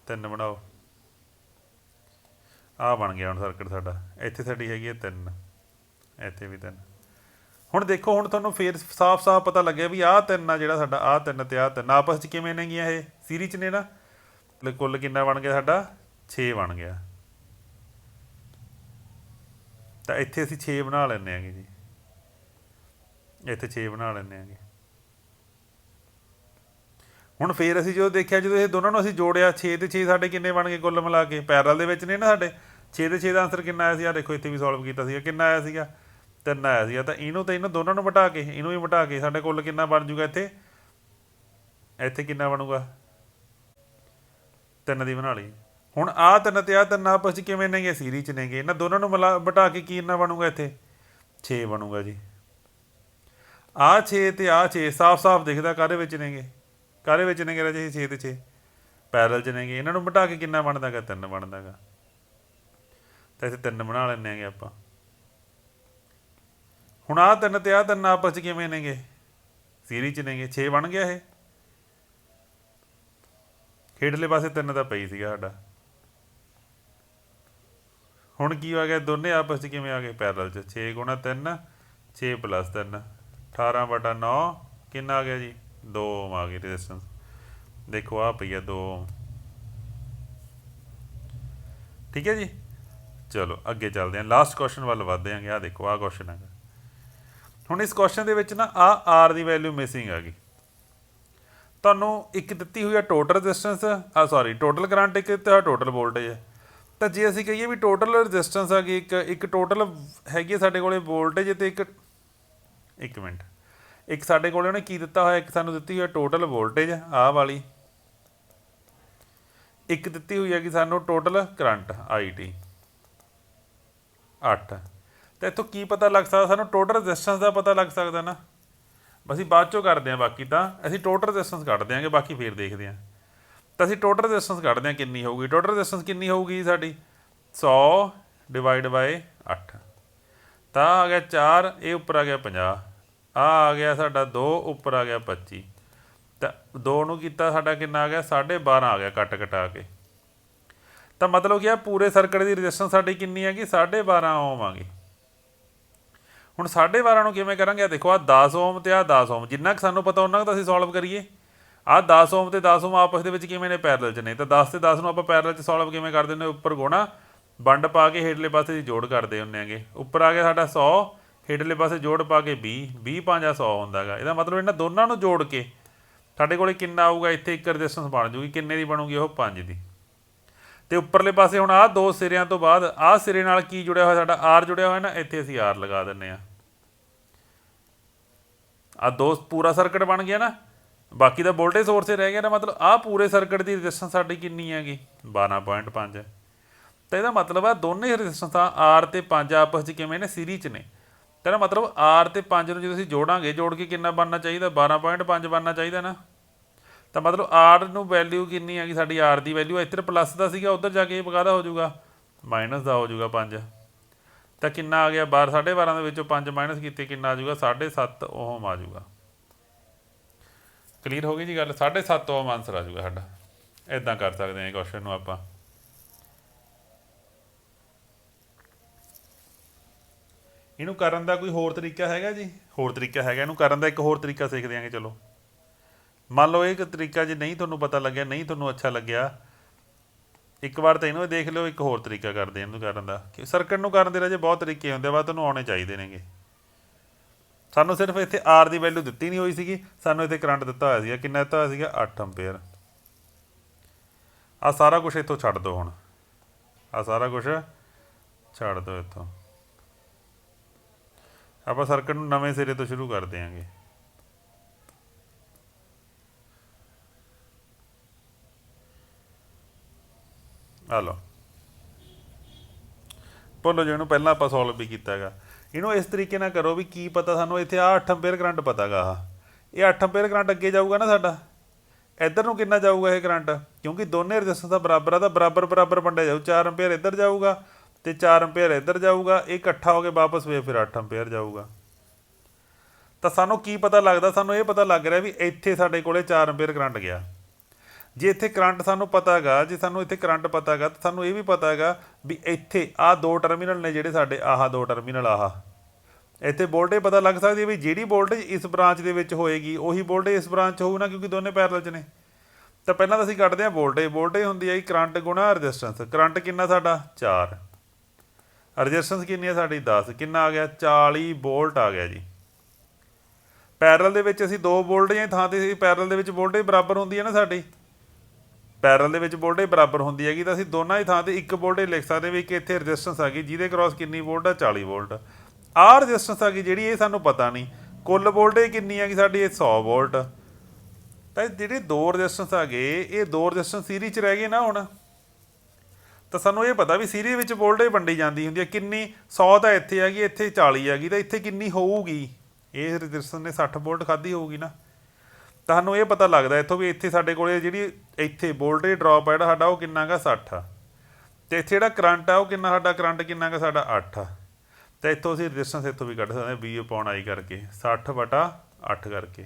3 ਬਣਾਓ, ਆਹ ਬਣ ਗਿਆ ਹੁਣ ਸਰਕਟ ਸਾਡਾ। ਇੱਥੇ ਸਾਡੀ ਹੈਗੀ ਹੈ 3, ਇੱਥੇ ਵੀ 3। ਹੁਣ ਦੇਖੋ, ਹੁਣ ਤੁਹਾਨੂੰ ਫੇਰ ਸਾਫ਼ ਪਤਾ ਲੱਗਿਆ ਵੀ ਆਹ 3 ਆ ਜਿਹੜਾ ਸਾਡਾ, ਆਹ 3 ਤੇ ਆਹ 3 ਆਪਸ 'ਚ ਕਿਵੇਂ ਨੇਗੀਆਂ ਇਹ ਸੀਰੀਜ਼ 'ਚ ਨੇ ਨਾ। ਕੁੱਲ ਕਿੰਨਾ ਬਣ ਗਿਆ ਸਾਡਾ? 6 ਬਣ ਗਿਆ। ਤਾਂ ਇੱਥੇ ਅਸੀਂ 6 ਬਣਾ ਲੈਂਦੇ ਆਂਗੇ ਜੀ, ਇੱਥੇ 6 ਬਣਾ ਲੈਂਦੇ ਆਂਗੇ। ਹੁਣ ਫੇਰ ਅਸੀਂ ਜਦੋਂ ਦੇਖਿਆ, ਜਦੋਂ ਇਹ ਦੋਨਾਂ ਨੂੰ ਅਸੀਂ ਜੋੜਿਆ 6 ਤੇ 6 ਸਾਡੇ ਕਿੰਨੇ ਬਣ ਗਏ ਕੁੱਲ ਮਿਲਾ ਕੇ? ਪੈਰਲ ਦੇ ਵਿੱਚ ਨੇ ਨਾ ਸਾਡੇ। 6 ਤੇ 6 ਦਾ ਆਂਸਰ ਕਿੰਨਾ ਆਇਆ ਸੀ? ਆਹ ਦੇਖੋ ਇੱਥੇ ਵੀ ਸੋਲਵ ਕੀਤਾ ਸੀਗਾ, ਕਿੰਨਾ ਆਇਆ ਸੀਗਾ? 3 ਆਇਆ ਸੀਗਾ। ਤਾਂ ਇਹਨੂੰ ਤੇ ਇਹਨੂੰ ਦੋਨਾਂ ਨੂੰ ਵਟਾ ਕੇ, ਇਹਨੂੰ ਵੀ ਵਟਾ ਕੇ ਸਾਡੇ ਕੁੱਲ ਕਿੰਨਾ ਬਣ ਜੂਗਾ ਇੱਥੇ? ਇੱਥੇ ਕਿੰਨਾ ਬਣੂਗਾ? 3 ਦੀ ਬਣਾ ਲਈ। ਹੁਣ ਆਹ 3 ਤੇ ਆਹ 3 ਆਪਸ 'ਚ ਕਿਵੇਂ ਨੇਗੇ? ਸੀਰੀਜ਼ 'ਚ ਨੇਗੇ। ਇਹਨਾਂ ਦੋਨਾਂ ਨੂੰ ਵਟਾ ਕੇ ਕੀ ਇੰਨਾ ਬਣੂਗਾ? ਇੱਥੇ 6 ਬਣੂਗਾ ਜੀ। ਆਹ 6 ਤੇ ਆਹ 6 ਸਾਫ਼ ਦਿਖਦਾ ਕਾਹਦੇ ਵਿੱਚ ਨੇਗੇ? ਕਾਹਦੇ ਵਿੱਚ ਨੇਗੇ ਰਾਜੇ? 6 ਤੇ 6 ਪੈਰਲ 'ਚ ਨੇਗੇ। ਇਹਨਾਂ ਨੂੰ ਵਟਾ ਕੇ ਕਿੰਨਾ ਬਣਦਾ ਗਾ? 3 ਬਣਦਾ ਗਾ। ਤਾਂ ਇੱਥੇ 3 ਬਣਾ ਲੈਂਦੇ ਆਂਗੇ ਆਪਾਂ। ਹੁਣ ਆਹ 3 ਤੇ ਆਹ 3 ਆਪਸ 'ਚ ਕਿਵੇਂ ਨੇਗੇ? ਸੀਰੀਜ਼ 'ਚ ਨੇਗੇ। 6 ਬਣ ਗਿਆ ਇਹ। ਹੇਠਲੇ ਪਾਸੇ 3 ਤਾਂ ਪਈ ਸੀਗਾ ਸਾਡਾ। ਹੁਣ ਕੀ ਹੋ ਗਿਆ? ਦੋਨੇ ਆਪਸ 'ਚ ਕਿਵੇਂ ਆ ਗਏ? ਪੈਰਲ 'ਚ। 6 ਗੁਣਾ 3, 6 + 3, 18/9 ਕਿੰਨਾ ਆ ਗਿਆ ਜੀ? 2 ਓਮ ਆ ਗਈ ਰੈਜ਼ਿਸਟੈਂਸ। ਦੇਖੋ ਆਹ ਪਈ ਆ 2 ਓਮ। ਠੀਕ ਹੈ ਜੀ। ਚਲੋ ਅੱਗੇ ਚੱਲਦੇ ਹਾਂ, ਲਾਸਟ ਕੁਐਸਚਨ ਵੱਲ ਵੱਧਦੇ ਆਂਗੇ। ਆਹ ਦੇਖੋ ਆਹ ਕੁਐਸਚਨ ਹੈਗਾ। ਹੁਣ ਇਸ ਕੁਐਸਚਨ ਦੇ ਵਿੱਚ ਨਾ ਆਹ ਆਰ ਦੀ ਵੈਲਿਊ ਮਿਸਿੰਗ ਆ ਗਈ। ਤੁਹਾਨੂੰ ਇੱਕ ਦਿੱਤੀ ਹੋਈ ਆ ਟੋਟਲ ਰੈਜ਼ਿਸਟੈਂਸ, ਟੋਟਲ ਕਰੰਟ ਇੱਕ ਦਿੱਤਾ ਹੋਇਆ, ਟੋਟਲ ਵੋਲਟੇਜ ਹੈ। ਤਾਂ ਜੇ ਅਸੀਂ ਕਹੀਏ ਵੀ ਟੋਟਲ ਰੈਜ਼ਿਸਟੈਂਸ ਆ ਗਈ ਇੱਕ ਟੋਟਲ ਹੈਗੀ ਸਾਡੇ ਕੋਲੇ ਵੋਲਟੇਜ ਤੇ ਇੱਕ ਮਿੰਟ, ਇੱਕ ਸਾਡੇ ਕੋਲੇ ਉਹਨੇ ਕੀ ਦਿੱਤਾ ਹੋਇਆ? ਇੱਕ ਸਾਨੂੰ ਦਿੱਤੀ ਹੋਈ ਹੈ ਟੋਟਲ ਵੋਲਟੇਜ ਆਹ ਵਾਲੀ, ਇੱਕ ਦਿੱਤੀ ਹੋਈ ਹੈਗੀ ਸਾਨੂੰ ਟੋਟਲ ਕਰੰਟ IT 8। ਤਾਂ ਇੱਥੋਂ ਕੀ ਪਤਾ ਲੱਗ ਸਕਦਾ ਸਾਨੂੰ? ਟੋਟਲ ਰੈਜ਼ਿਸਟੈਂਸ ਦਾ ਪਤਾ ਲੱਗ ਸਕਦਾ ਨਾ। ਅਸੀਂ ਬਾਅਦ ਚੋਂ ਕਰਦੇ ਹਾਂ, ਬਾਕੀ ਤਾਂ ਅਸੀਂ ਟੋਟਲ ਰੈਜ਼ਿਸਟੈਂਸ ਕੱਢ ਦਿਆਂਗੇ, ਬਾਕੀ ਫੇਰ ਦੇਖਦੇ ਹਾਂ। ਤਾਂ ਅਸੀਂ ਟੋਟਲ ਰੈਜ਼ਿਸਟੈਂਸ ਕੱਢਦੇ ਹਾਂ, ਕਿੰਨੀ ਹੋਊਗੀ ਟੋਟਲ ਰੈਜ਼ਿਸਟੈਂਸ? ਕਿੰਨੀ ਹੋਊਗੀ ਸਾਡੀ? 100 / 8। ਤਾਂ ਆ ਗਿਆ 4, ਇਹ ਉੱਪਰ ਆ ਗਿਆ 50, ਆ ਗਿਆ ਸਾਡਾ 2, ਉੱਪਰ ਆ ਗਿਆ 25। ਤਾਂ 2 ਨੂੰ ਕੀਤਾ ਸਾਡਾ ਕਿੰਨਾ ਆ ਗਿਆ? 12.5 ਆ ਗਿਆ ਕੱਟ ਕਟਾ ਕੇ। ਤਾਂ ਮਤਲਬ ਕੀ ਆ ਪੂਰੇ ਸਰਕਟ ਦੀ ਰੈਜ਼ਿਸਟੈਂਸ ਸਾਡੀ ਕਿੰਨੀ ਹੈਗੀ? 12.5 ਓਮ ਆ ਗਈ। ਹੁਣ 12.5 ਨੂੰ ਕਿਵੇਂ ਕਰਾਂਗੇ? ਦੇਖੋ ਆਹ 10 ਓਮ ਤੇ ਆਹ 10 ਓਮ, ਜਿੰਨਾ ਕੁ ਸਾਨੂੰ ਪਤਾ ਉਹਨਾਂ ਕੁ ਤਾਂ ਅਸੀਂ ਸੋਲਵ ਕਰੀਏ। ਆਹ 10 ਓਮ ਤੇ 10 ਓਮ ਆਪਸ ਦੇ ਵਿੱਚ ਕਿਵੇਂ ਨੇ? ਪੈਰਲ 'ਚ ਨੇ। ਤਾਂ 10 ਤੇ 10 ਨੂੰ ਆਪਾਂ ਪੈਰਲ 'ਚ ਸੋਲਵ ਕਿਵੇਂ ਕਰ ਦਿੰਦੇ? ਉੱਪਰ ਗੁਣਾ, ਵੰਡ ਪਾ ਕੇ ਹੇਠਲੇ ਪਾਸੇ ਦੀ ਜੋੜ ਕਰਦੇ ਹੁੰਦੇ ਹੈਗੇ। ਉੱਪਰ ਆ ਗਿਆ ਸਾਡਾ 100, ਹੇਠਲੇ ਪਾਸੇ ਜੋੜ ਪਾ ਕੇ 20, 20 5 100 ਹੁੰਦਾ ਗਾ। ਇਹਦਾ ਮਤਲਬ ਇਹਨਾਂ ਦੋਨਾਂ ਨੂੰ ਜੋੜ ਕੇ ਸਾਡੇ ਕੋਲ ਕਿੰਨਾ ਆਊਗਾ? ਇੱਥੇ ਇੱਕ ਰੈਜ਼ਿਸਟੈਂਸ ਬਣ ਜੂਗੀ। ਕਿੰਨੇ ਦੀ ਬਣੂਗੀ ਉਹ? 5 ਦੀ। ਤੇ ਉੱਪਰਲੇ ਪਾਸੇ ਹੁਣ ਆਹ 2 ਸਿਰਿਆਂ ਤੋਂ ਬਾਅਦ ਆਹ ਸਿਰੇ ਨਾਲ ਕੀ ਜੁੜਿਆ ਹੋਇਆ? ਸਾਡਾ ਆਰ ਜੁੜਿਆ ਹੋਇਆ ਨਾ। ਇੱਥੇ ਅਸੀਂ ਆਰ ਲਗਾ ਦਿੰਦੇ ਹਾਂ। ਆਹ 2 ਪੂਰਾ ਸਰਕਟ ਬਣ ਗਿਆ ਨਾ, ਬਾਕੀ ਦਾ ਵੋਲਟੇਜ ਸੋਰਸ ਹੀ ਰਹਿ ਗਿਆ ਨਾ। ਮਤਲਬ ਆਹ ਪੂਰੇ ਸਰਕਟ ਦੀ ਰੈਜ਼ਿਸਟੈਂਸ ਸਾਡੀ ਕਿੰਨੀ ਹੈਗੀ? 12.5। ਤਾਂ ਇਹਦਾ ਮਤਲਬ ਆ ਦੋਨੇ ਰੈਜ਼ਿਸਟੈਂਸਾਂ ਆਰ ਤੇ 5 ਆਪਸ 'ਚ ਕਿਵੇਂ ਨੇ? ਸੀਰੀਜ਼ 'ਚ ਨੇ। ਤਾਂ ਇਹਦਾ ਮਤਲਬ ਆਰ ਤੇ 5 ਨੂੰ ਜਦੋਂ ਅਸੀਂ ਜੋੜਾਂਗੇ, ਜੋੜ ਕੇ ਕਿੰਨਾ ਬਣਨਾ ਚਾਹੀਦਾ? 12.5 ਬਣਨਾ ਚਾਹੀਦਾ ਨਾ। ਤਾਂ ਮਤਲਬ ਆਰ ਨੂੰ ਵੈਲਿਊ ਕਿੰਨੀ ਹੈਗੀ ਸਾਡੀ? ਆਰ ਦੀ ਵੈਲਿਊ ਇੱਧਰ ਪਲੱਸ ਦਾ ਸੀਗਾ, ਉੱਧਰ ਜਾ ਕੇ ਇਹ ਕਾਹਦਾ ਹੋ ਜਾਊਗਾ? ਮਾਈਨਸ ਦਾ ਹੋ ਜਾਊਗਾ 5। ਤਾਂ ਕਿੰਨਾ ਆ ਗਿਆ? 12.5 ਦੇ ਵਿੱਚੋਂ 5 ਮਾਈਨਸ ਕੀਤੇ ਕਿੰਨਾ ਆ ਜਾਊਗਾ? 7.5 ਓਹਮ ਆ ਜਾਊਗਾ। ਕਲੀਅਰ ਹੋ ਗਈ ਜੀ ਗੱਲ? 7.5 ਓਹਮ ਆਂਸਰ ਆ ਜਾਊਗਾ ਸਾਡਾ। ਇੱਦਾਂ ਕਰ ਸਕਦੇ ਹਾਂ ਇਹ ਕੁਐਸਚਨ ਨੂੰ ਆਪਾਂ। ਇਹਨੂੰ ਕਰਨ ਦਾ ਕੋਈ ਹੋਰ ਤਰੀਕਾ ਹੈਗਾ ਜੀ? ਹੋਰ ਤਰੀਕਾ ਹੈਗਾ ਇਹਨੂੰ ਕਰਨ ਦਾ। ਇੱਕ ਹੋਰ ਤਰੀਕਾ ਸਿੱਖ ਦਿਆਂਗੇ। ਚਲੋ ਮੰਨ ਲਓ ਇਹ ਤਰੀਕਾ ਜੇ ਨਹੀਂ ਤੁਹਾਨੂੰ ਪਤਾ ਲੱਗਿਆ, ਨਹੀਂ ਤੁਹਾਨੂੰ ਅੱਛਾ ਲੱਗਿਆ, ਇੱਕ ਵਾਰ ਤਾਂ ਇਹਨੂੰ ਦੇਖ ਲਿਓ। ਇੱਕ ਹੋਰ ਤਰੀਕਾ ਕਰਦੇ ਇਹਨੂੰ ਕਰਨ ਦਾ। ਕਿ ਸਰਕਟ ਨੂੰ ਕਰਨ ਦੇ ਰਾਜੇ ਬਹੁਤ ਤਰੀਕੇ ਹੁੰਦੇ ਆ, ਬਸ ਤੁਹਾਨੂੰ ਆਉਣੇ ਚਾਹੀਦੇ ਨੇਗੇ। ਸਾਨੂੰ ਸਿਰਫ ਇੱਥੇ ਆਰ ਦੀ ਵੈਲਿਊ ਦਿੱਤੀ ਨਹੀਂ ਹੋਈ ਸੀਗੀ, ਸਾਨੂੰ ਇੱਥੇ ਕਰੰਟ ਦਿੱਤਾ ਹੋਇਆ ਸੀਗਾ। ਕਿੰਨਾ ਦਿੱਤਾ ਹੋਇਆ ਸੀਗਾ? 8 ਐਂਪੀਅਰ। ਆਹ ਸਾਰਾ ਕੁਛ ਇੱਥੋਂ ਛੱਡ ਦਿਓ। ਹੁਣ ਆਹ ਸਾਰਾ ਕੁਛ ਛੱਡ ਦਿਓ ਇੱਥੋਂ। ਆਪਾਂ ਸਰਕਟ ਨੂੰ ਨਵੇਂ ਸਿਰੇ ਤੋਂ ਸ਼ੁਰੂ ਕਰ ਦਿਆਂਗੇ। ਆ ਲਓ, ਭੁੱਲੋ ਜੀ ਇਹਨੂੰ, ਪਹਿਲਾਂ ਆਪਾਂ ਸੋਲਵ ਵੀ ਕੀਤਾ ਹੈਗਾ। ਇਹਨੂੰ ਇਸ ਤਰੀਕੇ ਨਾਲ ਕਰੋ ਵੀ ਕੀ ਪਤਾ ਸਾਨੂੰ ਇੱਥੇ ਆਹ 8 ਐਂਪੀਅਰ ਕਰੰਟ ਪਤਾ ਗਾ। ਇਹ 8 ਐਂਪੀਅਰ ਕਰੰਟ ਅੱਗੇ ਜਾਊਗਾ ਨਾ ਸਾਡਾ, ਇੱਧਰ ਨੂੰ ਕਿੰਨਾ ਜਾਊਗਾ ਇਹ ਕਰੰਟ? ਕਿਉਂਕਿ ਦੋਨੇ ਰੈਜ਼ਿਸਟੈਂਸ ਦਾ ਬਰਾਬਰ ਆ, ਤਾਂ ਬਰਾਬਰ ਵੰਡਿਆ ਜਾਊ। 4 ਐਂਪੀਅਰ ਇੱਧਰ ਜਾਊਗਾ ਤੇ 4 ਐਂਪੀਅਰ ਇੱਧਰ ਜਾਊਗਾ। ਇਹ ਇਕੱਠਾ ਹੋ ਕੇ ਵਾਪਸ ਫਿਰ 8 ਐਂਪੀਅਰ ਜਾਊਗਾ। ਤਾਂ ਸਾਨੂੰ ਕੀ ਪਤਾ ਲੱਗਦਾ? ਸਾਨੂੰ ਇਹ ਪਤਾ ਲੱਗ ਰਿਹਾ ਵੀ ਇੱਥੇ ਸਾਡੇ ਕੋਲੇ 4 ਐਂਪੀਅਰ ਕਰੰਟ ਗਿਆ। ਜੇ ਇੱਥੇ ਕਰੰਟ ਸਾਨੂੰ ਪਤਾ ਹੈਗਾ, ਜੇ ਸਾਨੂੰ ਇੱਥੇ ਕਰੰਟ ਪਤਾ ਹੈਗਾ ਤਾਂ ਸਾਨੂੰ ਇਹ ਵੀ ਪਤਾ ਹੈਗਾ ਵੀ ਇੱਥੇ ਆਹ ਦੋ ਟਰਮੀਨਲ ਨੇ ਜਿਹੜੇ ਸਾਡੇ, ਆਹ ਦੋ ਟਰਮੀਨਲ, ਆਹ ਇੱਥੇ ਵੋਲਟੇਜ ਪਤਾ ਲੱਗ ਸਕਦੀ ਹੈ ਵੀ ਜਿਹੜੀ ਵੋਲਟੇਜ ਇਸ ਬ੍ਰਾਂਚ ਦੇ ਵਿੱਚ ਹੋਏਗੀ ਉਹੀ ਵੋਲਟੇਜ ਇਸ ਬ੍ਰਾਂਚ 'ਚ ਹੋਊ ਨਾ, ਕਿਉਂਕਿ ਦੋਨੇ ਪੈਰਲਲ 'ਚ ਨੇ। ਤਾਂ ਪਹਿਲਾਂ ਤਾਂ ਅਸੀਂ ਕੱਢਦੇ ਹਾਂ ਵੋਲਟੇਜ। ਵੋਲਟੇਜ ਹੁੰਦੀ ਹੈ ਕਰੰਟ ਗੁਣਾ ਰੈਜ਼ਿਸਟੈਂਸ। ਕਰੰਟ ਕਿੰਨਾ ਸਾਡਾ 4, ਰੈਜ਼ਿਸਟੈਂਸ ਕਿੰਨੀ ਹੈ ਸਾਡੀ 10, ਕਿੰਨਾ ਆ ਗਿਆ 40 ਵੋਲਟ ਆ ਗਿਆ ਜੀ। ਪੈਰਲਲ ਦੇ ਵਿੱਚ ਅਸੀਂ ਦੋ ਵੋਲਟੇਜਾਂ ਦੀ ਥਾਂ ਤੇ ਪੈਰਲਲ ਦੇ ਵਿੱਚ ਵੋਲਟੇਜ ਬਰਾਬਰ ਹੁੰਦੀ ਹੈ ਨਾ ਸਾਡੀ, ਪੈਰਲਲ ਦੇ ਵਿੱਚ ਵੋਲਟੇਜ ਬਰਾਬਰ ਹੁੰਦੀ ਹੈਗੀ, ਤਾਂ ਅਸੀਂ ਦੋਨਾਂ ਦੀ ਥਾਂ ਤੇ ਇੱਕ ਵੋਲਟੇਜ ਲਿਖ ਸਕਦੇ ਵੀ ਕਿ ਇੱਥੇ ਰੈਜ਼ਿਸਟੈਂਸ ਆ ਗਈ ਜਿਹਦੇ ਕ੍ਰਾਸ ਕਿੰਨੀ ਵੋਲਟ ਆ 40 ਵੋਲਟ। ਆਹ ਰੈਜ਼ਿਸਟੈਂਸ ਆ ਗਈ ਜਿਹੜੀ, ਇਹ ਸਾਨੂੰ ਪਤਾ ਨਹੀਂ। ਕੁੱਲ ਵੋਲਟੇਜ ਕਿੰਨੀ ਹੈਗੀ ਸਾਡੀ, ਇਹ 100 ਵੋਲਟ। ਤਾਂ ਜਿਹੜੇ ਦੋ ਰੈਜ਼ਿਸਟੈਂਸ ਆ ਗਏ, ਇਹ ਦੋ ਰੈਜ਼ਿਸਟੈਂਸ ਸੀਰੀਜ਼ 'ਚ ਰਹਿ ਗਏ ਨਾ ਹੁਣ। ਤਾਂ ਸਾਨੂੰ ਇਹ ਪਤਾ ਵੀ ਸੀਰੀਜ਼ ਵਿੱਚ ਵੋਲਟੇਜ ਵੰਡੀ ਜਾਂਦੀ ਹੁੰਦੀ ਹੈ ਕਿੰਨੀ, 100 ਤਾਂ ਇੱਥੇ ਹੈਗੀ, ਇੱਥੇ 40 ਹੈਗੀ, ਤਾਂ ਇੱਥੇ ਕਿੰਨੀ ਹੋਊਗੀ, ਇਹ ਰੈਜ਼ਿਸਟੈਂਸ ਨੇ 60 ਵੋਲਟ ਖਾਧੀ ਹੋਊਗੀ ਨਾ। ਤੁਹਾਨੂੰ ਇਹ ਪਤਾ ਲੱਗਦਾ ਇੱਥੋਂ ਵੀ ਇੱਥੇ ਸਾਡੇ ਕੋਲੇ ਜਿਹੜੀ ਇੱਥੇ ਵੋਲਟੇਜ ਡ੍ਰੌਪ ਆ ਜਿਹੜਾ ਸਾਡਾ ਉਹ ਕਿੰਨਾ ਗਾ 60 ਆ, ਅਤੇ ਇੱਥੇ ਜਿਹੜਾ ਕਰੰਟ ਆ ਉਹ ਕਿੰਨਾ ਸਾਡਾ, ਕਰੰਟ ਕਿੰਨਾ ਗਾ ਸਾਡਾ 8 ਆ। ਤਾਂ ਇੱਥੋਂ ਅਸੀਂ ਰੈਜ਼ਿਸਟੈਂਸ ਇੱਥੋਂ ਵੀ ਕੱਢ ਸਕਦੇ ਹਾਂ V/I ਕਰਕੇ 60/8 ਕਰਕੇ।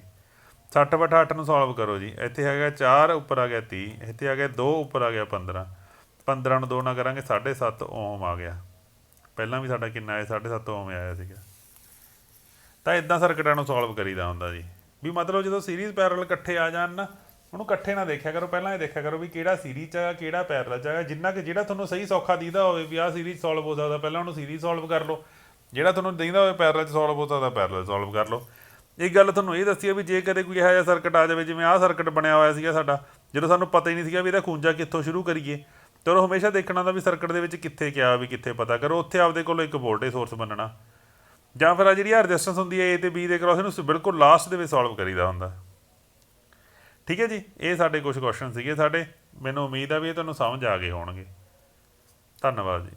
60/8 ਨੂੰ ਸੋਲਵ ਕਰੋ ਜੀ, ਇੱਥੇ ਹੈਗਾ 4, ਉੱਪਰ ਆ ਗਿਆ 30, ਇੱਥੇ ਆ ਗਿਆ 2, ਉੱਪਰ ਆ ਗਿਆ 15, 15 ਨੂੰ 2 ਨਾਲ ਕਰਾਂਗੇ 7.5 ਓਮ ਆ ਗਿਆ। ਪਹਿਲਾਂ ਵੀ ਸਾਡਾ ਕਿੰਨਾ ਆਇਆ 7.5 ਓਮ ਆਇਆ ਸੀਗਾ। ਤਾਂ ਇੱਦਾਂ ਸਰਕਟਾਂ ਨੂੰ ਸੋਲਵ ਕਰੀਦਾ ਹੁੰਦਾ ਜੀ। ਵੀ ਮਤਲਬ ਜਦੋਂ ਸੀਰੀਜ਼ ਪੈਰਲਲ ਇਕੱਠੇ ਆ ਜਾਣ ਨਾ, ਉਹਨੂੰ ਇਕੱਠੇ ਨਾ ਦੇਖਿਆ ਕਰੋ, ਪਹਿਲਾਂ ਇਹ ਦੇਖਿਆ ਕਰੋ ਵੀ ਕਿਹੜਾ ਸੀਰੀਜ਼ 'ਚ ਹੈਗਾ ਕਿਹੜਾ ਪੈਰਲਲ 'ਚ ਹੈਗਾ। ਜਿੰਨਾ ਕਿ ਜਿਹੜਾ ਤੁਹਾਨੂੰ ਸਹੀ ਸੌਖਾ ਦੀਦਾ ਹੋਵੇ ਵੀ ਆਹ ਸੀਰੀਜ਼ ਸੋਲਵ ਹੋ ਸਕਦਾ, ਪਹਿਲਾਂ ਉਹਨੂੰ ਸੀਰੀਜ਼ ਸੋਲਵ ਕਰ ਲਓ। ਜਿਹੜਾ ਤੁਹਾਨੂੰ ਦਿੰਦਾ ਹੋਵੇ ਪੈਰਲਲ 'ਚ ਸੋਲਵ ਹੋ ਸਕਦਾ, ਪੈਰਲਲ ਸੋਲਵ ਕਰ ਲਓ। ਇੱਕ ਗੱਲ ਤੁਹਾਨੂੰ ਇਹ ਦੱਸੀ ਆ ਵੀ ਜੇ ਕਦੇ ਕੋਈ ਇਹੋ ਜਿਹਾ ਸਰਕਟ ਆ ਜਾਵੇ ਜਿਵੇਂ ਆਹ ਸਰਕਟ ਬਣਿਆ ਹੋਇਆ ਸੀਗਾ ਸਾਡਾ, ਜਦੋਂ ਸਾਨੂੰ ਪਤਾ ਹੀ ਨਹੀਂ ਸੀਗਾ ਵੀ ਇਹਦਾ ਖੂੰਜਾ ਕਿੱਥੋਂ ਸ਼ੁਰੂ ਕਰੀਏ, ਤਾਂ ਉਹ ਹਮੇਸ਼ਾ ਦੇਖਣਾ ਹੁੰਦਾ ਵੀ ਸਰਕਟ ਦੇ ਵਿੱਚ ਕਿੱਥੇ ਕਿਆ ਵੀ ਕਿੱਥੇ ਪਤਾ ਕਰੋ, ਉੱਥੇ ਆਪਦੇ ਕੋਲ ਇੱਕ ਵੋਲਟੇਜ ਸੋਰਸ ਬਣਨਾ, ਜਾਂ ਫਿਰ ਆ ਜਿਹੜੀ ਆ ਰੈਜ਼ਿਸਟੈਂਸ ਹੁੰਦੀ ਹੈ A ਤੇ B ਦੇ ਕ੍ਰਾਸ, ਇਹਨੂੰ ਬਿਲਕੁਲ ਲਾਸਟ ਦੇ ਵਿੱਚ ਸੋਲਵ ਕਰੀਦਾ ਹੁੰਦਾ। ਠੀਕ ਹੈ ਜੀ, ਇਹ ਸਾਡੇ ਕੁਝ ਕੁਐਸਚਨ ਸੀਗੇ ਸਾਡੇ। ਮੈਨੂੰ ਉਮੀਦ ਆ ਵੀ ਇਹ ਤੁਹਾਨੂੰ ਸਮਝ ਆ ਗਏ ਹੋਣਗੇ। ਧੰਨਵਾਦ ਜੀ।